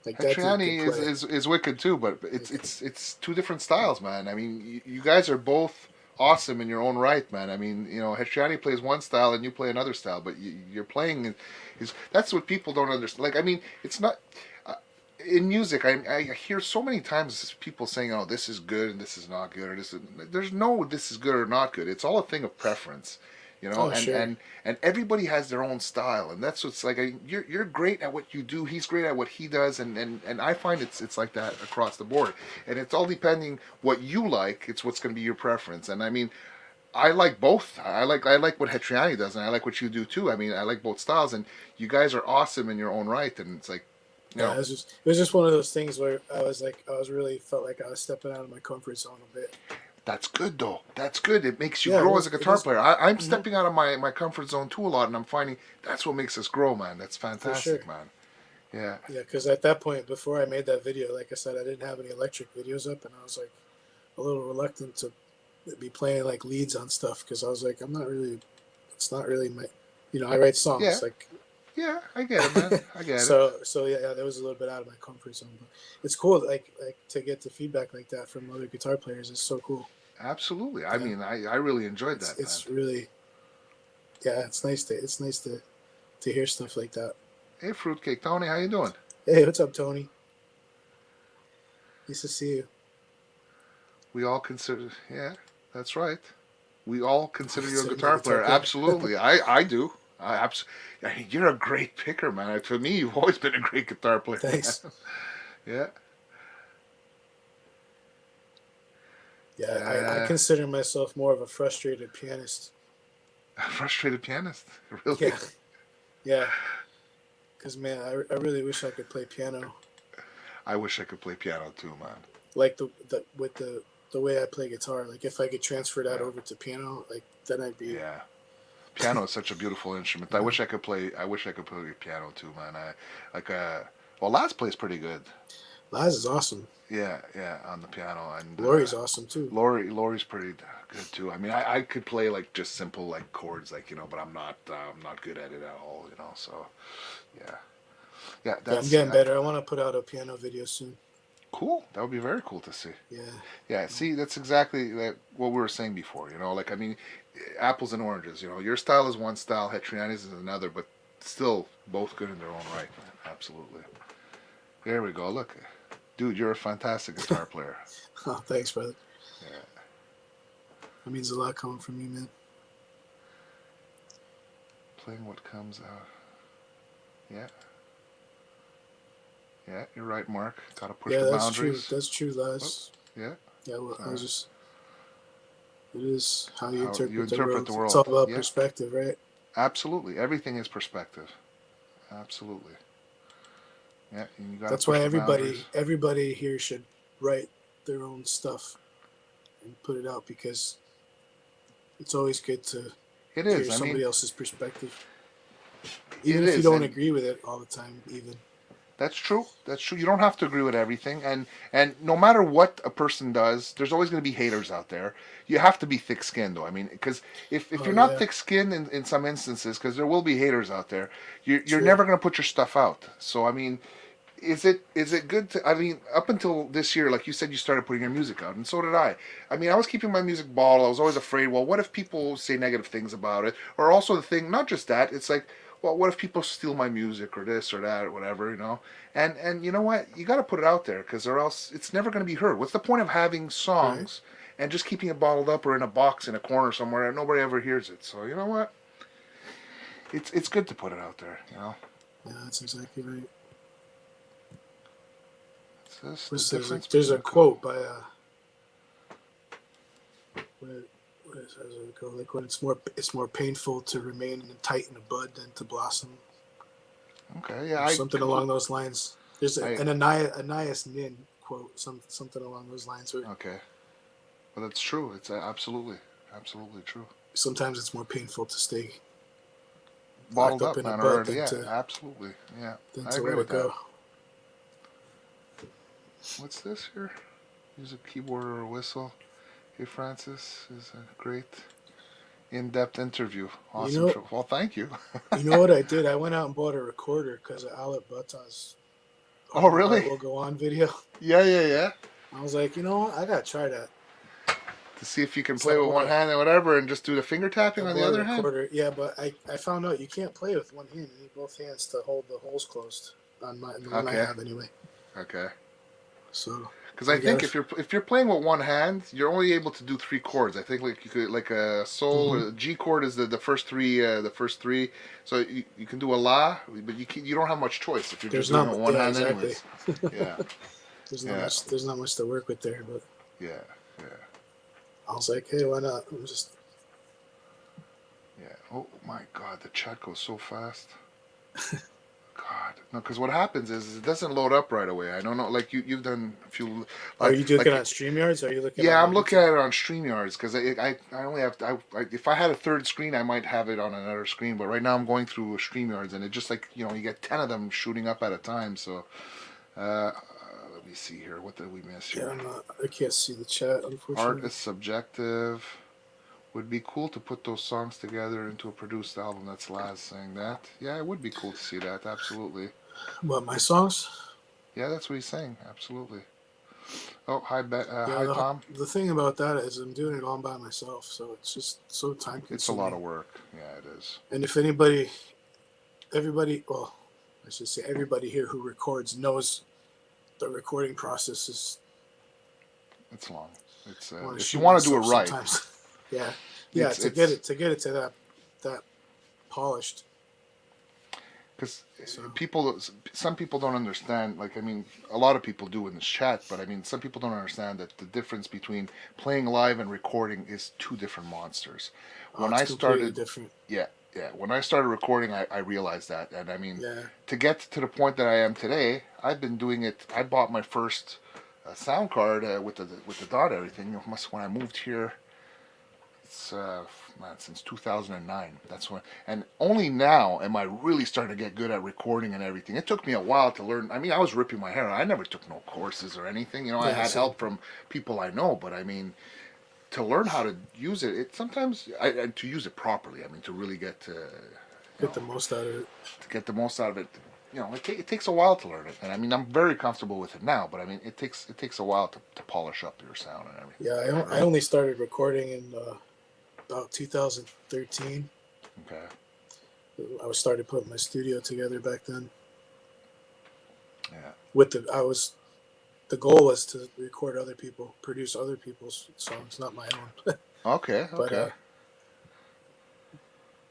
Speaker 3: Like that dude could
Speaker 2: Hetriani
Speaker 3: play.
Speaker 2: is wicked too, but it's
Speaker 3: Like,
Speaker 2: it's it's two different styles, man. I mean, you guys are both awesome in your own right, man. I mean, you know, Hetriani plays one style and you play another style, but you're playing is that's what people don't understand. Like, I mean, it's not. Uh, in music, I hear so many times people saying, "Oh, this is good and this is not good," or this is. There's no this is good or not good. It's all a thing of preference, you know.
Speaker 3: oh sure,
Speaker 2: And everybody has their own style, and that's what's like. You're great at what you do. He's great at what he does, and I find it's like that across the board. And it's all depending what you like. It's what's going to be your preference. And I mean, I like both. I like what Hetriani does, and I like what you do too. I mean, I like both styles, and you guys are awesome in your own right. And it's like, you
Speaker 3: yeah.
Speaker 2: know,
Speaker 3: It was just one of those things where I was really felt like I was stepping out of my comfort zone a bit.
Speaker 2: that's good though. That's good. It makes you
Speaker 3: Yeah,
Speaker 2: grow as a
Speaker 3: it
Speaker 2: guitar
Speaker 3: is
Speaker 2: player. I'm
Speaker 3: hmm
Speaker 2: stepping out of my comfort zone too a lot, and I'm finding that's what makes us grow, man. That's
Speaker 3: for sure.
Speaker 2: fantastic, man. Yeah.
Speaker 3: Yeah, because at that point, before I made that video, like I said, I didn't have any electric videos up, and I was like a little reluctant to be playing like leads on stuff because I was like, I'm not really, it's not really my, I write
Speaker 2: Yeah.
Speaker 3: songs like,
Speaker 2: Yeah, I get it, man. I get it.
Speaker 3: so yeah, that was a little bit out of my comfort zone, but it's cool, like to get the feedback like that from other guitar players is so cool.
Speaker 2: Absolutely. I
Speaker 3: Yeah,
Speaker 2: mean, I really enjoyed that, man.
Speaker 3: it's really, yeah, it's nice to hear stuff like that.
Speaker 2: Hey, Fruitcake Tony, how you doing?
Speaker 3: Hey, what's up, Tony? Nice to see you.
Speaker 2: We all consider, yeah, that's right. We all consider you a
Speaker 3: Consider me a
Speaker 2: guitar
Speaker 3: guitar
Speaker 2: player.
Speaker 3: player.
Speaker 2: Absolutely. I do. I mean, you're a great picker, man. To me, you've always been a great guitar player, man.
Speaker 3: Thanks.
Speaker 2: Yeah.
Speaker 3: Yeah, I
Speaker 2: Uh,
Speaker 3: consider myself more of a frustrated pianist.
Speaker 2: a frustrated pianist. Really?
Speaker 3: Yeah, yeah. Because man, I really wish I could play piano
Speaker 2: I wish I could play piano too, man.
Speaker 3: like the with the way I play guitar. Like if I could transfer that
Speaker 2: Yeah.
Speaker 3: over to piano, like then I'd be.
Speaker 2: Yeah. Piano is such a beautiful instrument. I
Speaker 3: Yeah.
Speaker 2: wish I could play. I wish I could play piano too, man. Like well, Laz plays pretty good.
Speaker 3: Laz is awesome.
Speaker 2: Yeah, yeah, on the piano, and
Speaker 3: Lori's awesome too.
Speaker 2: Lori's pretty good too. I mean, I could play like just simple like chords, like but I'm not good at it at all, So, yeah, yeah,
Speaker 3: Yeah, I'm
Speaker 2: that's
Speaker 3: getting better. I want to put out a piano video soon.
Speaker 2: cool. That would be very cool to see.
Speaker 3: Yeah.
Speaker 2: Yeah, see, that's exactly what we were saying before. Like I mean, apples and oranges. Your style is one style, Hetriani's is another, but still both good in their own right, man. Absolutely. There we go. Look, dude, you're a fantastic guitar player.
Speaker 3: Oh, thanks, brother.
Speaker 2: Yeah.
Speaker 3: That means a lot coming from you, man.
Speaker 2: Playing what comes out. Yeah. Yeah, you're right, Mark. Gotta push
Speaker 3: Yeah,
Speaker 2: the
Speaker 3: that's true.
Speaker 2: boundaries.
Speaker 3: That's true, Laz.
Speaker 2: Yeah.
Speaker 3: Yeah, well, I
Speaker 2: Uh,
Speaker 3: was just. It is how you
Speaker 2: how you
Speaker 3: interpret the
Speaker 2: interpret
Speaker 3: world.
Speaker 2: the
Speaker 3: It's all
Speaker 2: world.
Speaker 3: about
Speaker 2: Yeah.
Speaker 3: perspective, right?
Speaker 2: Absolutely. Everything is perspective. Absolutely. Yeah, and you gotta
Speaker 3: That's why
Speaker 2: push the boundaries.
Speaker 3: everybody here should write their own stuff and put it out, because it's always good to
Speaker 2: It
Speaker 3: hear
Speaker 2: is. I mean,
Speaker 3: somebody else's perspective, even
Speaker 2: it
Speaker 3: if you
Speaker 2: is,
Speaker 3: don't
Speaker 2: and
Speaker 3: agree with it all the time. Even
Speaker 2: that's true. That's true. You don't have to agree with everything, and no matter what a person does, there's always going to be haters out there. You have to be thick-skinned, though. I mean, because if
Speaker 3: oh
Speaker 2: you're not
Speaker 3: yeah,
Speaker 2: thick-skinned in some instances, because there will be haters out there, you're
Speaker 3: true.
Speaker 2: never going to put your stuff out. So I mean, is it good to? I mean, up until this year, like you said, you started putting your music out, and so did I. I mean, I was keeping my music bottled. I was always afraid. Well, what if people say negative things about it? Or also the thing, not just that. It's like, well, what if people steal my music or this or that or whatever, you know? And you know what? You got to put it out there because or else it's never going to be heard. What's the point of having
Speaker 3: Right.
Speaker 2: songs and just keeping it bottled up or in a box in a corner somewhere and nobody ever hears it? So you know what? It's good to put it out there. You know.
Speaker 3: Yeah, that's exactly right.
Speaker 2: It's this the
Speaker 3: What's
Speaker 2: difference
Speaker 3: there's a
Speaker 2: between.
Speaker 3: quote by what is, how does it go? Like, when it's more painful to remain tight in a bud than to blossom,
Speaker 2: Okay, yeah,
Speaker 3: or something along those lines. There's
Speaker 2: I
Speaker 3: an Anais Nin quote, something along those lines, where
Speaker 2: okay. But that's true. It's absolutely, absolutely true.
Speaker 3: sometimes it's more painful to stay locked
Speaker 2: Bottled
Speaker 3: up
Speaker 2: up,
Speaker 3: in a
Speaker 2: man.
Speaker 3: bud
Speaker 2: Or yeah, absolutely. Yeah,
Speaker 3: than
Speaker 2: I
Speaker 3: to
Speaker 2: agree
Speaker 3: let
Speaker 2: with
Speaker 3: it
Speaker 2: that.
Speaker 3: go.
Speaker 2: What's this here? Use a keyboard or a whistle. Hey, Francis is a great in-depth interview.
Speaker 3: You
Speaker 2: Awesome.
Speaker 3: know,
Speaker 2: Well, thank you.
Speaker 3: you know what I did? I went out and bought a recorder because of Alec Bata's
Speaker 2: Oh,
Speaker 3: "My Heart
Speaker 2: really?
Speaker 3: Will Go On" video.
Speaker 2: Yeah, yeah, yeah.
Speaker 3: I was like, you know what? I gotta try that.
Speaker 2: To see if you can
Speaker 3: So
Speaker 2: play with one hand and whatever, and just do the finger
Speaker 3: I
Speaker 2: tapping on the
Speaker 3: bought a
Speaker 2: other hand.
Speaker 3: recorder. Yeah, but I found out you can't play with one hand. You need both hands to hold the holes closed on the one I
Speaker 2: Okay,
Speaker 3: have anyway.
Speaker 2: okay.
Speaker 3: So
Speaker 2: Because I
Speaker 3: I got
Speaker 2: think
Speaker 3: it.
Speaker 2: if you're playing with one hand, you're only able to do three chords. I think like you could like a sol
Speaker 3: Hmm.
Speaker 2: or a G chord is the first three. So you can do a la, but you don't have much choice if you're just
Speaker 3: There's
Speaker 2: doing it
Speaker 3: not.
Speaker 2: with one
Speaker 3: Yeah,
Speaker 2: hand
Speaker 3: exactly.
Speaker 2: anyways. Yeah,
Speaker 3: There's not
Speaker 2: yeah,
Speaker 3: much. There's not much to work with there. But
Speaker 2: yeah, yeah,
Speaker 3: I was like, hey, why not? I'm just.
Speaker 2: yeah. Oh my God, the chat goes so fast. God, no, because what happens is it doesn't load up right away. I don't know, like you've done a few,
Speaker 3: Are
Speaker 2: like
Speaker 3: you looking
Speaker 2: like
Speaker 3: at StreamYards? Or are you looking
Speaker 2: yeah,
Speaker 3: on
Speaker 2: I'm
Speaker 3: your
Speaker 2: looking
Speaker 3: YouTube?
Speaker 2: at it on StreamYards because I only have if I had a third screen I might have it on another screen, but right now I'm going through StreamYards and it just like you get 10 of them shooting up at a time. So uh, let me see here. What did we miss
Speaker 3: Yeah,
Speaker 2: here?
Speaker 3: I'm not. I can't see the chat,
Speaker 2: Art
Speaker 3: unfortunately.
Speaker 2: is subjective. Would be cool to put those songs together into a produced album. That's Laz saying that. Yeah, it would be cool to see that. Absolutely.
Speaker 3: But my songs.
Speaker 2: Yeah, that's what he's saying. Absolutely. Oh,
Speaker 3: Yeah,
Speaker 2: hi Tom.
Speaker 3: the thing about that is I'm doing it all by myself, so it's just so time
Speaker 2: It's a lot
Speaker 3: consuming.
Speaker 2: of work. Yeah, it is.
Speaker 3: And if everybody, well, I should say everybody here who records knows the recording process is.
Speaker 2: It's long. It's
Speaker 3: I want to
Speaker 2: if you
Speaker 3: shoot
Speaker 2: want to do it
Speaker 3: myself
Speaker 2: right,
Speaker 3: sometimes. Yeah, yeah.
Speaker 2: it's
Speaker 3: To get it to that polished.
Speaker 2: because
Speaker 3: So
Speaker 2: some people don't understand. Like I mean, a lot of people do in this chat, but I mean, some people don't understand that the difference between playing live and recording is two different monsters. When
Speaker 3: it's
Speaker 2: I
Speaker 3: completely
Speaker 2: started,
Speaker 3: different.
Speaker 2: yeah, yeah, when I started recording, I realized that, and I mean,
Speaker 3: Yeah.
Speaker 2: to get to the point that I am today, I've been doing it. I bought my first sound card with the dot everything. It must when I moved here. It's man, since 2009. That's when, and only now am I really starting to get good at recording and everything. It took me a while to learn. I mean, I was ripping my hair. I never took no courses or anything. I
Speaker 3: Yeah.
Speaker 2: had
Speaker 3: Same.
Speaker 2: help from people I know, but I mean, to learn how to use it, it sometimes and to use it properly. I mean, to really get to,
Speaker 3: Get the most out of it.
Speaker 2: to get the most out of it. It takes a while to learn it, and I mean, I'm very comfortable with it now. But I mean, it takes a while to polish up your sound and everything.
Speaker 3: Yeah. I only started recording in about 2013.
Speaker 2: Okay.
Speaker 3: I started putting my studio together back then.
Speaker 2: Yeah.
Speaker 3: The goal was to record other people, produce other people's songs, not my own.
Speaker 2: Okay.
Speaker 3: But
Speaker 2: Okay.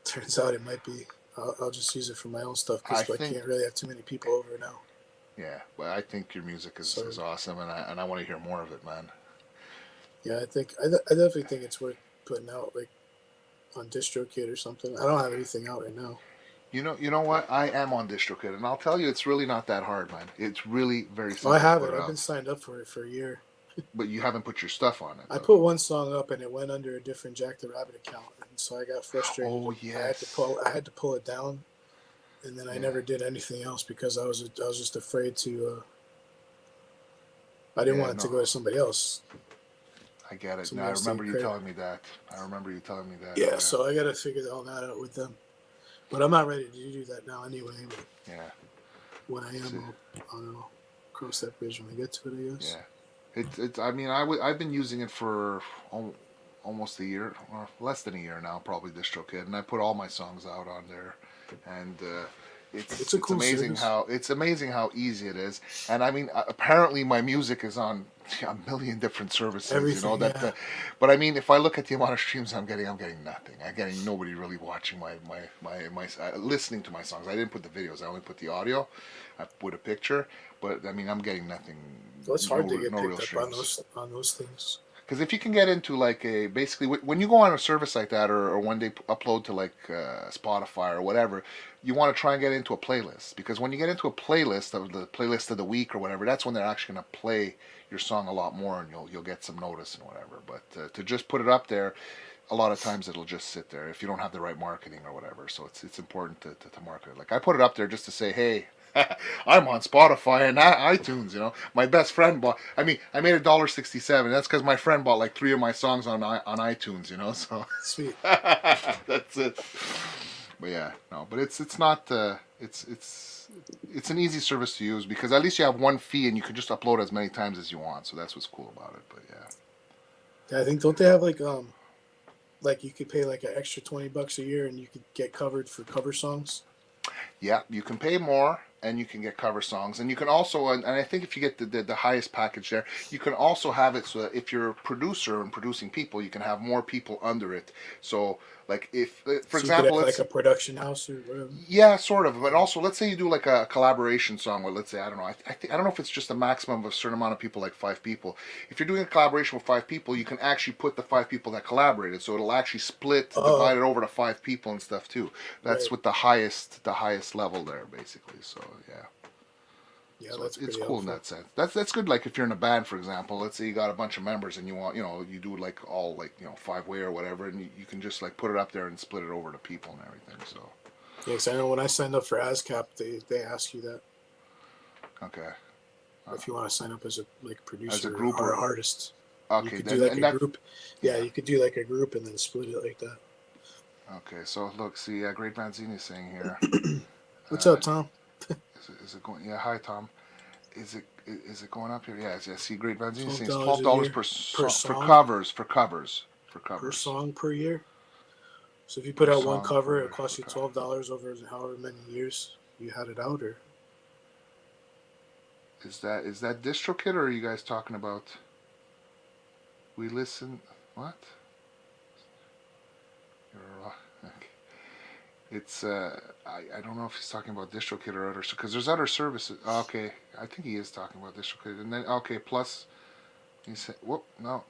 Speaker 3: turns out it might be. I'll just use it for my own stuff
Speaker 2: I
Speaker 3: because I
Speaker 2: think
Speaker 3: can't really have too many people over now.
Speaker 2: Yeah, well, I think your music is
Speaker 3: So
Speaker 2: awesome, and I want to hear more of it, man.
Speaker 3: yeah, I definitely think it's worth putting out, like on DistroKid or something. I don't have anything out right now.
Speaker 2: You know what? I am on DistroKid, and I'll tell you, it's really not that hard, man. It's really very
Speaker 3: Oh, I
Speaker 2: simple to
Speaker 3: have
Speaker 2: put
Speaker 3: it.
Speaker 2: it
Speaker 3: I've been
Speaker 2: out.
Speaker 3: signed up for it for a year.
Speaker 2: But you haven't put your stuff on it,
Speaker 3: I
Speaker 2: though.
Speaker 3: put one song up and it went under a different Jack the Rabbit account, and so I got frustrated
Speaker 2: Oh
Speaker 3: and
Speaker 2: yes,
Speaker 3: I had to pull it down, and then I
Speaker 2: yeah,
Speaker 3: never did anything else because I was just afraid to. I didn't
Speaker 2: yeah.
Speaker 3: want it to
Speaker 2: No,
Speaker 3: go to somebody else.
Speaker 2: I get it. Now
Speaker 3: Somebody
Speaker 2: I
Speaker 3: else
Speaker 2: remember
Speaker 3: take
Speaker 2: you
Speaker 3: credit.
Speaker 2: telling me that. I remember you telling me that.
Speaker 3: Yeah,
Speaker 2: Yeah,
Speaker 3: so I got to figure all that out with them. But I'm not ready to do that now anyway. But
Speaker 2: yeah.
Speaker 3: when I
Speaker 2: It's
Speaker 3: am, I'll cross that bridge when I get to it, I guess.
Speaker 2: yeah. I mean, I've been using it for almost a year, or less than a year now, probably DistroKid, and I put all my songs out on there, and
Speaker 3: It's a cool service.
Speaker 2: it's amazing how easy it is. And I mean, apparently my music is on a million different services, you know
Speaker 3: Everything,
Speaker 2: that.
Speaker 3: yeah.
Speaker 2: But I mean, if I look at the amount of streams I'm getting nothing. I'm getting nobody really watching my listening to my songs. I didn't put the videos. I only put the audio. I put a picture, but I mean, I'm getting nothing.
Speaker 3: So it's hard to get
Speaker 2: No real
Speaker 3: picked up
Speaker 2: streams.
Speaker 3: on those things.
Speaker 2: Because if you can get into like a basically when you go on a service like that, or one day upload to like Spotify or whatever, you want to try and get into a playlist. Because when you get into a playlist of the playlist of the week or whatever, that's when they're actually going to play your song a lot more, and you'll get some notice and whatever. But to just put it up there, a lot of times it'll just sit there if you don't have the right marketing or whatever. So it's important to market it. Like I put it up there just to say, hey, I'm on Spotify and iTunes. You know, my best friend bought. I mean, I made $1.67. That's because my friend bought like 3 of my songs on iTunes. You know, so
Speaker 3: Sweet.
Speaker 2: that's it. But yeah, no, but it's not. It's an easy service to use because at least you have one fee and you can just upload as many times as you want. So that's what's cool about it. But yeah.
Speaker 3: Yeah, I think don't they have like you could pay like an extra $20 a year and you could get covered for cover songs.
Speaker 2: Yeah, you can pay more and you can get cover songs. And you can also, and I think if you get the highest package there, you can also have it so that if you're a producer and producing people, you can have more people under it. So, like if, for
Speaker 3: So you could
Speaker 2: example,
Speaker 3: have like
Speaker 2: let's
Speaker 3: a production house or whatever.
Speaker 2: yeah, sort of. But also, let's say you do like a collaboration song with, let's say, I don't know. I don't know if it's just a maximum of a certain amount of people, like 5 people. If you're doing a collaboration with 5 people, you can actually put the 5 people that collaborated, so it'll actually split, divide
Speaker 3: Oh,
Speaker 2: it over to 5 people and stuff too. That's
Speaker 3: right.
Speaker 2: with the highest level there, basically. So yeah.
Speaker 3: Yeah,
Speaker 2: So
Speaker 3: that's
Speaker 2: it's
Speaker 3: pretty
Speaker 2: cool in
Speaker 3: helpful.
Speaker 2: that sense. That's good. Like if you're in a band, for example, let's say you got a bunch of members and you want, you do like all like 5-way or whatever, and you can just like put it up there and split it over to people and everything. So
Speaker 3: Yeah, 'cause I know when I signed up for ASCAP, they ask you that
Speaker 2: okay.
Speaker 3: if you want to sign up as a like
Speaker 2: As a
Speaker 3: producer
Speaker 2: group
Speaker 3: or
Speaker 2: or
Speaker 3: artist. You
Speaker 2: okay,
Speaker 3: could do
Speaker 2: then
Speaker 3: like
Speaker 2: and
Speaker 3: a
Speaker 2: that
Speaker 3: group. Yeah,
Speaker 2: yeah.
Speaker 3: you could do like a group and then split it like that.
Speaker 2: Okay, so look, see, Great Vanzini is saying here.
Speaker 3: What's up, Tom?
Speaker 2: Is it going? Yeah, hi Tom. Is it going up here? Yeah, yeah. See, Great Vanzini is saying it's
Speaker 3: $12
Speaker 2: twelve
Speaker 3: a
Speaker 2: dollars
Speaker 3: year
Speaker 2: per
Speaker 3: per
Speaker 2: song for
Speaker 3: song
Speaker 2: covers for
Speaker 3: per
Speaker 2: covers
Speaker 3: song per year. So if you put
Speaker 2: per
Speaker 3: out one
Speaker 2: song per
Speaker 3: cover, it
Speaker 2: year
Speaker 3: costs you $12 over however many years you had it out. Or
Speaker 2: Is that DistroKid or are you guys talking about? We listen. What? You're, okay. It's I don't know if he's talking about DistroKid or other because there's other services. Okay, I think he is talking about DistroKid and then okay plus he said whoop no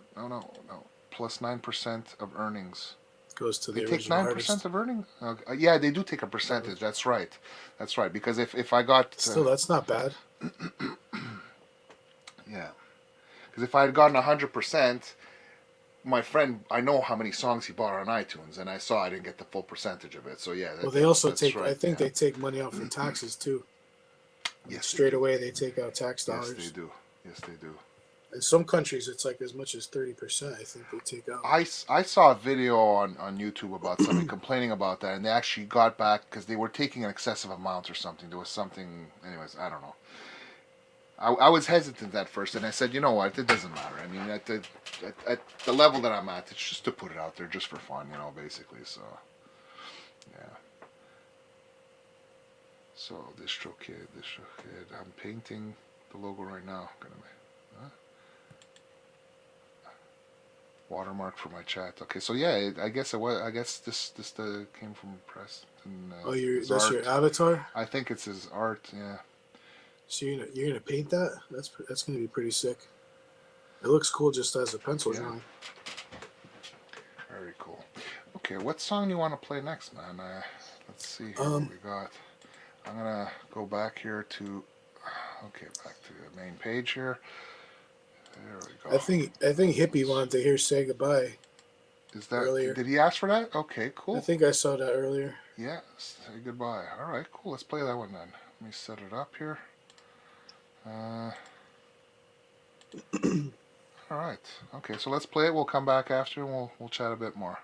Speaker 2: plus 9% of earnings.
Speaker 3: goes to
Speaker 2: They
Speaker 3: the
Speaker 2: take
Speaker 3: original
Speaker 2: 9%
Speaker 3: artist.
Speaker 2: of earnings. Yeah, they do take a
Speaker 3: Probably.
Speaker 2: percentage. That's right. Because if I got
Speaker 3: Still, that's not bad.
Speaker 2: yeah, because if I had gotten 100%, my friend, I know how many songs he bought on iTunes, and I saw I didn't get the full percentage of it. So yeah,
Speaker 3: Well, they also
Speaker 2: that's
Speaker 3: take. I
Speaker 2: right.
Speaker 3: think
Speaker 2: Yeah,
Speaker 3: they take money out for taxes too. Like
Speaker 2: yes they
Speaker 3: straight
Speaker 2: do.
Speaker 3: away, they take out tax
Speaker 2: Yes they
Speaker 3: dollars.
Speaker 2: do. Yes they do.
Speaker 3: In some countries, it's like as much as 30%. I think they take out.
Speaker 2: I saw a video on YouTube about somebody complaining about that, and they actually got back because they were taking an excessive amount or something. There was something, anyways. I don't know. I was hesitant at first, and I said, you know what, it doesn't matter. I mean, at the level that I'm at, it's just to put it out there, just for fun, basically. So, yeah. So DistroKid. I'm painting the logo right now. Huh? Watermark for my chat. Okay, so yeah, I guess it was. I guess this came from Preston.
Speaker 3: Oh,
Speaker 2: His
Speaker 3: that's your
Speaker 2: art.
Speaker 3: avatar.
Speaker 2: I think it's his art. Yeah.
Speaker 3: So you're gonna paint that? That's gonna be pretty sick. It looks cool just as a pencil
Speaker 2: Yeah.
Speaker 3: drawing.
Speaker 2: Very cool. Okay, what song do you want to play next, man? Let's see here what we got. I'm gonna go back here to, okay, back to the main page here. There we go.
Speaker 3: I think Hippie wanted to hear "Say Goodbye"
Speaker 2: Is that,
Speaker 3: earlier.
Speaker 2: did he ask for that? Okay, cool.
Speaker 3: I think I saw that earlier.
Speaker 2: Yeah, say goodbye. All right, cool. Let's play that one then. Let me set it up here. All right. Okay, so let's play it. We'll come back after and we'll chat a bit more.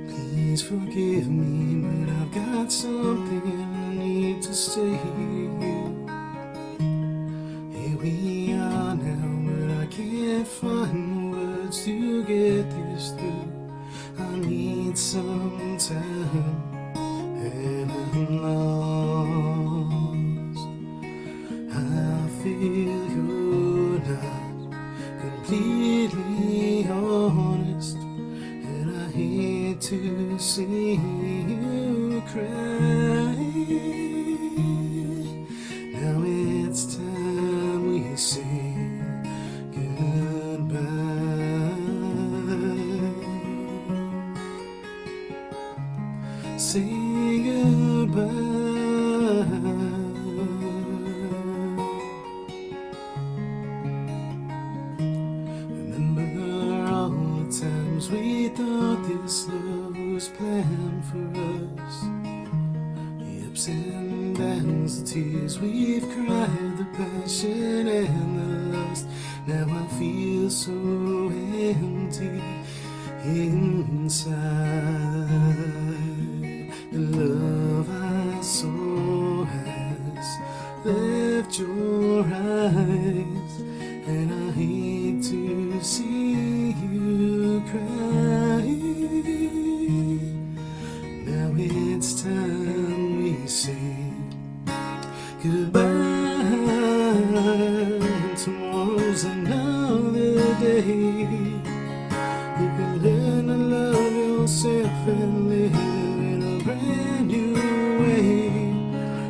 Speaker 1: Please forgive me, but I've got something I need to say to you. Here we are now, but I can't find the words to get this through. I need some time, and I'm lost. I feel you're not completely honest, and I hate to see you cry. Now it's time we say goodbye. Say goodbye. Remember all the times we thought this love was planned for us. The ups and downs, the tears we've cried, the passion and the lust. Now I feel so empty inside. The love I saw has left your eyes, and I hate to see you cry. Now it's time we say goodbye. Tomorrow's another day. You can learn to love yourself and live in a brand new way.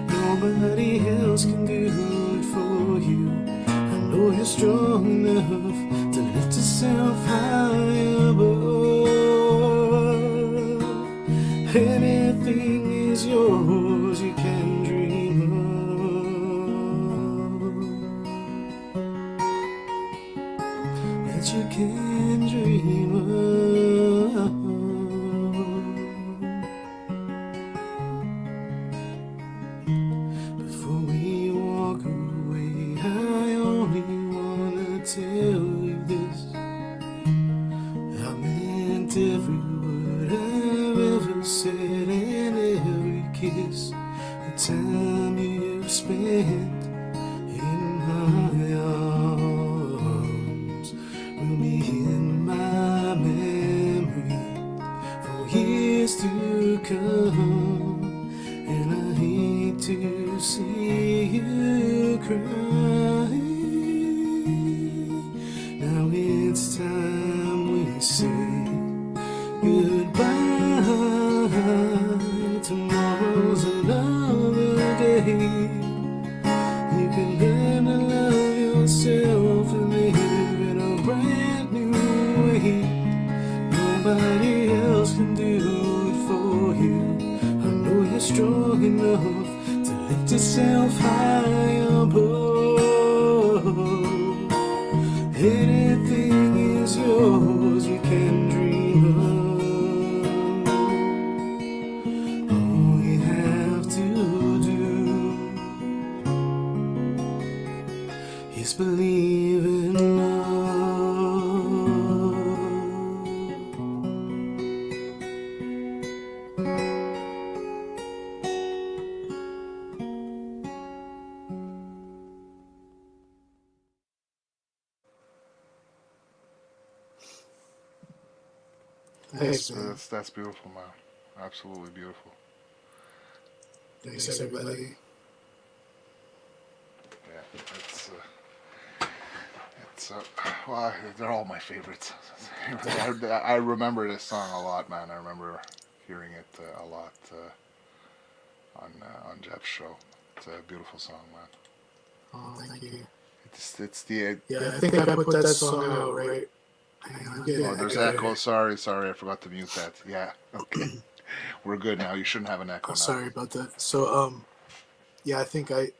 Speaker 1: Nobody else can do it for you. I know you're strong enough to lift yourself high above. Anything is yours you can dream of, that you can dream of. Before we walk away, I only wanna tell you this. I meant every word I've ever said and every kiss. The time you've spent in my arms will be in my memory for years to come. And I hate to see you cry. Now it's time we say goodbye. Tomorrow's another day. You can learn to love yourself and live in a brand new way. Nobody else can do it for you. I know you're strong enough to lift yourself high above. Anything is yours you can dream of. All you have to do is believe in love. Thanks, man.
Speaker 2: That's beautiful, man. Absolutely beautiful.
Speaker 3: Thanks, everybody.
Speaker 2: Yeah, it's Well, they're all my favorites. I remember this song a lot, man. I remember hearing it a lot on Jeff's show. It's a beautiful song, man.
Speaker 3: Oh, thank you.
Speaker 2: It's the
Speaker 3: Yeah, I think I put that song out right. Hang on, I'm getting
Speaker 2: oh, there's echo. Sorry, I forgot to mute that. Yeah, okay, we're good now. You shouldn't have an echo
Speaker 3: Oh,
Speaker 2: now.
Speaker 3: sorry about that. So, yeah, I think I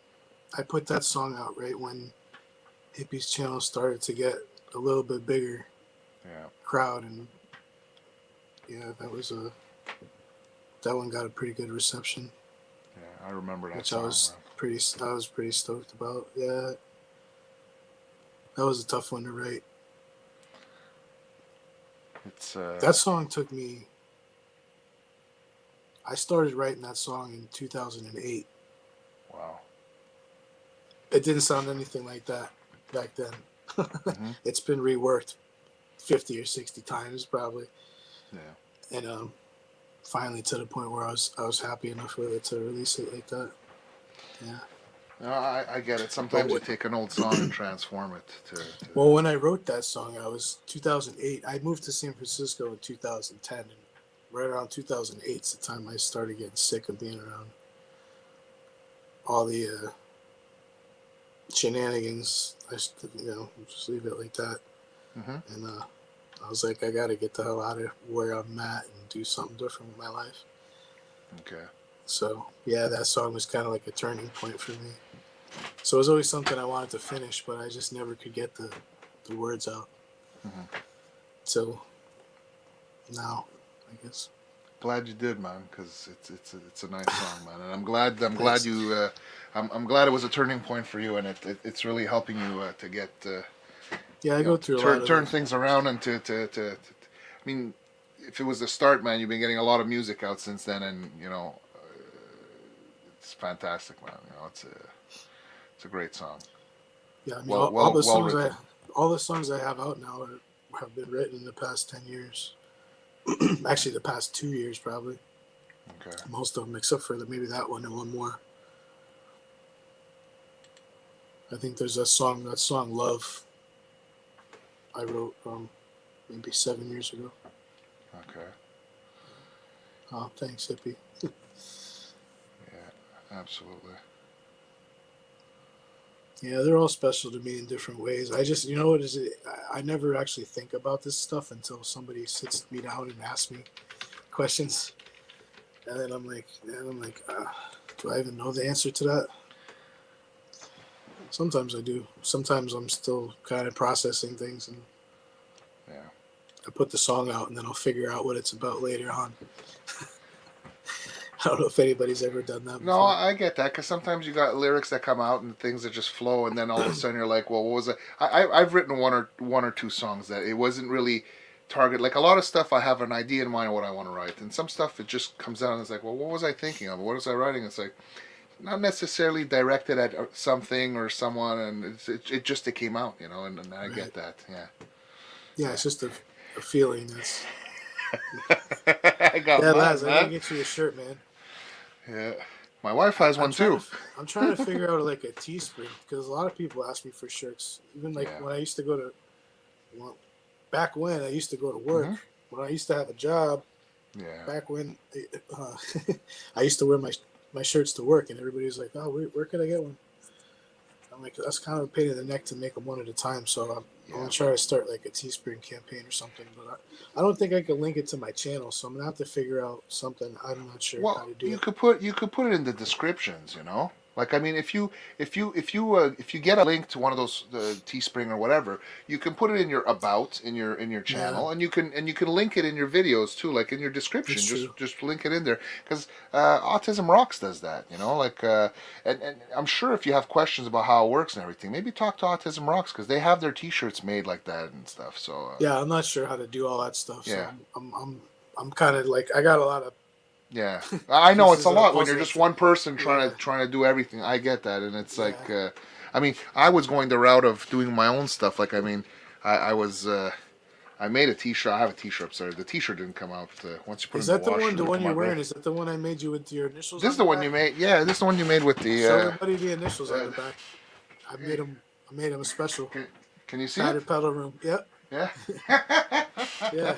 Speaker 3: put that song out right when Hippie's channel started to get a little bit bigger
Speaker 2: Yeah,
Speaker 3: crowd, and yeah, that one got a pretty good reception,
Speaker 2: yeah, I remember that
Speaker 3: which
Speaker 2: song.
Speaker 3: I was pretty stoked about. Yeah, that was a tough one to write.
Speaker 2: It's
Speaker 3: That song took me. I started writing that song in 2008.
Speaker 2: wow.
Speaker 3: It didn't sound anything like that back then.
Speaker 2: Mm-hmm.
Speaker 3: It's been reworked 50 or 60 times probably,
Speaker 2: Yeah,
Speaker 3: and finally to the point where I was happy enough with it to release it like that. Yeah.
Speaker 2: no, I get it. Sometimes you take an old song and transform it to
Speaker 3: Well, when I wrote that song, I was 2008. I moved to San Francisco in 2010, and right around 2008 is the time I started getting sick of being around all the shenanigans. I just, just leave it like that.
Speaker 2: Mm-hmm.
Speaker 3: And I was like, I got to get the hell out of where I'm at and do something different with my life.
Speaker 2: Okay.
Speaker 3: So, yeah, that song was kind of like a turning point for me. So it was always something I wanted to finish, but I just never could get the words out.
Speaker 2: Mm-hmm.
Speaker 3: So now, I guess.
Speaker 2: Glad you did, man, because it's a nice song, man, and I'm glad
Speaker 3: Thanks.
Speaker 2: you I'm glad it was a turning point for you, and it's really helping you to get
Speaker 3: Yeah, I go through a lot
Speaker 2: turn
Speaker 3: of
Speaker 2: things around and I mean, if it was the start, man, you've been getting a lot of music out since then, and it's fantastic, man. It's a great song.
Speaker 3: Yeah, I mean,
Speaker 2: Well
Speaker 3: all the
Speaker 2: well
Speaker 3: songs
Speaker 2: written.
Speaker 3: all the songs I have out now have been written in the past 10 years. Actually, the past 2 years probably.
Speaker 2: Okay.
Speaker 3: Most of them, except for maybe that one and one more. I think there's that song "Love" I wrote maybe 7 years ago.
Speaker 2: Okay.
Speaker 3: Oh, thanks, Hippie.
Speaker 2: Yeah, absolutely.
Speaker 3: Yeah, they're all special to me in different ways. I just, you know what is it? I never actually think about this stuff until somebody sits me down and asks me questions, and then I'm like, do I even know the answer to that? Sometimes I do. Sometimes I'm still kind of processing things, and
Speaker 2: Yeah.
Speaker 3: I put the song out, and then I'll figure out what it's about later on. I don't know if anybody's ever done that
Speaker 2: No,
Speaker 3: before.
Speaker 2: I get that because sometimes you got lyrics that come out and things that just flow, and then all of a sudden you're like, "Well, what was it?" I've written one or two songs that it wasn't really target. Like a lot of stuff, I have an idea in mind of what I want to write, and some stuff it just comes out and it's like, "Well, what was I thinking of? What was I writing?" It's like not necessarily directed at something or someone, and it just it came out, and I get
Speaker 3: Right.
Speaker 2: that. Yeah.
Speaker 3: Yeah, it's just a feeling. That's
Speaker 2: I got
Speaker 3: yeah,
Speaker 2: mine,
Speaker 3: Laz. I gotta
Speaker 2: man.
Speaker 3: get you a shirt, man.
Speaker 2: Yeah. My wife has
Speaker 3: I'm
Speaker 2: one
Speaker 3: trying
Speaker 2: too.
Speaker 3: to I'm trying to figure out like a Teespring because a lot of people ask me for shirts. Even like
Speaker 2: Yeah.
Speaker 3: when I used to go to, well, back when I used to go to work,
Speaker 2: Hmm.
Speaker 3: when I used to have a job,
Speaker 2: Yeah.
Speaker 3: back when uh, I used to wear my shirts to work, and everybody was like, "Oh, where could I get one?" I'm like, that's kind of a pain in the neck to make them one at a time. So I'm
Speaker 2: Yeah.
Speaker 3: gonna try to start like a Teespring campaign or something. But I don't think I can link it to my channel, so I'm gonna have to figure out something. I'm not sure how
Speaker 2: Well,
Speaker 3: to do
Speaker 2: you
Speaker 3: it.
Speaker 2: could put it in the descriptions, Like I mean, if you get a link to one of those Teespring or whatever, you can put it in your about in your
Speaker 3: Yeah,
Speaker 2: channel, and you can link it in your videos too, like in your
Speaker 3: that's
Speaker 2: description.
Speaker 3: true.
Speaker 2: Just link it in there because Autism Rocks does that, Like and I'm sure if you have questions about how it works and everything, maybe talk to Autism Rocks because they have their T-shirts made like that and stuff. So
Speaker 3: Yeah, I'm not sure how to do all that stuff. So
Speaker 2: yeah.
Speaker 3: I'm kind of like I got a lot of
Speaker 2: Yeah, I know it's a
Speaker 3: pieces of the
Speaker 2: lot when you're
Speaker 3: puzzle.
Speaker 2: just one person trying
Speaker 3: Yeah,
Speaker 2: to do everything. I get that, and it's
Speaker 3: yeah.
Speaker 2: like, I mean, I was going the route of doing my own stuff. Like, I mean, I was, I made a T-shirt. I have a T-shirt upstairs. The T-shirt didn't come out once you put it
Speaker 3: Is
Speaker 2: in the
Speaker 3: that
Speaker 2: washer.
Speaker 3: the
Speaker 2: It
Speaker 3: one
Speaker 2: come
Speaker 3: you're
Speaker 2: out great.
Speaker 3: wearing? Is that the one I made you with your initials
Speaker 2: This is
Speaker 3: on
Speaker 2: the
Speaker 3: the
Speaker 2: one you
Speaker 3: back?
Speaker 2: made. Yeah, this is the one you made with
Speaker 3: Show
Speaker 2: the.
Speaker 3: everybody the initials on
Speaker 2: Uh,
Speaker 3: the back. I
Speaker 2: hey,
Speaker 3: made them. I made them special.
Speaker 2: can, Can you see
Speaker 3: Powder
Speaker 2: it?
Speaker 3: Pedal Room. Yep.
Speaker 2: Yeah.
Speaker 3: Yeah.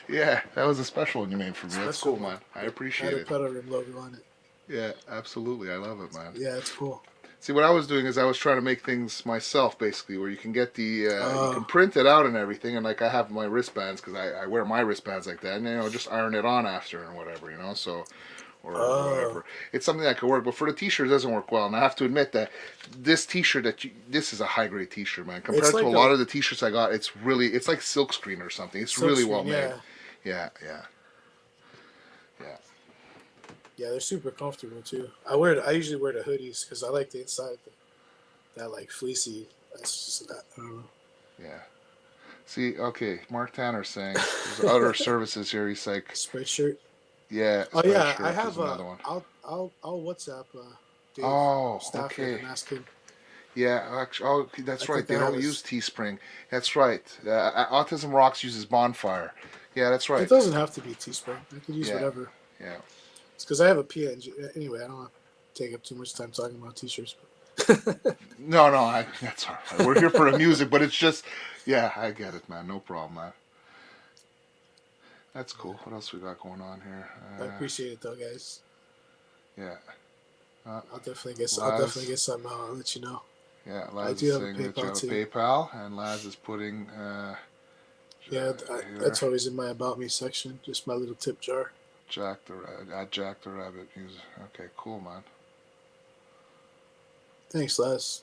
Speaker 2: Yeah, that was a special one you made for me. That's
Speaker 3: Special
Speaker 2: cool,
Speaker 3: one.
Speaker 2: man. I appreciate
Speaker 3: Powder
Speaker 2: it.
Speaker 3: Pedal Room logo on it.
Speaker 2: Yeah, absolutely. I love it, man.
Speaker 3: Yeah, it's cool.
Speaker 2: See, what I was doing is I was trying to make things myself, basically, where you can get the, you can
Speaker 3: Oh,
Speaker 2: print it out and everything, and like I have my wristbands because I wear my wristbands like that, and just iron it on after and whatever, so or
Speaker 3: oh.
Speaker 2: whatever. It's something that could work, but for the t-shirt, it doesn't work well. And I have to admit that this t-shirt this is a high grade t-shirt, man.
Speaker 3: It's
Speaker 2: Compared to a
Speaker 3: like
Speaker 2: lot
Speaker 3: a
Speaker 2: of the t-shirts I got, it's like silkscreen or something. It's
Speaker 3: silk
Speaker 2: really well
Speaker 3: screen.
Speaker 2: made.
Speaker 3: Yeah.
Speaker 2: Yeah, yeah, yeah.
Speaker 3: Yeah, they're super comfortable too. I usually wear the hoodies because I like the inside, that like fleecy. That's just that. I don't know.
Speaker 2: Yeah. See, okay, Mark Tanner's saying there's other services here. He's like,
Speaker 3: Spreadshirt.
Speaker 2: yeah,
Speaker 3: Oh yeah, I
Speaker 2: Spreadshirt is
Speaker 3: have.
Speaker 2: another one.
Speaker 3: I'll WhatsApp Dave
Speaker 2: Oh,
Speaker 3: Stafford
Speaker 2: okay.
Speaker 3: and ask him.
Speaker 2: Yeah, actually, oh,
Speaker 3: I
Speaker 2: that's right.
Speaker 3: think
Speaker 2: They
Speaker 3: I have
Speaker 2: don't use Teespring. That's right. Autism Rocks uses Bonfire. Yeah, that's
Speaker 3: It
Speaker 2: right.
Speaker 3: doesn't have to be Teespring. I could use
Speaker 2: Yeah,
Speaker 3: whatever.
Speaker 2: yeah.
Speaker 3: It's because I have a PNG. Anyway, I don't want to take up too much time talking about t-shirts.
Speaker 2: No, no, that's all right. We're here for the music, but it's just, yeah, I get it, man. No problem, man. That's cool. What else we got going on here?
Speaker 3: I appreciate it though, guys.
Speaker 2: Yeah. Uh,
Speaker 3: I'll definitely get. I'll definitely
Speaker 2: Laz,
Speaker 3: get something out. I'll let you know.
Speaker 2: yeah,
Speaker 3: I
Speaker 2: Laz
Speaker 3: do
Speaker 2: is
Speaker 3: have a
Speaker 2: saying that you
Speaker 3: PayPal
Speaker 2: have a
Speaker 3: too.
Speaker 2: PayPal, and Laz is putting
Speaker 3: Yeah,
Speaker 2: here
Speaker 3: that's always in my about me section. Just my little tip jar.
Speaker 2: Jack the Rabbit music. Okay, cool, man.
Speaker 3: Thanks, Les.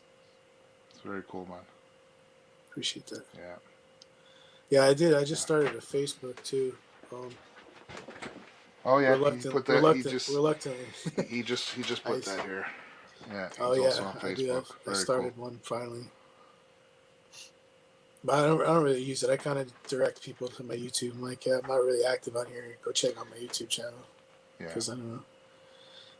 Speaker 2: It's very cool, man.
Speaker 3: Appreciate that.
Speaker 2: Yeah.
Speaker 3: Yeah, I did. I just started a Facebook too.
Speaker 2: Oh yeah, he put that.
Speaker 3: Reluctantly.
Speaker 2: He just put that here. Yeah,
Speaker 3: Oh
Speaker 2: he's
Speaker 3: yeah,
Speaker 2: also on
Speaker 3: I do
Speaker 2: Facebook.
Speaker 3: have. I
Speaker 2: Very
Speaker 3: started
Speaker 2: cool.
Speaker 3: one finally, but I don't really use it. I kind of direct people to my YouTube. I'm like, yeah, I'm not really active on here. Go check out my YouTube channel
Speaker 2: Yeah.
Speaker 3: because I don't know.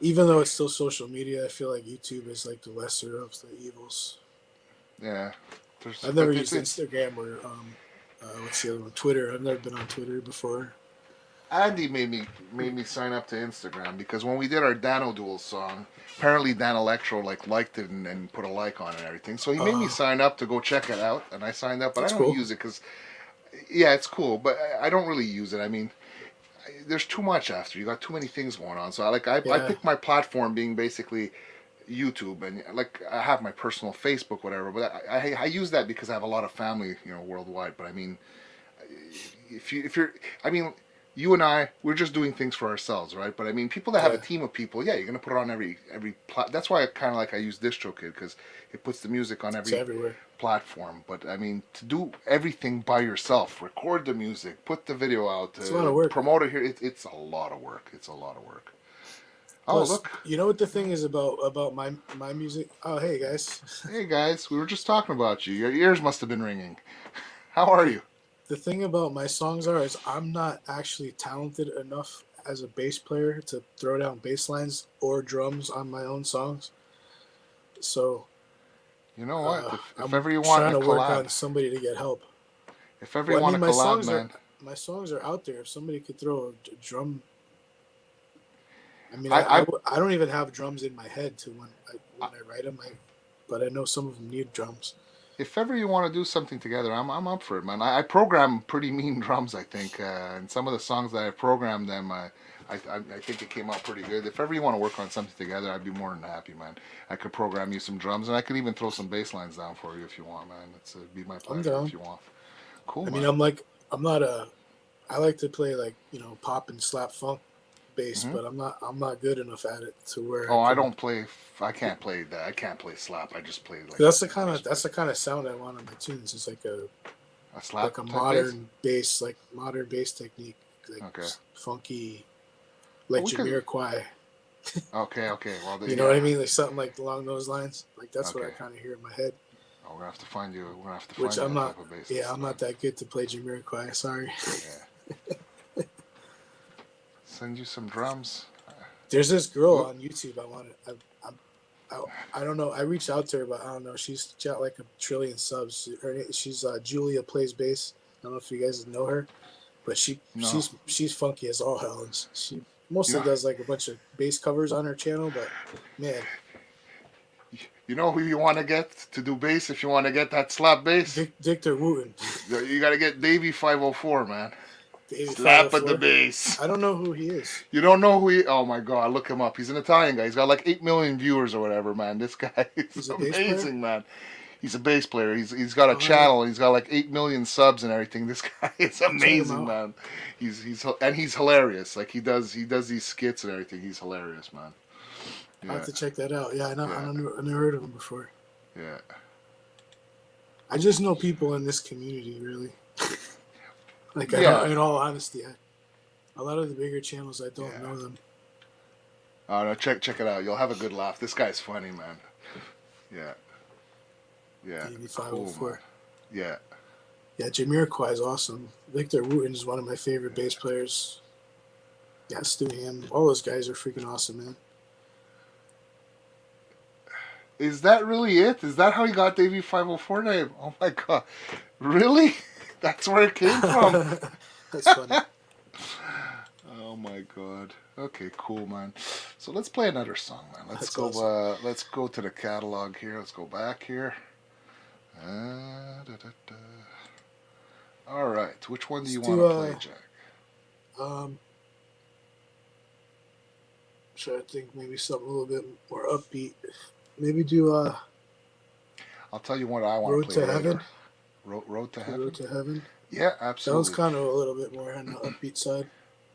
Speaker 3: Even though it's still social media, I feel like YouTube is like the lesser of the evils.
Speaker 2: Yeah.
Speaker 3: I've never used Instagram or what's the other one? Twitter. I've never been on Twitter before.
Speaker 2: Andy made me sign up to Instagram because when we did our Dano Duel song, apparently Dan Electro liked it and put a like on it and everything. So he made me sign up to go check it out, and I signed up. But I don't
Speaker 3: Cool.
Speaker 2: use it because, yeah, it's cool, but I don't really use it. I mean, there's too much after. You got too many things going on. So I picked my platform being basically YouTube, and I have my personal Facebook, whatever. But I use that because I have a lot of family, worldwide. But I mean, if you're, I mean, you and we're just doing things for ourselves, right? But I mean, people that have a team of people, yeah, you're gonna put it on every That's why I use DistroKid because it puts the music on every platform. But I mean, to do everything by yourself, record the music, put the video out,
Speaker 3: it's a lot of work.
Speaker 2: Promote it here, it's a lot of work. It's a lot of work.
Speaker 3: Plus,
Speaker 2: oh, look!
Speaker 3: You know what the thing is about my music? Oh, hey guys.
Speaker 2: Hey guys, we were just talking about you. Your ears must have been ringing. How are you?
Speaker 3: The thing about my songs is I'm not actually talented enough as a bass player to throw down bass lines or drums on my own songs. So,
Speaker 2: you know what? If
Speaker 3: I'm
Speaker 2: ever you want
Speaker 3: trying
Speaker 2: to
Speaker 3: to
Speaker 2: collab,
Speaker 3: work on somebody to get help.
Speaker 2: If ever you want to collab, man.
Speaker 3: My songs are out there. If somebody could throw a drum. I mean, I don't even have drums in my head when I write them. But I know some of them need drums.
Speaker 2: If ever you want to do something together, I'm up for it, man. I program pretty mean drums, I think, and some of the songs that I programmed them, I think it came out pretty good. If ever you want to work on something together, I'd be more than happy, man. I could program you some drums, and I could even throw some bass lines down for you if you want, man. It'd be my pleasure if you want. Cool.
Speaker 3: I mean, I like to play pop and slap funk bass, but I'm not good enough at it to where.
Speaker 2: Oh, I can't play that. I can't play slap. I just play
Speaker 3: that's the kind of sound I want on my tunes. It's like a
Speaker 2: slap,
Speaker 3: like a modern bass, modern bass technique, funky, like Jamiroquai.
Speaker 2: Okay. Well,
Speaker 3: you know what I mean? Like something along those lines. That's what I kind of hear in my head.
Speaker 2: Oh, we're gonna have to find you. We're gonna have to
Speaker 3: find
Speaker 2: you
Speaker 3: I'm not.
Speaker 2: Type of bass.
Speaker 3: Yeah, I'm not that good to play Jamiroquai. Sorry.
Speaker 2: Yeah. Send you some drums.
Speaker 3: There's this girl on YouTube. I don't know. I reached out to her, but I don't know. She's got like 1 trillion subs. She's Julia Plays Bass. I don't know if you guys know her, but she's funky as all hell, and she mostly does a bunch of bass covers on her channel. But man,
Speaker 2: You know who you want to get to do bass if you want to get that slap bass?
Speaker 3: Victor Wooten.
Speaker 2: You got to get Davey 504, man.
Speaker 3: Davey
Speaker 2: Slap at
Speaker 3: 504.
Speaker 2: the bass.
Speaker 3: I don't know who he is.
Speaker 2: You don't know who he? Oh my God, look him up. He's an Italian guy. He's got like 8 million viewers or whatever, man. This guy is
Speaker 3: He's a bass player?
Speaker 2: amazing, man. He's a bass player. He's got a
Speaker 3: Oh,
Speaker 2: channel. He's got like 8 million subs and everything. This guy is
Speaker 3: Check him
Speaker 2: amazing,
Speaker 3: out.
Speaker 2: man. He's hilarious. Like he does these skits and everything. He's hilarious, man.
Speaker 3: I have
Speaker 2: Yeah,
Speaker 3: to check that out. Yeah, I know.
Speaker 2: Yeah.
Speaker 3: I never heard of him before.
Speaker 2: yeah.
Speaker 3: I just know people in this community, really. Like,
Speaker 2: Yeah.
Speaker 3: in all honesty, a lot of the bigger channels, I don't
Speaker 2: Yeah.
Speaker 3: know them.
Speaker 2: Oh no, check it out. You'll have a good laugh. This guy's funny, man. Yeah. Yeah.
Speaker 3: Davey
Speaker 2: Cool,
Speaker 3: 504.
Speaker 2: man. Yeah.
Speaker 3: Yeah, Jamiroquai is awesome. Victor Wooten is one of my favorite bass players. Yeah, Stu Ham. All those guys are freaking awesome, man.
Speaker 2: Is that really it? Is that how you got Davey 504 name? Oh my God. Really? That's where it came from?
Speaker 3: That's funny.
Speaker 2: Oh my God. Okay, cool, man. So let's play another song, man. Let's
Speaker 3: That's
Speaker 2: go.
Speaker 3: awesome.
Speaker 2: Let's go to the catalog here. Let's go back here. Da, da, da. All right. Which one do you
Speaker 3: Let's
Speaker 2: want
Speaker 3: do,
Speaker 2: to play, Jack?
Speaker 3: Try to think maybe something a little bit more upbeat. Maybe do
Speaker 2: I'll tell you what I want
Speaker 3: Road
Speaker 2: to
Speaker 3: to
Speaker 2: play.
Speaker 3: Heaven.
Speaker 2: Later. Road to Heaven.
Speaker 3: Road to Heaven.
Speaker 2: Yeah,
Speaker 3: That
Speaker 2: absolutely.
Speaker 3: one's kind of a little bit more on the upbeat side.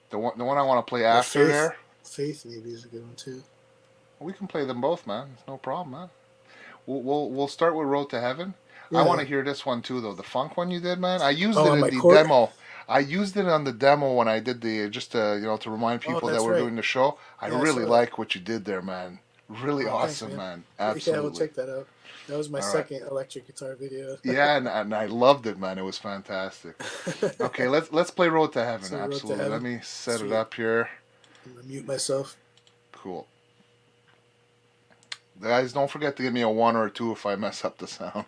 Speaker 2: The one I want to play after
Speaker 3: Faith.
Speaker 2: there.
Speaker 3: Faith maybe is a good one too.
Speaker 2: We can play them both, man. It's no problem, man. We'll start with Road to Heaven.
Speaker 3: Yeah.
Speaker 2: I want to hear this one too, though. The funk one you did, man. I used it
Speaker 3: on
Speaker 2: in
Speaker 3: my
Speaker 2: the
Speaker 3: chord?
Speaker 2: demo. I used it on the demo when I did the to remind people that
Speaker 3: that's
Speaker 2: we're
Speaker 3: right.
Speaker 2: doing the show. I
Speaker 3: Yeah, I
Speaker 2: really
Speaker 3: saw
Speaker 2: like what you did there, man. Really
Speaker 3: Oh, thanks,
Speaker 2: awesome, man.
Speaker 3: Yeah,
Speaker 2: Absolutely.
Speaker 3: we'll check that out. That was my
Speaker 2: All right.
Speaker 3: second electric guitar video.
Speaker 2: Yeah, and I loved it, man. It was fantastic. Okay, let's play Road to Heaven.
Speaker 3: So Road to
Speaker 2: Absolutely.
Speaker 3: Heaven.
Speaker 2: Let me set
Speaker 3: Sweet.
Speaker 2: it up here.
Speaker 3: I'm gonna mute myself.
Speaker 2: Cool. Guys, don't forget to give me a 1 or a 2 if I mess up the sound.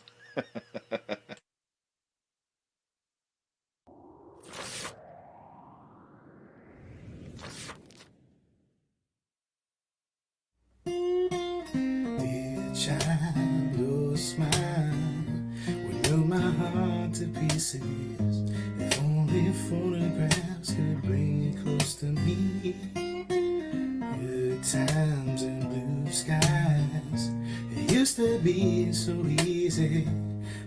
Speaker 1: Dear child, your smile would melt my heart to pieces. If only photographs could bring you close to me. Good times and blue skies. It used to be so easy,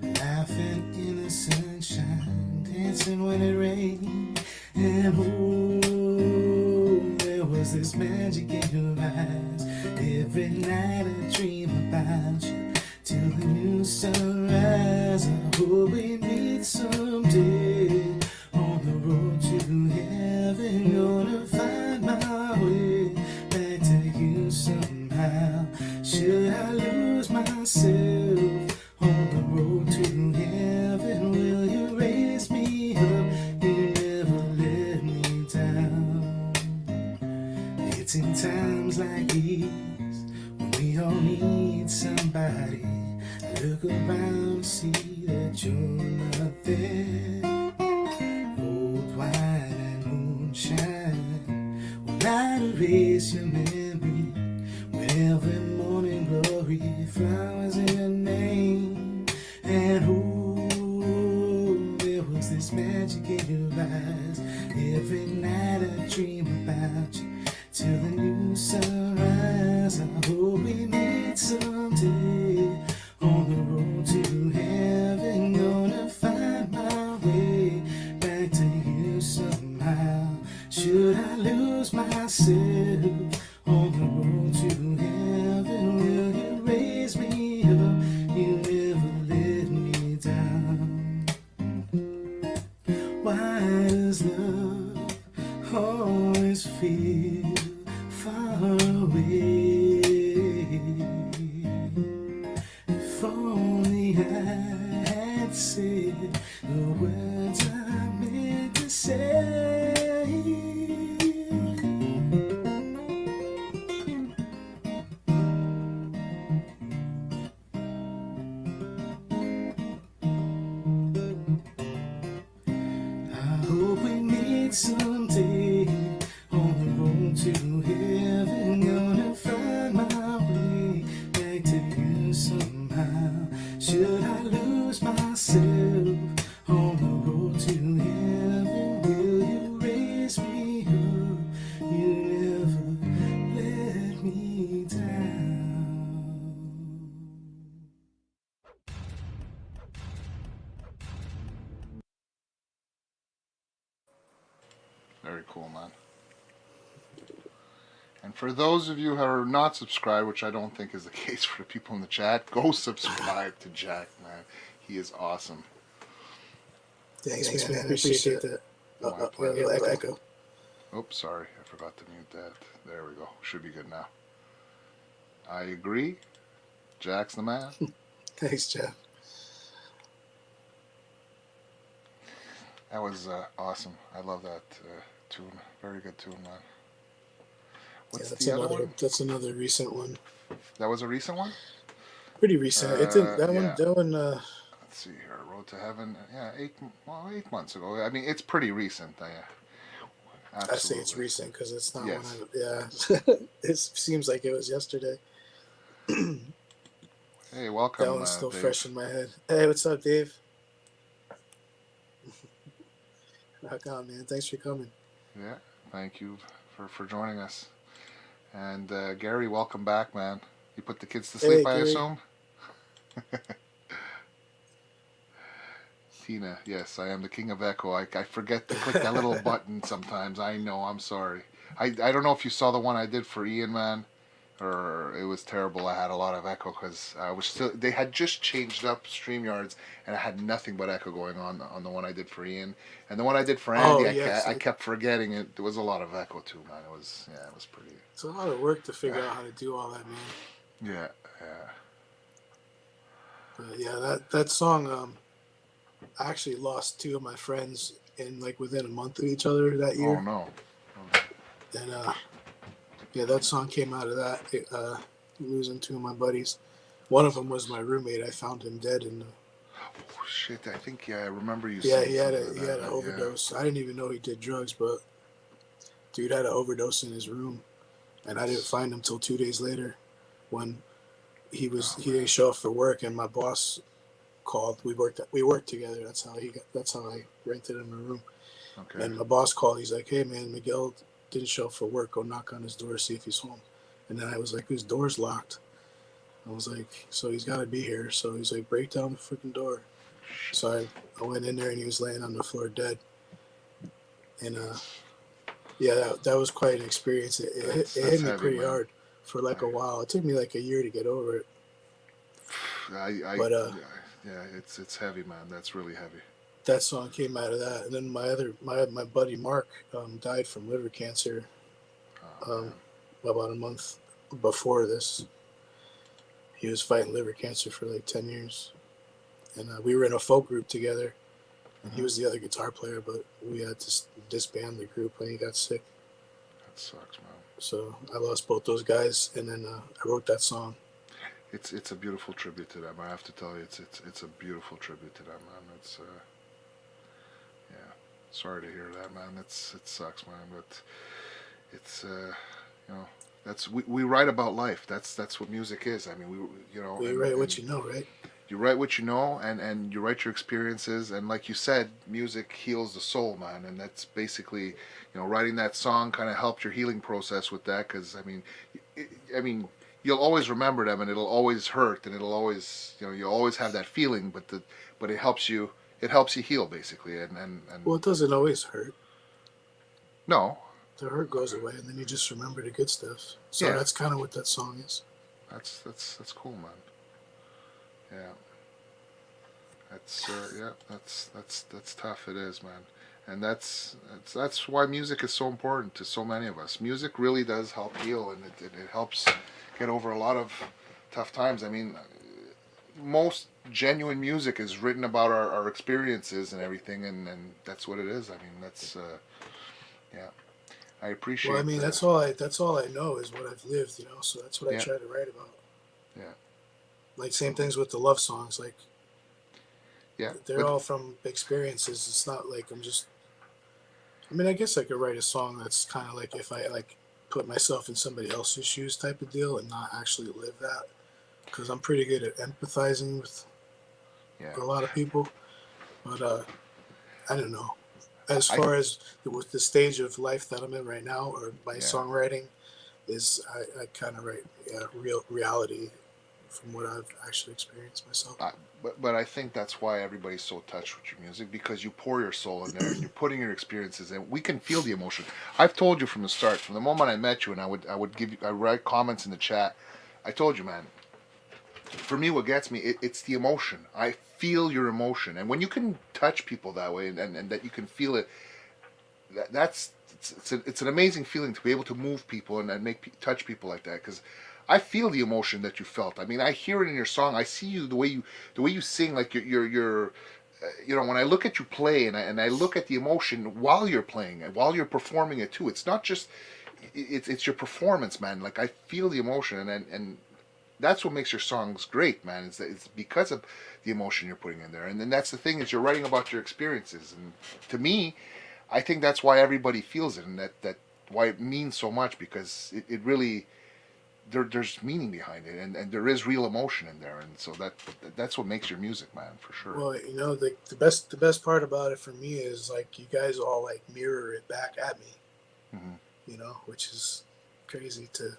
Speaker 1: laughing in the sunshine, dancing when it rained, and oh, there was this magic in your eyes. Every night I dream about you till the new sunrise. I hope we meet someday on the road to heaven. Gonna find my way back to you somehow. Should I lose myself on the road to heaven? Will you raise me up? You never let me down. It's in times like these when we all need somebody. I look around and see that you're not there. Old wine and moonshine will not erase your memory. When every morning glory, flowers in your name, and ooh, there was this magic in your eyes. Every night I dream about you till the new sunrise. I hope we meet someday on the road to heaven. Gonna find my way back to you somehow. Should I lose myself on the road to heaven? Will you raise me up? You never let me down. Why does love always feel far away? If only I had said the words I meant to say. I hope we meet someday on the road to heaven. Gonna find my way back to you someday.
Speaker 2: Very cool, man. And for those of you who are not subscribed, which I don't think is the case for the people in the chat, go subscribe to Jack, man. He is awesome.
Speaker 3: Thanks, man. I appreciate that.
Speaker 2: My
Speaker 3: We have a
Speaker 2: pleasure.
Speaker 3: little echo.
Speaker 2: Oops, sorry. I forgot to mute that. There we go. Should be good now. I agree. Jack's the man.
Speaker 3: Thanks, Jeff.
Speaker 2: That was awesome. I love that tune. Very good tune, man. What's
Speaker 3: That's
Speaker 2: the other one?
Speaker 3: That's another recent one.
Speaker 2: That was a recent one?
Speaker 3: Pretty recent. It didn't. That
Speaker 2: yeah.
Speaker 3: one.
Speaker 2: Let's see here. Road to Heaven. Yeah, 8 months ago. I mean, it's pretty recent.
Speaker 3: I say it's recent because it's not
Speaker 2: Yes.
Speaker 3: one. Yeah, it seems like it was yesterday.
Speaker 2: Hey, welcome.
Speaker 3: That one's still
Speaker 2: Dave.
Speaker 3: fresh in my head. Hey, what's up, Dave? Rock on, man. Thanks for coming.
Speaker 2: Yeah, thank you for joining us. And Gary, welcome back, man. You put the kids to sleep, I assume? Tina, yes, I am the king of echo. I forget to click that little button sometimes. I know, I'm sorry. I don't know if you saw the one I did for Ian, man, or it was terrible. I had a lot of echo because they had just changed up StreamYards, and I had nothing but echo going on the one I did for Ian. And the one I did for Andy, I kept forgetting it. There was a lot of echo too, man. It was pretty.
Speaker 3: It's a lot of work to figure out how to do all that, man.
Speaker 2: Yeah.
Speaker 3: But yeah, that song. I actually lost two of my friends within a month of each other that year.
Speaker 2: Oh no.
Speaker 3: And yeah, that song came out of that. Losing two of my buddies. One of them was my roommate. I found him dead in the.
Speaker 2: Oh shit! I think I remember you.
Speaker 3: Yeah,
Speaker 2: saying
Speaker 3: he had an overdose. I didn't even know he did drugs, but dude had an overdose in his room, and I didn't find him till 2 days later, when he didn't show up for work, and my boss called. We worked together. That's how I rented him a room.
Speaker 2: Okay.
Speaker 3: And my boss called. He's like, "Hey man, Miguel didn't show up for work. Go knock on his door, see if he's home." And then I was like, "His door's locked." I was like, "So he's got to be here." So he's like, "Break down the freaking door." So I went in there, and he was laying on the floor dead. And yeah, that was quite an experience. It hit me pretty hard for a while. It took me like a year to get over it.
Speaker 2: Yeah, it's heavy, man. That's really heavy.
Speaker 3: That song came out of that, and then my buddy Mark died from liver cancer about a month before this. He was fighting liver cancer for like 10 years, and we were in a folk group together, and he was the other guitar player, but we had to disband the group when he got sick.
Speaker 2: That sucks, man.
Speaker 3: So I lost both those guys, and then I wrote that song.
Speaker 2: It's a beautiful tribute to them. I have to tell you, it's a beautiful tribute to them, man. It's yeah. Sorry to hear that, man. It sucks, man. But it's that's we write about life. That's what music is. I mean,
Speaker 3: you write what you know, right?
Speaker 2: You write what you know, and you write your experiences, and like you said, music heals the soul, man. And that's basically, writing that song kind of helped your healing process with that, because I mean, you'll always remember them, and it'll always hurt, and it'll always, you'll always have that feeling, but it helps you heal, basically, and
Speaker 3: well, it doesn't always hurt.
Speaker 2: No.
Speaker 3: The hurt goes away, and then you just remember the good stuff. So yeah. That's kind of what that song is.
Speaker 2: That's cool, man. Yeah. That's tough. It is, man. And that's why music is so important to so many of us. Music really does help heal, and it helps get over a lot of tough times. I mean, most genuine music is written about our experiences and everything, and that's what it is. I mean, that's yeah. I appreciate.
Speaker 3: Well, I mean, that's all I know is what I've lived, So that's what I try to write about.
Speaker 2: Yeah.
Speaker 3: Like same things with the love songs, like.
Speaker 2: Yeah.
Speaker 3: They're all from experiences. It's not like I'm just. I mean, I guess I could write a song that's kind of like if I put myself in somebody else's shoes type of deal and not actually live that, because I'm pretty good at empathizing with a lot of people, but I don't know. As far as with the stage of life that I'm in right now, or my songwriting, is I kind of write real reality from what I've actually experienced myself.
Speaker 2: But I think that's why everybody's so touched with your music, because you pour your soul in there and you're putting your experiences in. We can feel the emotion. I've told you from the start, from the moment I met you, and I write comments in the chat. I told you, man. For me, what gets me, it's the emotion. I feel your emotion, and when you can touch people that way, and that you can feel it, that's it's an amazing feeling to be able to move people and touch people like that. Because I feel the emotion that you felt. I mean, I hear it in your song. I see you the way you sing. Like you know, when I look at you play and I look at the emotion while you're playing and while you're performing it too. It's not just it's your performance, man. Like I feel the emotion and that's what makes your songs great, man. It's because of the emotion you're putting in there, and then that's the thing is you're writing about your experiences, and to me, I think that's why everybody feels it, and that why it means so much because it really there's meaning behind it, and there is real emotion in there, and so that's what makes your music, man, for sure.
Speaker 3: Well, you know, the best part about it for me is like you guys all like mirror it back at me.
Speaker 2: Mm-hmm.
Speaker 3: You know, which is crazy to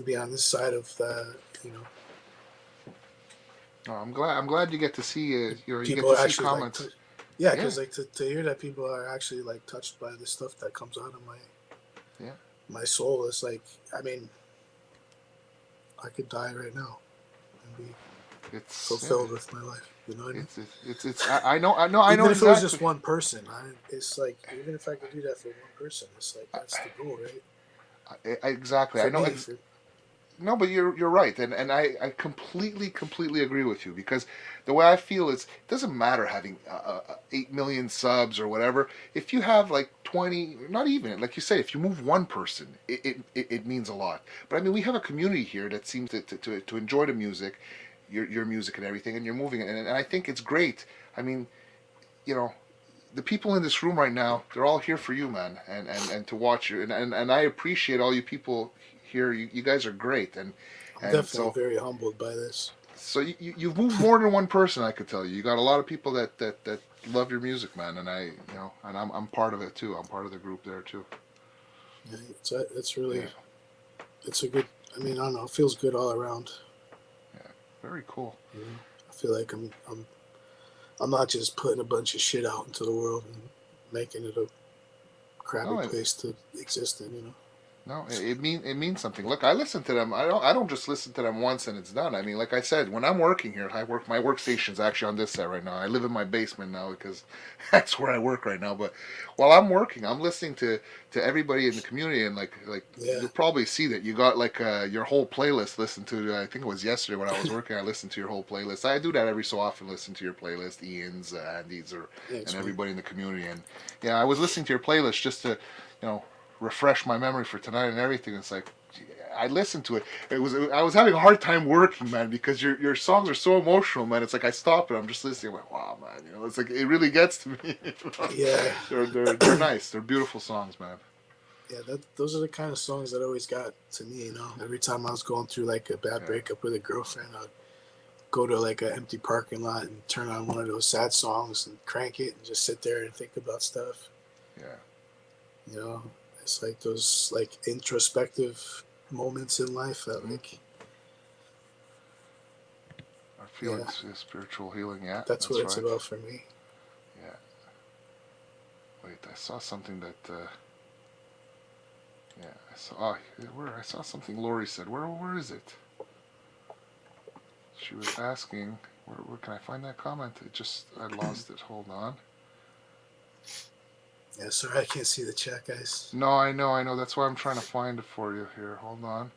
Speaker 3: be on this side of the, you know,
Speaker 2: Oh, I'm glad you get to see you get
Speaker 3: people
Speaker 2: to
Speaker 3: are
Speaker 2: see
Speaker 3: actually like,
Speaker 2: comments.
Speaker 3: yeah,
Speaker 2: Yeah,
Speaker 3: because like to hear that people are actually like touched by the stuff that comes out of
Speaker 2: yeah.
Speaker 3: my soul is like, I mean, I could die right now and be
Speaker 2: It's yeah.
Speaker 3: fulfilled with my life. You know what I mean?
Speaker 2: It's I know
Speaker 3: Even if it was
Speaker 2: exactly.
Speaker 3: just one person, it's like even if I could do that for one person, it's like that's the goal, right?
Speaker 2: Exactly. I
Speaker 3: For
Speaker 2: know.
Speaker 3: me, for
Speaker 2: No, but you're right, and I completely agree with you because the way I feel is it doesn't matter having 8 million subs or whatever. If you have like 20, not even like you say, if you move one person, it means a lot. But I mean, we have a community here that seems to enjoy the music, your music and everything, and you're moving it, and I think it's great. I mean, you know, the people in this room right now, they're all here for you, man, and to watch you. And I appreciate all you people here. You guys are great.
Speaker 3: I'm
Speaker 2: And
Speaker 3: definitely
Speaker 2: so
Speaker 3: very humbled by this.
Speaker 2: you've moved more than one person, I could tell you. You got a lot of people that love your music, man. And I'm part of it too. I'm part of the group there too.
Speaker 3: Yeah, it's really
Speaker 2: Yeah,
Speaker 3: it's a good. I mean, I don't know. It feels good all around.
Speaker 2: yeah, very cool.
Speaker 3: You know, I feel like I'm not just putting a bunch of shit out into the world and making it a crappy
Speaker 2: No,
Speaker 3: place to exist in. You know.
Speaker 2: no, it means something. Look, I listen to them. I don't just listen to them once and it's done. I mean, like I said, when I'm working here, my workstation's actually on this set right now. I live in my basement now because that's where I work right now. But while I'm working, I'm listening to everybody in the community, and like
Speaker 3: Yeah.
Speaker 2: you'll probably see that you got like your whole playlist listened to. I think it was yesterday when I was working. I listened to your whole playlist. I do that every so often. Listen to your playlist, Ian's, Andy's,
Speaker 3: Thanks,
Speaker 2: and
Speaker 3: man.
Speaker 2: everybody in the community. And yeah, I was listening to your playlist just to you know refresh my memory for tonight and everything. It's like I listened to it. I was having a hard time working, man, because your songs are so emotional, man. It's like I stop and I'm just listening. I'm like, wow, man, it's like it really gets to me.
Speaker 3: Yeah.
Speaker 2: They're nice. They're beautiful songs, man.
Speaker 3: Yeah, those are the kind of songs that always got to me, you know. Every time I was going through like a bad
Speaker 2: Yeah,
Speaker 3: breakup with a girlfriend, I'd go to like an empty parking lot and turn on one of those sad songs and crank it and just sit there and think about stuff.
Speaker 2: yeah.
Speaker 3: You know, it's like those like introspective moments in life that
Speaker 2: Mm-hmm.
Speaker 3: like,
Speaker 2: I feel
Speaker 3: yeah,
Speaker 2: like spiritual healing. Yeah,
Speaker 3: that's what
Speaker 2: that's
Speaker 3: it's
Speaker 2: right.
Speaker 3: about for me.
Speaker 2: Yeah. Wait, I saw something that. Yeah, I saw. Oh, where I saw something Lori said. Where is it? She was asking. Where can I find that comment? I lost it. Hold on.
Speaker 3: Yeah, sorry I can't see the chat, guys.
Speaker 2: No, I know. That's why I'm trying to find it for you here. Hold on.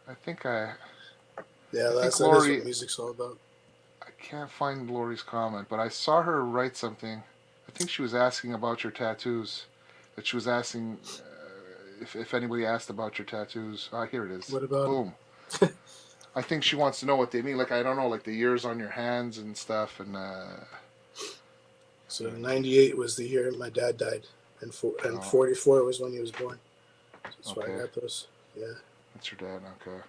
Speaker 2: I think I,
Speaker 3: Yeah,
Speaker 2: I think
Speaker 3: that is what
Speaker 2: Lori.
Speaker 3: music's all about.
Speaker 2: I can't find Lori's comment, but I saw her write something. I think she was asking about your tattoos. That she was asking if anybody asked about your tattoos. Ah, here it is.
Speaker 3: What about them?
Speaker 2: Boom. I think she wants to know what they mean. Like I don't know, like the years on your hands and stuff, and
Speaker 3: So 98 was the year my dad died, and
Speaker 2: oh,
Speaker 3: 44 was when he was born. That's why I
Speaker 2: okay,
Speaker 3: got those. Yeah.
Speaker 2: that's your dad. Okay,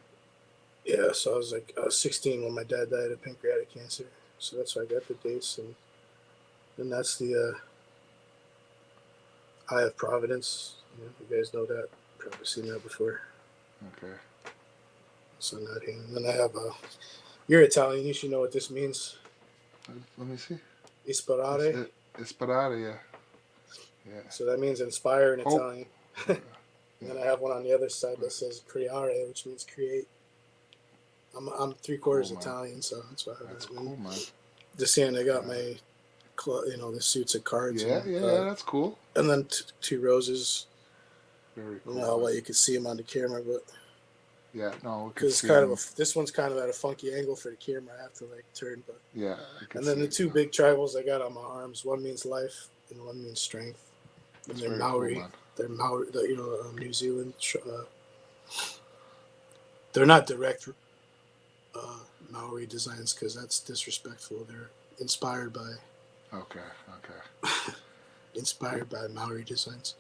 Speaker 3: Yeah, so I was 16 when my dad died of pancreatic cancer. So that's why I got the dates, and then that's the Eye of Providence. You guys know that. Probably seen that before.
Speaker 2: okay.
Speaker 3: Send that in. And then I have you're Italian. You should know what this means.
Speaker 2: Let me see.
Speaker 3: Ispirare.
Speaker 2: Isparare, yeah. Yeah.
Speaker 3: So that means inspire in
Speaker 2: Oh.
Speaker 3: Italian. And then I have one on the other side that says creare, which means create. I'm 3/4
Speaker 2: Cool, man.
Speaker 3: Italian, so that's why I have
Speaker 2: That's
Speaker 3: that.
Speaker 2: cool, man.
Speaker 3: Just saying, I got my, the suits of cards.
Speaker 2: Yeah,
Speaker 3: and,
Speaker 2: yeah, that's cool.
Speaker 3: And then two roses.
Speaker 2: Very
Speaker 3: I
Speaker 2: cool.
Speaker 3: don't know how well you can see them on the camera, but
Speaker 2: yeah, no,
Speaker 3: because this one's kind of at a funky angle for the camera. I have to like turn, but
Speaker 2: yeah.
Speaker 3: and then the two big tribals I got on my arms. One means life, and one means strength. And they're Maori.
Speaker 2: Cool, man.
Speaker 3: They're Maori. New Zealand. They're not direct Maori designs because that's disrespectful. They're inspired by.
Speaker 2: Okay.
Speaker 3: Inspired by Maori designs.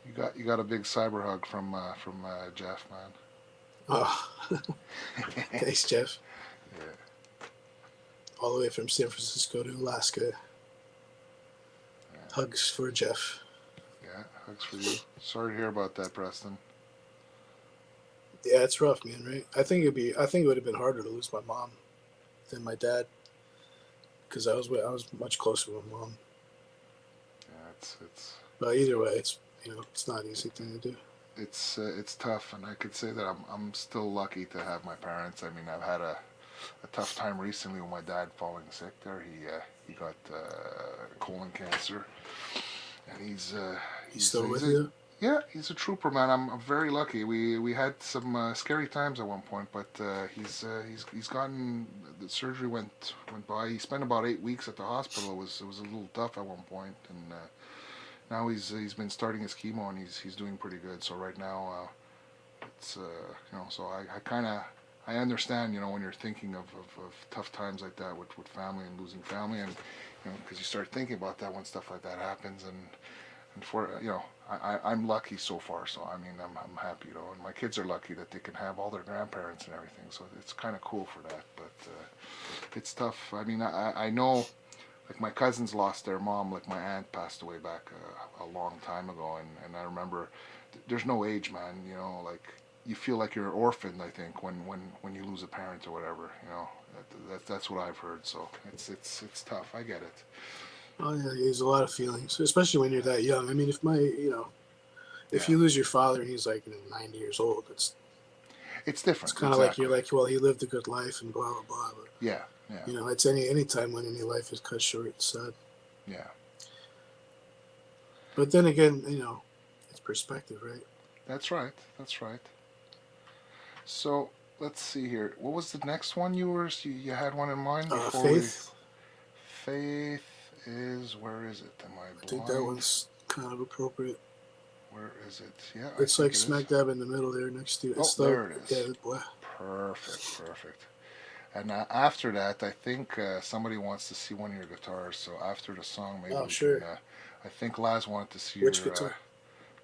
Speaker 2: You got a big cyber hug from Jeff, man.
Speaker 3: Oh, thanks, Jeff.
Speaker 2: Yeah.
Speaker 3: All the way from San Francisco to Alaska.
Speaker 2: Yeah.
Speaker 3: Hugs for Jeff.
Speaker 2: Yeah, hugs for you. Sorry to hear about that, Preston.
Speaker 3: Yeah, it's rough, man. Right? I think it would have been harder to lose my mom than my dad, because I was much closer with my mom.
Speaker 2: Yeah, it's.
Speaker 3: But either way, it's not an easy thing to do.
Speaker 2: It's tough, and I could say that I'm still lucky to have my parents. I mean, I've had a tough time recently with my dad falling sick. There, he got colon cancer, and he's
Speaker 3: still with you?
Speaker 2: Yeah, he's a trooper, man. I'm very lucky. We had some scary times at one point, but he's gotten, the surgery went by. He spent about 8 weeks at the hospital. It was a little tough at one point, and now he's been starting his chemo, and he's doing pretty good. So right now, it's so I understand, when you're thinking of tough times like that with family and losing family, and because you start thinking about that when stuff like that happens, and for I'm lucky so far. So I mean, I'm happy, and my kids are lucky that they can have all their grandparents and everything. So it's kind of cool for that, but it's tough. I mean, I know. Like my cousins lost their mom, like my aunt passed away back a long time ago, and I remember there's no age, man, like you feel like you're orphaned, I think, when you lose a parent or whatever, that's what I've heard, so it's tough, I get it.
Speaker 3: Oh yeah, there's a lot of feelings, especially when you're that young. I mean, if if you lose your father and he's like 90 years old, it's
Speaker 2: different.
Speaker 3: It's kind of like you're like, well, he lived a good life and blah blah blah. But,
Speaker 2: yeah.
Speaker 3: It's any time when any life is cut short, it's sad.
Speaker 2: Yeah.
Speaker 3: But then again, it's perspective, right?
Speaker 2: That's right. So let's see here. What was the next one you had one in mind?
Speaker 3: Faith.
Speaker 2: Faith is, where is it? Am I blind?
Speaker 3: I think that one's kind of appropriate.
Speaker 2: Where is it? Yeah.
Speaker 3: It's like smack dab in the middle there next to it.
Speaker 2: There it is.
Speaker 3: Yeah, boy.
Speaker 2: Perfect. And after that, I think somebody wants to see one of your guitars. So after the song, maybe.
Speaker 3: Oh, sure.
Speaker 2: I think Laz wanted to see
Speaker 3: which
Speaker 2: your
Speaker 3: guitar?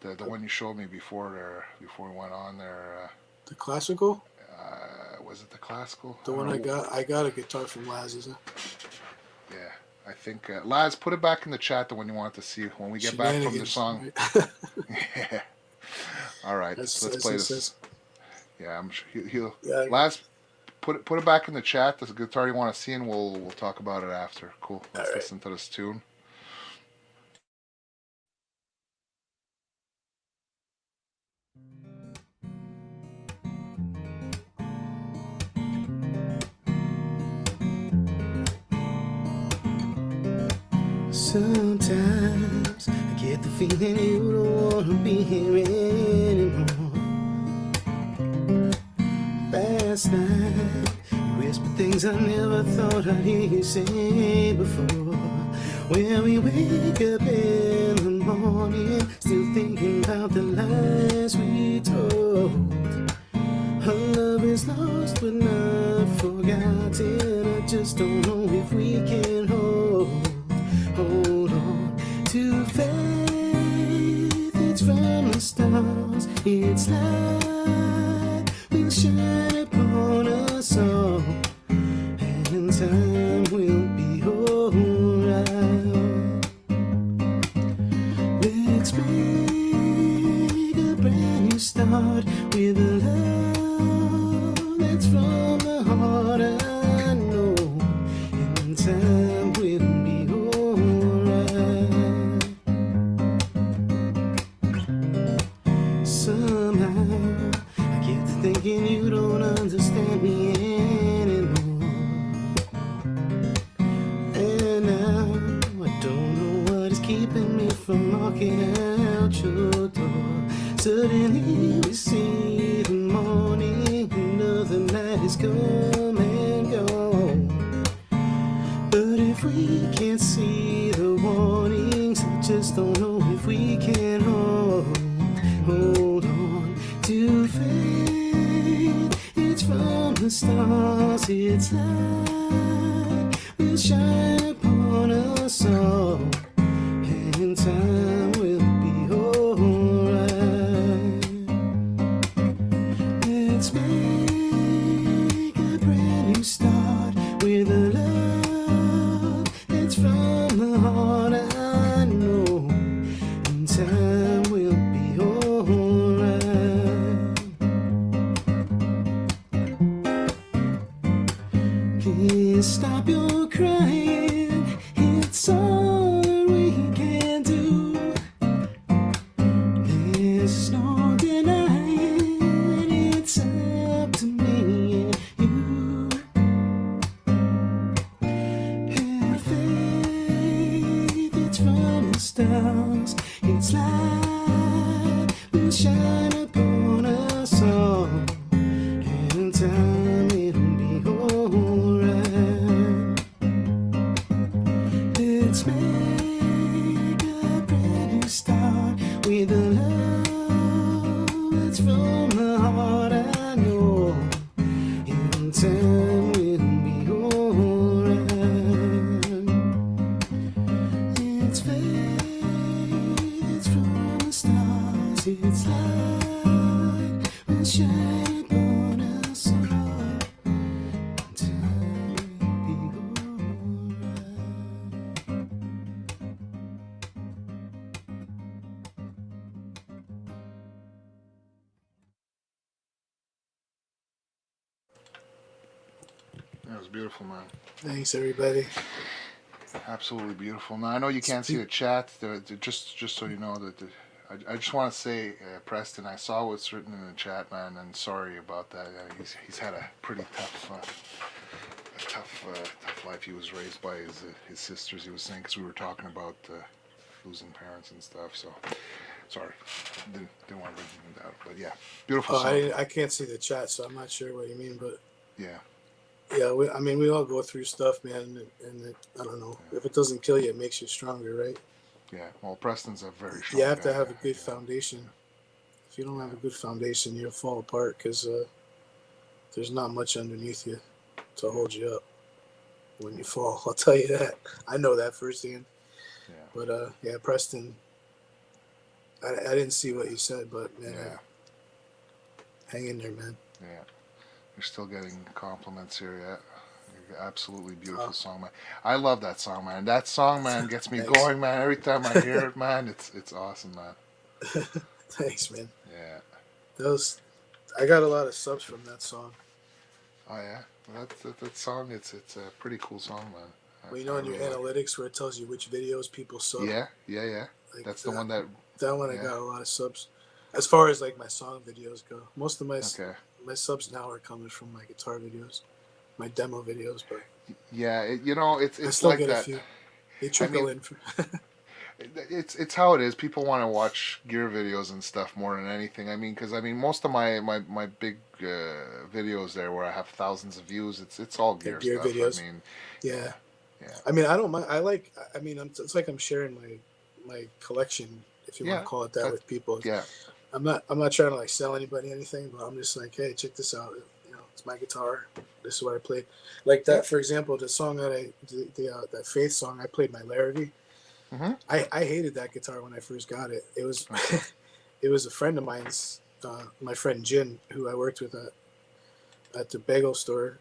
Speaker 2: The one you showed me before we went on there.
Speaker 3: The classical?
Speaker 2: Was it the classical?
Speaker 3: The one I got a guitar from Laz's.
Speaker 2: Yeah, I think Laz, put it back in the chat the one you want to see when we get back from the song. Right? Yeah. All right, let's play this. Says. Yeah, I'm sure he'll. Yeah, Laz, put it back in the chat. The guitar you want to see, and we'll talk about it after. Cool. Let's listen to this tune.
Speaker 1: Sometimes I get the feeling you don't want to be here anymore. Last night you whispered things I never thought I'd hear you say before. When we wake up in the morning, still thinking about the lies we told. Our love is lost but not forgotten. I just don't know if we can hold on to faith. It's from the stars, it's light will shine upon us all, and time will be alright. Let's make a brand new start with a love thinking you don't understand me anymore. And now I don't know what is keeping me from knocking out your door. Suddenly we see the morning, another night is come and gone. But if we can't see the warnings, I just don't know if we can hold on to faith. It's from the stars, it's light will shine upon us all, and time will be alright. Let's make a brand new start with a love that's from the heart. I know, and time will be alright. Please stop your crying, it's all that we can do. There's no denying it's up to me and you. Have faith, it's from the stars, it's light will shine upon us all, and time it'll be alright. Let's make a brand new start with a love that's from the heart. I know, in time will be alright. It's faith, it's from the stars, it's light will shine upon us all. Time will be alright.
Speaker 2: That was beautiful, man.
Speaker 3: Thanks, everybody.
Speaker 2: Absolutely beautiful. Now I know you can't see the chat. Just so you know that I just want to say, Preston, I saw what's written in the chat, man, and sorry about that. He's had a pretty tough life. He was raised by his sisters. He was saying, because we were talking about losing parents and stuff. So sorry, didn't want to bring him down. But yeah, beautiful
Speaker 3: Oh,
Speaker 2: song.
Speaker 3: I can't see the chat, so I'm not sure what you mean, but
Speaker 2: Yeah.
Speaker 3: yeah, we all go through stuff, man, and I don't know. If it doesn't kill you, it makes you stronger, right?
Speaker 2: Yeah. Well, Preston's a very strong
Speaker 3: You have to
Speaker 2: guy,
Speaker 3: have a good
Speaker 2: yeah.
Speaker 3: foundation. If you don't have a good foundation, you'll fall apart because there's not much underneath you to hold you up when you fall. I'll tell you that. I know that firsthand.
Speaker 2: Yeah.
Speaker 3: But yeah, Preston, I didn't see what you said, but man,
Speaker 2: Yeah.
Speaker 3: hang in there, man.
Speaker 2: Yeah. You're still getting compliments here, yeah. Absolutely beautiful
Speaker 3: Oh.
Speaker 2: song, man. I love that song, man. That song, man, gets me
Speaker 3: Thanks.
Speaker 2: going, man. Every time I hear it, man, it's awesome, man.
Speaker 3: Thanks, man.
Speaker 2: Yeah.
Speaker 3: I got a lot of subs from that song.
Speaker 2: Oh yeah. That song, it's a pretty cool song, man.
Speaker 3: Well, you know, in your
Speaker 2: really like it.
Speaker 3: analytics where it tells you which videos people sub.
Speaker 2: Yeah.
Speaker 3: Like
Speaker 2: That's the one that.
Speaker 3: That one
Speaker 2: yeah.
Speaker 3: I got a lot of subs. As far as like my song videos go, most of my
Speaker 2: Okay.
Speaker 3: my subs now are coming from my guitar videos, my demo videos. But
Speaker 2: Yeah.
Speaker 3: I
Speaker 2: It's
Speaker 3: still
Speaker 2: like
Speaker 3: get
Speaker 2: that.
Speaker 3: a few. They trickle
Speaker 2: mean,
Speaker 3: in.
Speaker 2: It's how it is. People want to watch gear videos and stuff more than anything. Because most of my big videos there where I have thousands of views, it's all gear
Speaker 3: gear
Speaker 2: stuff.
Speaker 3: videos. Yeah.
Speaker 2: Yeah.
Speaker 3: I mean, I don't mind. It's like I'm sharing my collection, if you want
Speaker 2: Yeah,
Speaker 3: to call it that, with people.
Speaker 2: Yeah.
Speaker 3: I'm not trying to like sell anybody anything, but I'm just like, hey, check this out. You know, it's my guitar. This is what I played. Like that, for example, the song that that Faith song, I played my Larrabee.
Speaker 2: Mm-hmm.
Speaker 3: I hated that guitar when I first got it. It was it was a friend of mine's, my friend Jin, who I worked with at the bagel store,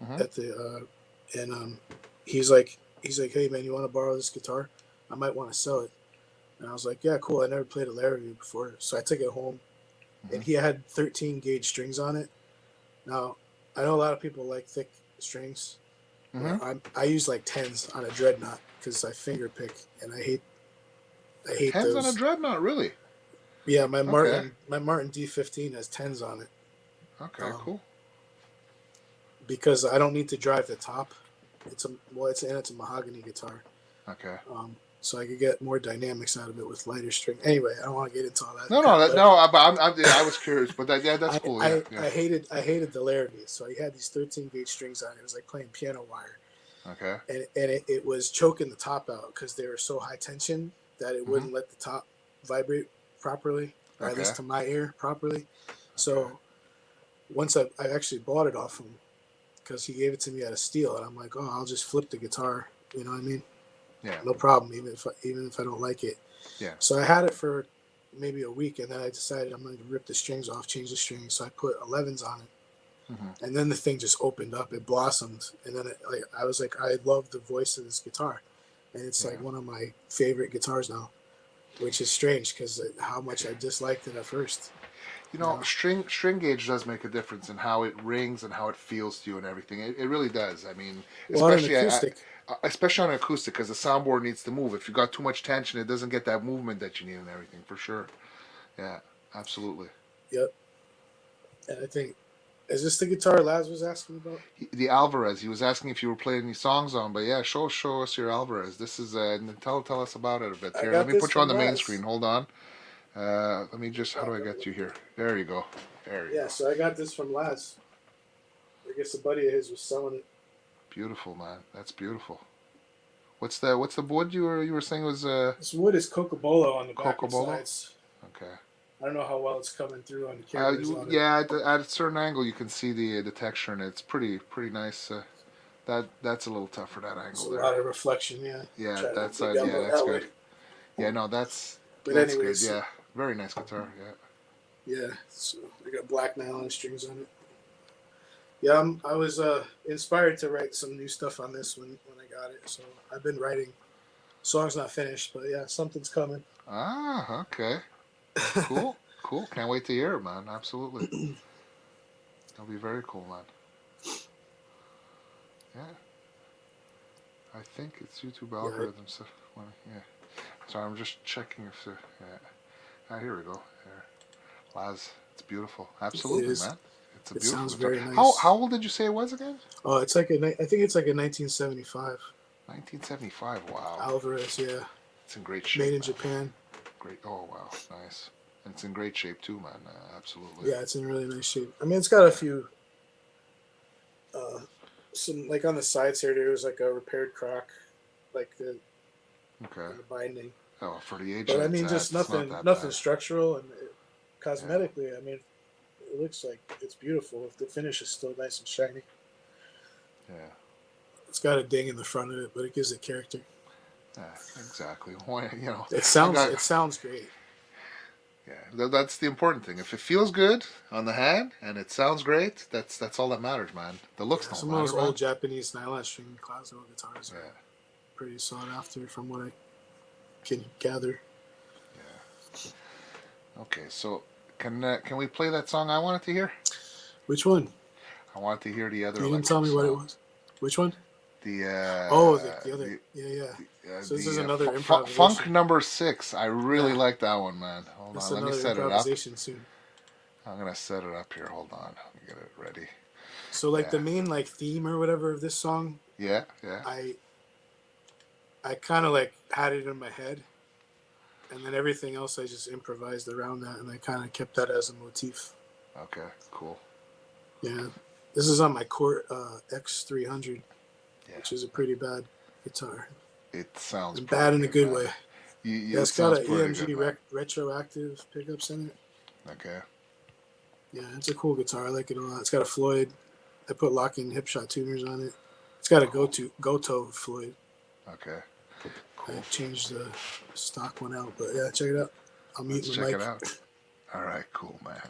Speaker 2: Mm-hmm.
Speaker 3: at the and he's like, hey man, you want to borrow this guitar? I might want to sell it. And I was like, yeah, cool. I never played a Larrabee before, so I took it home, and he had 13 gauge strings on it. Now, I know a lot of people like thick strings.
Speaker 2: Mm-hmm.
Speaker 3: I use like 10s on a dreadnought because I finger pick, and I hate
Speaker 2: Tens
Speaker 3: those.
Speaker 2: on a dreadnought, really?
Speaker 3: Yeah, my
Speaker 2: Okay.
Speaker 3: Martin D15 has 10s on it.
Speaker 2: Okay, cool.
Speaker 3: because I don't need to drive the top. It's a mahogany guitar.
Speaker 2: Okay.
Speaker 3: So I could get more dynamics out of it with lighter string. Anyway, I don't want to get into all that.
Speaker 2: No,
Speaker 3: crap,
Speaker 2: no,
Speaker 3: but
Speaker 2: no. I was curious, but that's cool. Yeah, yeah.
Speaker 3: I hated the Larrabee. So he had these 13 gauge strings on it. It was like playing piano wire,
Speaker 2: Okay.
Speaker 3: and it was choking the top out because they were so high tension that it wouldn't let the top vibrate properly, or at least to my ear properly. So once I actually bought it off him because he gave it to me at a steal, and I'm like, oh, I'll just flip the guitar. You know what I mean?
Speaker 2: Yeah.
Speaker 3: No problem, even if I don't like it.
Speaker 2: Yeah.
Speaker 3: So I had it for maybe a week, and then I decided I'm going to rip the strings off, change the strings. So I put 11s on it, and then the thing just opened up. It blossomed, and then I was like, I love the voice of this guitar, and it's like one of my favorite guitars now, which is strange because how much I disliked it at first.
Speaker 2: You know, string gauge does make a difference in how it rings and how it feels to you and everything. It really does. I mean, especially especially on an acoustic, because the soundboard needs to move. If you got too much tension, it doesn't get that movement that you need and everything, for sure. Yeah, absolutely.
Speaker 3: Yep. And I think, is this the guitar Laz was asking about?
Speaker 2: The Alvarez. He was asking if you were playing any songs on, but yeah, show us your Alvarez. This is tell us about it a bit here. Let me put you on the main screen. Hold on. Let me just. How do I get you here? There you go. There you go.
Speaker 3: Yeah. So I got this from Laz. I guess a buddy of his was selling it.
Speaker 2: Beautiful, man. That's beautiful. What's the wood you were saying was?
Speaker 3: This wood is Cocobolo on the back and sides.
Speaker 2: Okay.
Speaker 3: I don't know how well it's coming through on the camera.
Speaker 2: At a certain angle you can see the texture, and it's pretty nice. That's a little tough for that angle.
Speaker 3: A lot of reflection, yeah.
Speaker 2: Yeah, that side. Yeah, that's good. Yeah, no, that's good. Yeah, very nice guitar. Yeah.
Speaker 3: Yeah. So I got black nylon strings on it. Yeah, I was inspired to write some new stuff on this when I got it. So I've been writing. Song's not finished, but yeah, something's coming.
Speaker 2: Ah, okay. Cool. Can't wait to hear it, man. Absolutely. That'll be very cool, man. Yeah. I think it's YouTube algorithms. Yeah. Sorry, I'm just checking if they're. Yeah. Ah, here we go. Here. Laz, it's beautiful. Absolutely, man. It's a beautiful.
Speaker 3: Sounds very nice.
Speaker 2: How old did you say it was again?
Speaker 3: Oh, I think it's like a 1975.
Speaker 2: 1975. Wow.
Speaker 3: Alvarez, yeah.
Speaker 2: It's in great shape.
Speaker 3: Made in Japan.
Speaker 2: Great. Oh wow, nice. And it's in great shape too, man. Absolutely.
Speaker 3: Yeah, it's in really nice shape. I mean, it's got a few. Some like on the sides here, there was like a repaired crack, like the binding.
Speaker 2: Oh, for the age.
Speaker 3: But I mean, just nothing structural and cosmetically. I mean, it looks like it's beautiful. If the finish is still nice and shiny.
Speaker 2: Yeah.
Speaker 3: It's got a ding in the front of it, but it gives it character.
Speaker 2: Yeah, exactly. Why,
Speaker 3: it sounds great.
Speaker 2: Yeah, that's the important thing. If it feels good on the hand and it sounds great, that's all that matters, man. The looks don't
Speaker 3: some
Speaker 2: matter.
Speaker 3: Some of those old Japanese nylon string classical guitars are pretty sought after, from what I can gather.
Speaker 2: Yeah. Okay, so can we play that song I wanted to hear?
Speaker 3: Which one?
Speaker 2: I wanted to hear the other.
Speaker 3: You didn't tell me what it was. Which one?
Speaker 2: The
Speaker 3: other. So this is another improvisation.
Speaker 2: Funk number 6. I really like that one, man. Hold on, let me set it up.
Speaker 3: Soon.
Speaker 2: I'm gonna set it up here. Hold on, let me get it ready.
Speaker 3: So the main theme or whatever of this song.
Speaker 2: Yeah.
Speaker 3: I kind of had it in my head, and then everything else I just improvised around that, and I kind of kept that as a motif.
Speaker 2: Okay, cool.
Speaker 3: Yeah, this is on my Cort X300. Which is a pretty bad guitar.
Speaker 2: It sounds
Speaker 3: bad in a good way.
Speaker 2: It's
Speaker 3: got an EMG retroactive pickups in it.
Speaker 2: Okay.
Speaker 3: Yeah, it's a cool guitar. I like it a lot. It's got a Floyd. I put lock-in hip shot tuners on it. It's got a Goto Floyd.
Speaker 2: Okay. Cool.
Speaker 3: I changed the stock one out, but yeah, check it out. I'll mute the mic.
Speaker 2: Check it out. All right, cool, man.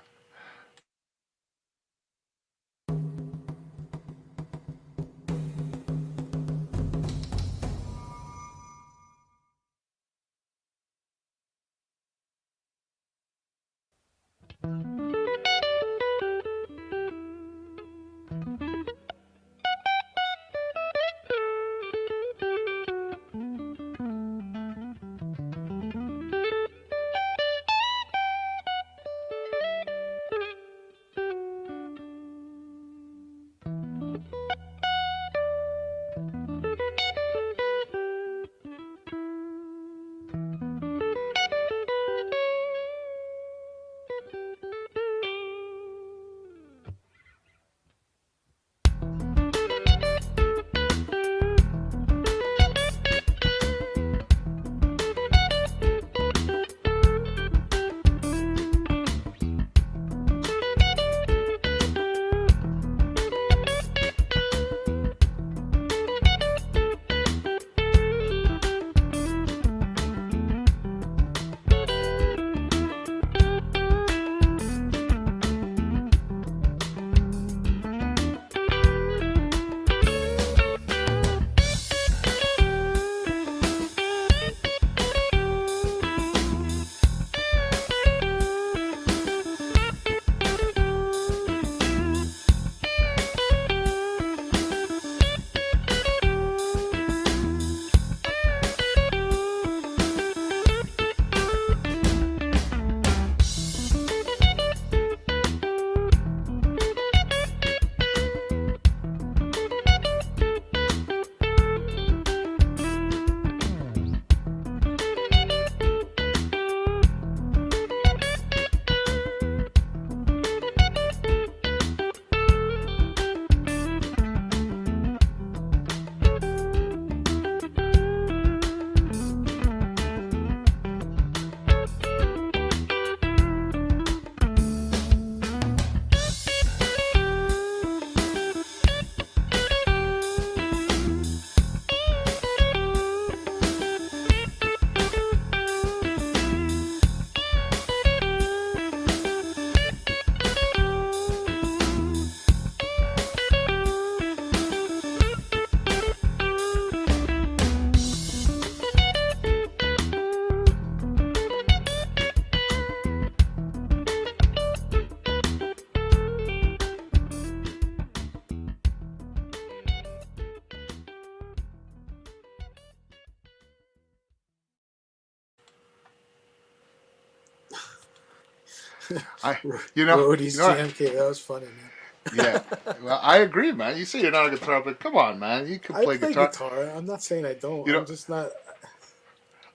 Speaker 2: I,
Speaker 3: Roadies TMK. That was funny, man.
Speaker 2: yeah. Well, I agree, man. You say you're not a guitar player. Come on, man. You can
Speaker 3: I
Speaker 2: play
Speaker 3: play
Speaker 2: guitar.
Speaker 3: guitar. I'm not saying I don't.
Speaker 2: You know,
Speaker 3: I'm just not.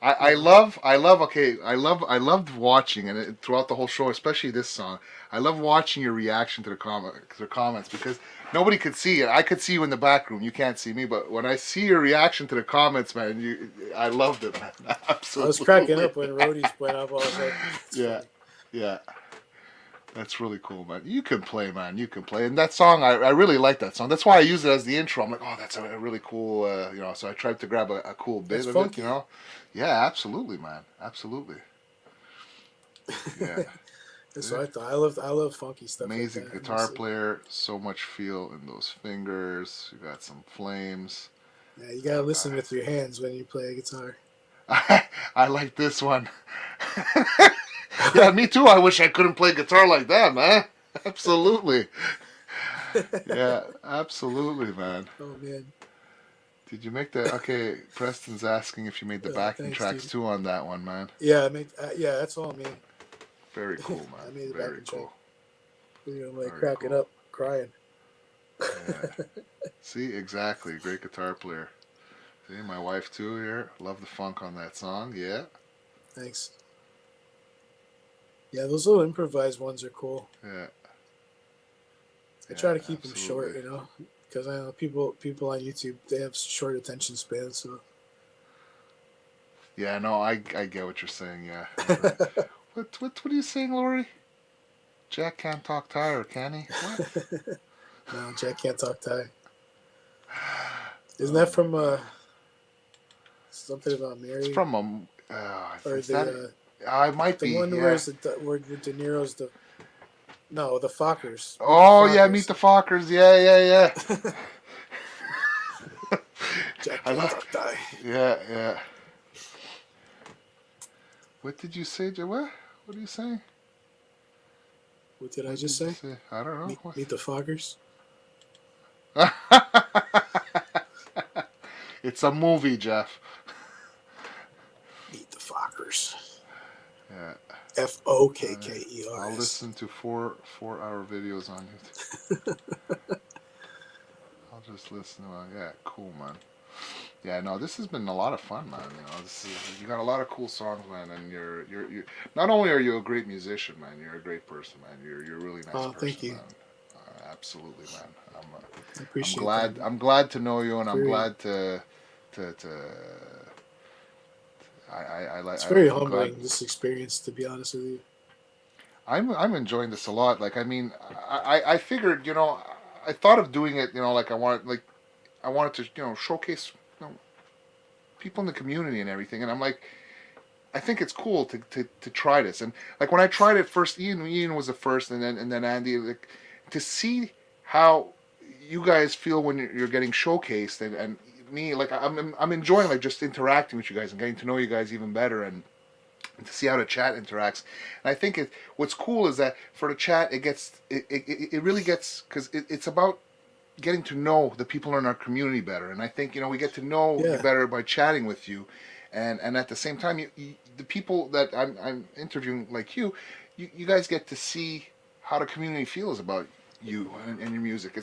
Speaker 2: I
Speaker 3: You know.
Speaker 2: love, okay, I loved watching, and throughout the whole show, especially this song, I love watching your reaction to the comments, because nobody could see it. I could see you in the back room. You can't see me, but when I see your reaction to the comments, man, I loved it, man.
Speaker 3: I was cracking
Speaker 2: Absolutely.
Speaker 3: up when Roadies went up. I was like, "That's
Speaker 2: Yeah,
Speaker 3: funny."
Speaker 2: yeah. That's really cool, man. You can play, man. You can play. And that song, I really like that song. That's why I use it as the intro. I'm like, oh, that's a really cool, so I tried to grab a cool bit
Speaker 3: That's
Speaker 2: of it,
Speaker 3: funky.
Speaker 2: Yeah, absolutely, man. Absolutely. Yeah.
Speaker 3: That's
Speaker 2: Yeah.
Speaker 3: what I thought. I love funky stuff
Speaker 2: Amazing
Speaker 3: like that.
Speaker 2: guitar player. So much feel in those fingers. You got some flames.
Speaker 3: Yeah, you gotta listen with your hands when you play a guitar.
Speaker 2: I like this one. Yeah, me too. I wish I couldn't play guitar like that, man. Absolutely. Yeah, absolutely, man.
Speaker 3: Oh man.
Speaker 2: Did you make the? Okay, Preston's asking if you made the backing
Speaker 3: Thanks,
Speaker 2: tracks
Speaker 3: dude.
Speaker 2: too on that one, man.
Speaker 3: Yeah, yeah, that's all me.
Speaker 2: Very cool, man.
Speaker 3: I made the
Speaker 2: Very
Speaker 3: backing track.
Speaker 2: cool.
Speaker 3: I'm like
Speaker 2: Very
Speaker 3: cracking
Speaker 2: cool.
Speaker 3: up, crying.
Speaker 2: Yeah. See, exactly. Great guitar player. See, my wife too here. Love the funk on that song. Yeah.
Speaker 3: Thanks. Yeah, those little improvised ones are cool.
Speaker 2: Yeah.
Speaker 3: I try to keep
Speaker 2: absolutely.
Speaker 3: them short, because I know people on YouTube, they have short attention spans. So
Speaker 2: Yeah, no, I get what you're saying. Yeah. What are you saying, Lori? Jack can't talk Thai, or can he? What?
Speaker 3: no, Jack can't talk Thai. Isn't that from something about Mary?
Speaker 2: It's from
Speaker 3: or
Speaker 2: is
Speaker 3: the
Speaker 2: that? It might
Speaker 3: the
Speaker 2: be.
Speaker 3: one
Speaker 2: Yeah.
Speaker 3: where De Niro's the Fockers.
Speaker 2: Oh yeah, Meet the Fockers. Yeah, yeah, yeah.
Speaker 3: Jack
Speaker 2: I
Speaker 3: can't
Speaker 2: love.
Speaker 3: talk Thai.
Speaker 2: Yeah, yeah. What did you say, Joe? What are you saying?
Speaker 3: What did I just say?
Speaker 2: I don't know.
Speaker 3: Meet the Fockers.
Speaker 2: It's a movie, Jeff.
Speaker 3: Meet the Fockers.
Speaker 2: Yeah.
Speaker 3: Fokkers.
Speaker 2: I'll listen to 4-hour videos on YouTube. I'll just listen to it. Yeah, cool, man. Yeah, no, this has been a lot of fun, man. You got a lot of cool songs, man, and you're not only are you a great musician, man, you're a great person, man. You're a really nice person,
Speaker 3: thank you.
Speaker 2: man. Absolutely, man.
Speaker 3: I appreciate
Speaker 2: I'm glad.
Speaker 3: that.
Speaker 2: I'm glad to know you, and I'm glad to. I like.
Speaker 3: It's very
Speaker 2: I'm
Speaker 3: humbling,
Speaker 2: glad.
Speaker 3: this experience, to be honest with you.
Speaker 2: I'm enjoying this a lot. Like, I mean, I figured, I thought of doing it, like I wanted to, showcase, people in the community and everything, and I'm like, I think it's cool to try this. And like when I tried it first, Ian was the first, and then Andy, like, to see how you guys feel when you're getting showcased, and me, like, I'm enjoying, like, just interacting with you guys and getting to know you guys even better, and to see how the chat interacts. And I think what's cool is that for the chat, it really gets, because it's about getting to know the people in our community better. And I think, we get to know you better by chatting with you, and at the same time, the people that I'm interviewing, like you guys get to see how the community feels about you and your music.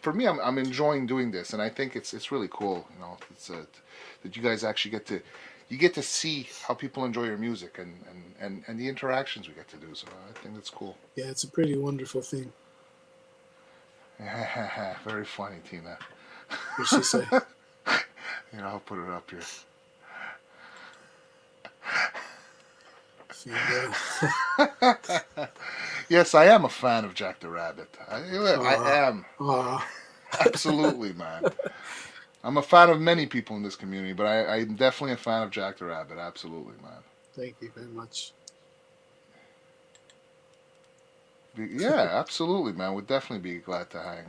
Speaker 2: For me, I'm enjoying doing this, and I think it's really cool. It's that you guys actually get to see how people enjoy your music, and the interactions we get to do. So I think that's cool.
Speaker 3: Yeah, it's a pretty wonderful thing.
Speaker 2: Very funny, Tina.
Speaker 3: What'd she say?
Speaker 2: I'll put it up here. Yes, I am a fan of Jack the Rabbit. I am. Absolutely, man. I'm a fan of many people in this community, but I'm definitely a fan of Jack the Rabbit. Absolutely, man.
Speaker 3: Thank you very much.
Speaker 2: Yeah, absolutely, man. We'd definitely be glad to hang.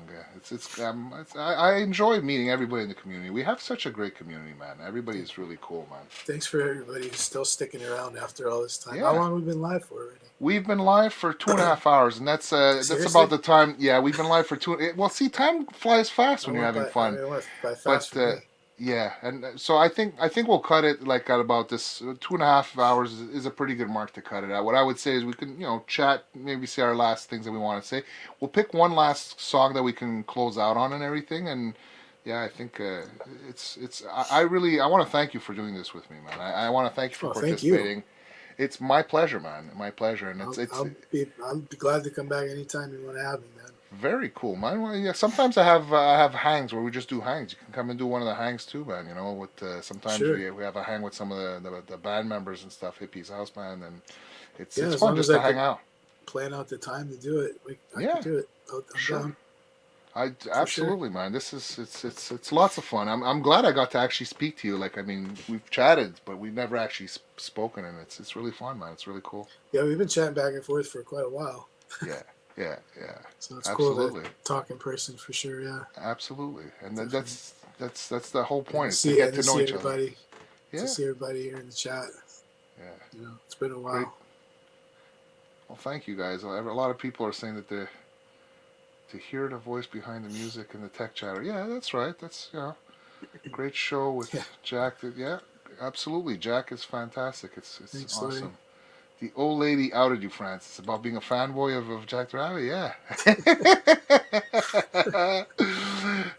Speaker 2: I enjoy meeting everybody in the community. We have such a great community, man. Everybody is really cool, man.
Speaker 3: Thanks for everybody who's still sticking around after all this time.
Speaker 2: Yeah.
Speaker 3: How long have we been live for already?
Speaker 2: We've been live for 2.5 hours, and that's about the time. Yeah, we've been live for 2. Well, see, time flies fast when you're having fun.
Speaker 3: By fast for me.
Speaker 2: Yeah, and so I think we'll cut it like at about this 2.5 hours is a pretty good mark to cut it at. What I would say is we can chat, maybe say our last things that we want to say. We'll pick one last song that we can close out on and everything. And yeah, I think I really I want to thank you for doing this with me, man. I want to thank you for
Speaker 3: Oh, thank you.
Speaker 2: participating. It's my pleasure, man. My pleasure, and
Speaker 3: I'll
Speaker 2: it's
Speaker 3: I'll be glad to come back anytime you want to have me, man.
Speaker 2: very cool, man. Well, yeah, sometimes I have hangs where we just do hangs. You can come and do one of the hangs too, man. With sometimes
Speaker 3: Sure.
Speaker 2: we have a hang with some of the band members and stuff, Hippie's house band, and it's
Speaker 3: Yeah,
Speaker 2: it's
Speaker 3: as
Speaker 2: fun
Speaker 3: long as
Speaker 2: just
Speaker 3: I
Speaker 2: to hang
Speaker 3: could
Speaker 2: out.
Speaker 3: plan out the time to do it, I could
Speaker 2: Yeah,
Speaker 3: do it. I'm
Speaker 2: sure.
Speaker 3: down
Speaker 2: I
Speaker 3: for sure.
Speaker 2: absolutely, man. This is it's lots of fun. I'm glad I got to actually speak to you. Like, I mean, we've chatted, but we've never actually spoken, and it's really fun, man. It's really cool.
Speaker 3: Yeah, we've been chatting back and forth for quite a while,
Speaker 2: Yeah, yeah, yeah.
Speaker 3: so it's cool to
Speaker 2: Absolutely,
Speaker 3: talk in person for sure. Yeah,
Speaker 2: absolutely. And
Speaker 3: definitely.
Speaker 2: that's the whole
Speaker 3: And
Speaker 2: point is to get
Speaker 3: to
Speaker 2: to know
Speaker 3: see
Speaker 2: each other.
Speaker 3: everybody,
Speaker 2: Yeah,
Speaker 3: here in the chat.
Speaker 2: yeah.
Speaker 3: It's been a
Speaker 2: Great.
Speaker 3: while.
Speaker 2: Well, thank you guys. A lot of people are saying that they to hear the voice behind the music and the tech chatter. Yeah, that's right. That's great show with
Speaker 3: Yeah,
Speaker 2: Jack. Yeah, absolutely. Jack is fantastic. It's
Speaker 3: thanks, Larry.
Speaker 2: awesome. The old lady outed you, France. It's about being a fanboy of Jack the Rabbit. Yeah.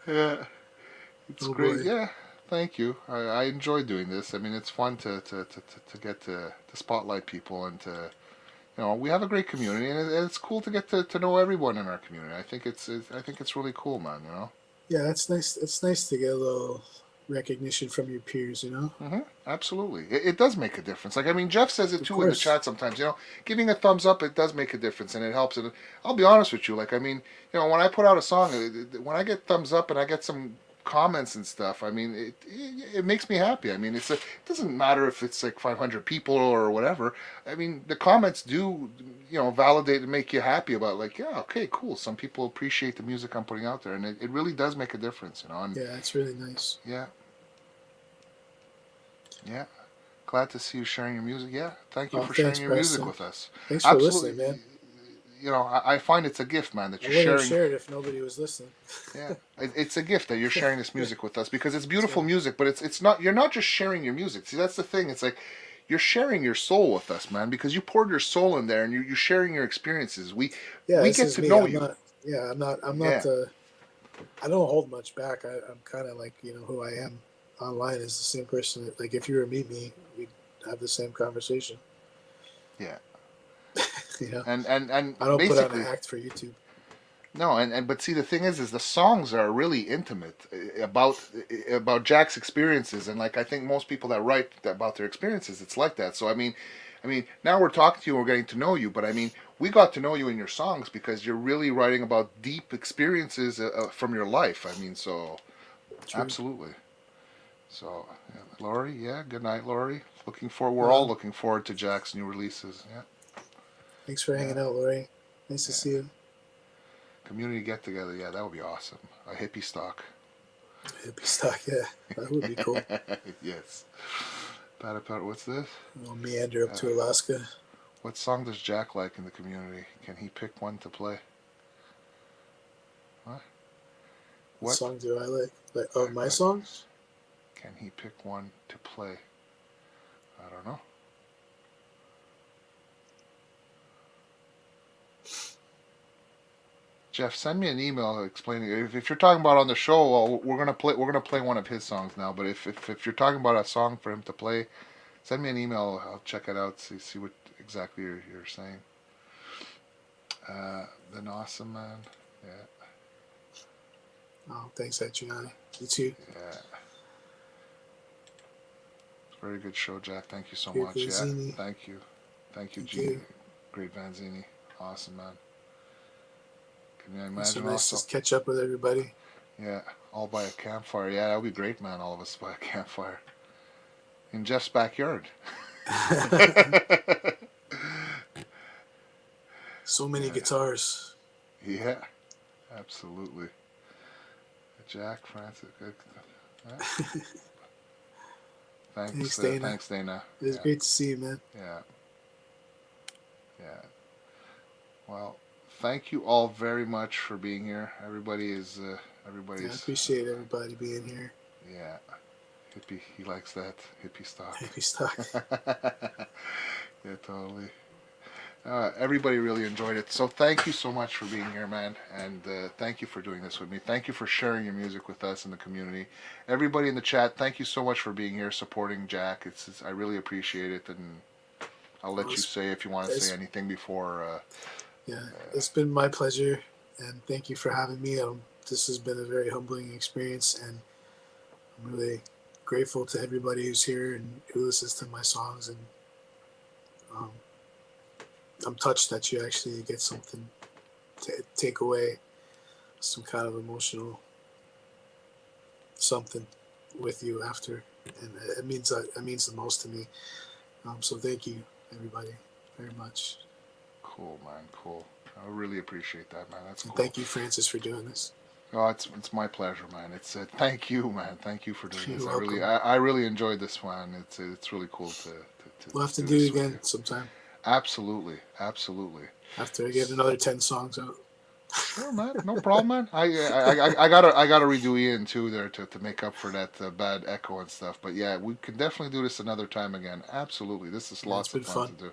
Speaker 2: Yeah, it's
Speaker 3: Oh
Speaker 2: great.
Speaker 3: boy.
Speaker 2: Yeah, thank you. I enjoy doing this. I mean, it's fun to get to spotlight people and to we have a great community, and it's cool to get to know everyone in our community. I think it's really cool, man.
Speaker 3: Yeah, that's nice. It's nice to get a little recognition from your peers.
Speaker 2: Absolutely, it does make a difference. Like, I mean, Jeff says it
Speaker 3: Of
Speaker 2: too in the
Speaker 3: course.
Speaker 2: chat sometimes. Giving a thumbs up, it does make a difference, and it helps. And I'll be honest with you, like, I mean, when I put out a song, when I get thumbs up and I get some comments and stuff, I mean, it makes me happy. I mean, it doesn't matter if it's like 500 people or whatever. I mean, the comments do validate and make you happy about, like, yeah, okay, cool. Some people appreciate the music I'm putting out there, and it really does make a difference. And
Speaker 3: Yeah, it's really nice.
Speaker 2: yeah, yeah. Glad to see you sharing your music. Yeah, thank you
Speaker 3: Oh,
Speaker 2: for sharing
Speaker 3: thanks,
Speaker 2: your music
Speaker 3: Preston.
Speaker 2: with us.
Speaker 3: Thanks for listening,
Speaker 2: Absolutely.
Speaker 3: man.
Speaker 2: I find it's a gift, man, that
Speaker 3: I
Speaker 2: you're
Speaker 3: wouldn't have
Speaker 2: sharing.
Speaker 3: shared if nobody was listening.
Speaker 2: Yeah, it's a gift that you're sharing this music with us because it's beautiful
Speaker 3: So
Speaker 2: music, but it's not. You're not just sharing your music. See, that's the thing. It's like you're sharing your soul with us, man, because you poured your soul in there and you're sharing your experiences. We
Speaker 3: yeah,
Speaker 2: we
Speaker 3: this
Speaker 2: get
Speaker 3: is
Speaker 2: to
Speaker 3: me.
Speaker 2: know
Speaker 3: I'm
Speaker 2: you.
Speaker 3: not. Yeah, I'm not. I'm not
Speaker 2: Yeah,
Speaker 3: the. I don't hold much back. I'm kind of like who I am online is the same person. Like if you were to meet me, we'd have the same conversation.
Speaker 2: yeah,
Speaker 3: You know,
Speaker 2: and
Speaker 3: I don't put on an
Speaker 2: basically.
Speaker 3: act for YouTube.
Speaker 2: No, and but see, the thing is the songs are really intimate about Jack's experiences, and like I think most people that write about their experiences, it's like that. So I mean, now we're talking to you, we're getting to know you, but I mean, we got to know you in your songs because you're really writing about deep experiences from your life. I mean, so
Speaker 3: True.
Speaker 2: absolutely. So, yeah, Laurie, yeah, good night, Laurie. We're all
Speaker 3: Um,
Speaker 2: looking forward to Jack's new releases. Yeah,
Speaker 3: Thanks for
Speaker 2: yeah,
Speaker 3: hanging out, Lori. Nice to
Speaker 2: yeah.
Speaker 3: see you.
Speaker 2: Community get together, yeah, that would be awesome. A hippie stock.
Speaker 3: Hippie stock, yeah, that would be cool.
Speaker 2: Yes. Patapata, what's this?
Speaker 3: We'll meander up
Speaker 2: Uh,
Speaker 3: to Alaska.
Speaker 2: what song does Jack like in the community? Can he pick one to play? What?
Speaker 3: What
Speaker 2: What?
Speaker 3: song do I like? Like of
Speaker 2: Jack
Speaker 3: my
Speaker 2: like?
Speaker 3: songs?
Speaker 2: Can he pick one to play? I don't know. Jeff, send me an email explaining. If you're talking about on the show, well, we're gonna play one of his songs now. But if you're talking about a song for him to play, send me an email. I'll check it out. See what exactly you're saying. Then awesome man. Yeah,
Speaker 3: Oh, thanks, Adriana. You too.
Speaker 2: yeah. Very good show, Jack. Thank you so
Speaker 3: Great
Speaker 2: much. Yeah,
Speaker 3: Vizzini.
Speaker 2: thank you. Thank you,
Speaker 3: Thank
Speaker 2: G.
Speaker 3: you.
Speaker 2: Great Vanzini. Awesome, man. Can you
Speaker 3: It's so
Speaker 2: imagine
Speaker 3: nice
Speaker 2: also?
Speaker 3: to catch up with everybody.
Speaker 2: Yeah, all by a campfire. Yeah, that would be great, man. All of us by a campfire. In Jeff's backyard.
Speaker 3: So many
Speaker 2: Yeah,
Speaker 3: guitars.
Speaker 2: yeah, absolutely. Jack, Francis. Yeah.
Speaker 3: Thanks,
Speaker 2: Thanks,
Speaker 3: Dana.
Speaker 2: thanks, Dana.
Speaker 3: It was
Speaker 2: Yeah,
Speaker 3: great to see you, man.
Speaker 2: yeah, yeah. Well, thank you all very much for being here.
Speaker 3: Yeah, I
Speaker 2: Everybody's,
Speaker 3: appreciate everybody being here.
Speaker 2: yeah. Hippie, he likes that hippie stock.
Speaker 3: Hippie stock.
Speaker 2: Yeah, totally. Everybody really enjoyed it. So thank you so much for being here, man. And thank you for doing this with me. Thank you for sharing your music with us in the community. Everybody in the chat, thank you so much for being here, supporting Jack. I really appreciate it. And I'll let you say if you want to say anything before.
Speaker 3: Yeah, it's been my pleasure. And thank you for having me. This has been a very humbling experience. And I'm really grateful to everybody who's here and who listens to my songs. And I'm touched that you actually get something to take away, some kind of emotional something with you after, and it means the most to me. So thank you, everybody, very much.
Speaker 2: Cool, man. Cool. I really appreciate that, man. That's cool.
Speaker 3: And thank you, Francis, for doing this.
Speaker 2: Oh, it's my pleasure, man. Thank you, man. Thank you for doing
Speaker 3: You're
Speaker 2: this.
Speaker 3: welcome.
Speaker 2: I really enjoyed this one. It's really cool to
Speaker 3: we'll have to do it again sometime.
Speaker 2: Absolutely.
Speaker 3: After I get another 10 songs out.
Speaker 2: Sure, man. No problem, man. I gotta redo Ian too there to make up for that bad echo and stuff. But yeah, we can definitely do this another time again. Absolutely. This is lots of fun to do.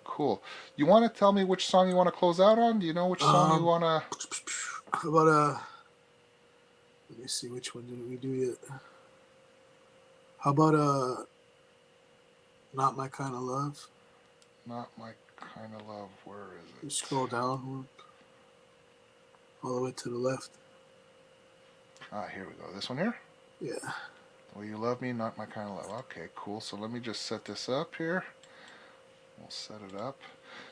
Speaker 2: Cool. You want to tell me which song you want to close out on? Do you know which song you want to?
Speaker 3: How about let me see, which one didn't we do yet? How about Not My Kind of Love?
Speaker 2: Not My Kind of Love. Where is it?
Speaker 3: You scroll down all the way to the left.
Speaker 2: Here we go. This one here?
Speaker 3: Yeah.
Speaker 2: Will You Love Me? Not My Kind of Love. Okay, cool. So let me just set this up here. We'll set it up.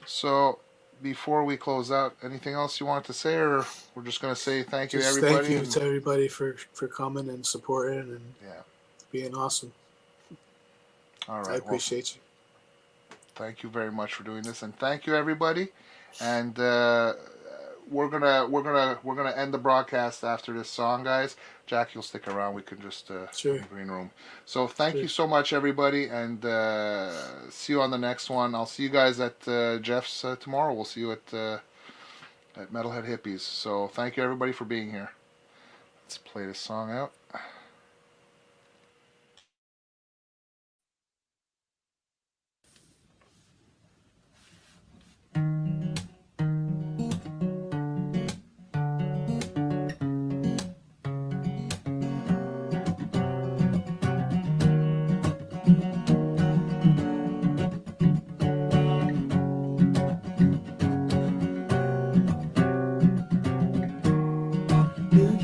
Speaker 2: So before we close out, anything else you wanted to say, or we're just going to say thank you to everybody?
Speaker 3: Thank you to everybody for coming and supporting and being awesome.
Speaker 2: All right.
Speaker 3: I appreciate you.
Speaker 2: Thank you very much for doing this, and thank you everybody. And we're gonna end the broadcast after this song, guys. Jack, you'll stick around. We can just
Speaker 3: sure.
Speaker 2: in the green room. So thank you so much, everybody, and see you on the next one. I'll see you guys at Jeff's tomorrow. We'll see you at Metal Head Hippies. So thank you everybody for being here. Let's play this song out.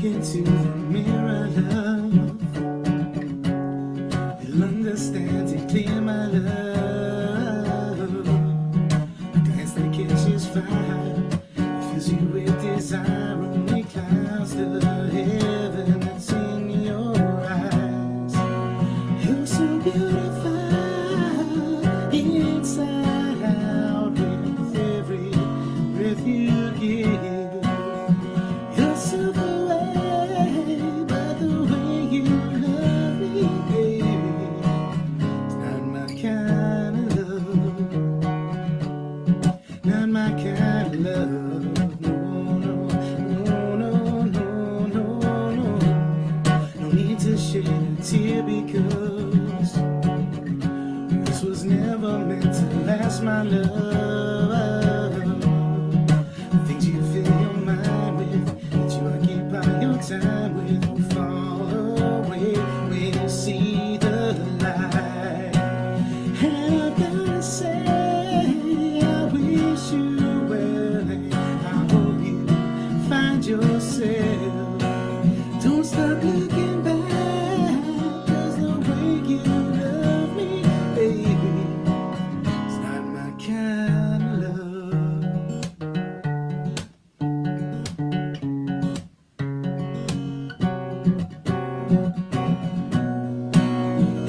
Speaker 1: Into the mirror, love, you'll understand it clear, my love. A glance that catches fire, fills you with desire, only clouds the heaven that's in your eyes. You're so beautiful, inside out, with every breath you give. You're so because this was never meant to last, my love. The things you fill your mind with, that you occupy your time with, will fall away when you see the light. And I've gotta say, I wish you well, and I hope you find yourself. Don't stop looking back.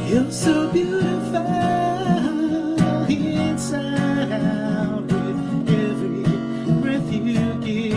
Speaker 1: You're so beautiful, inside out, with every breath you give.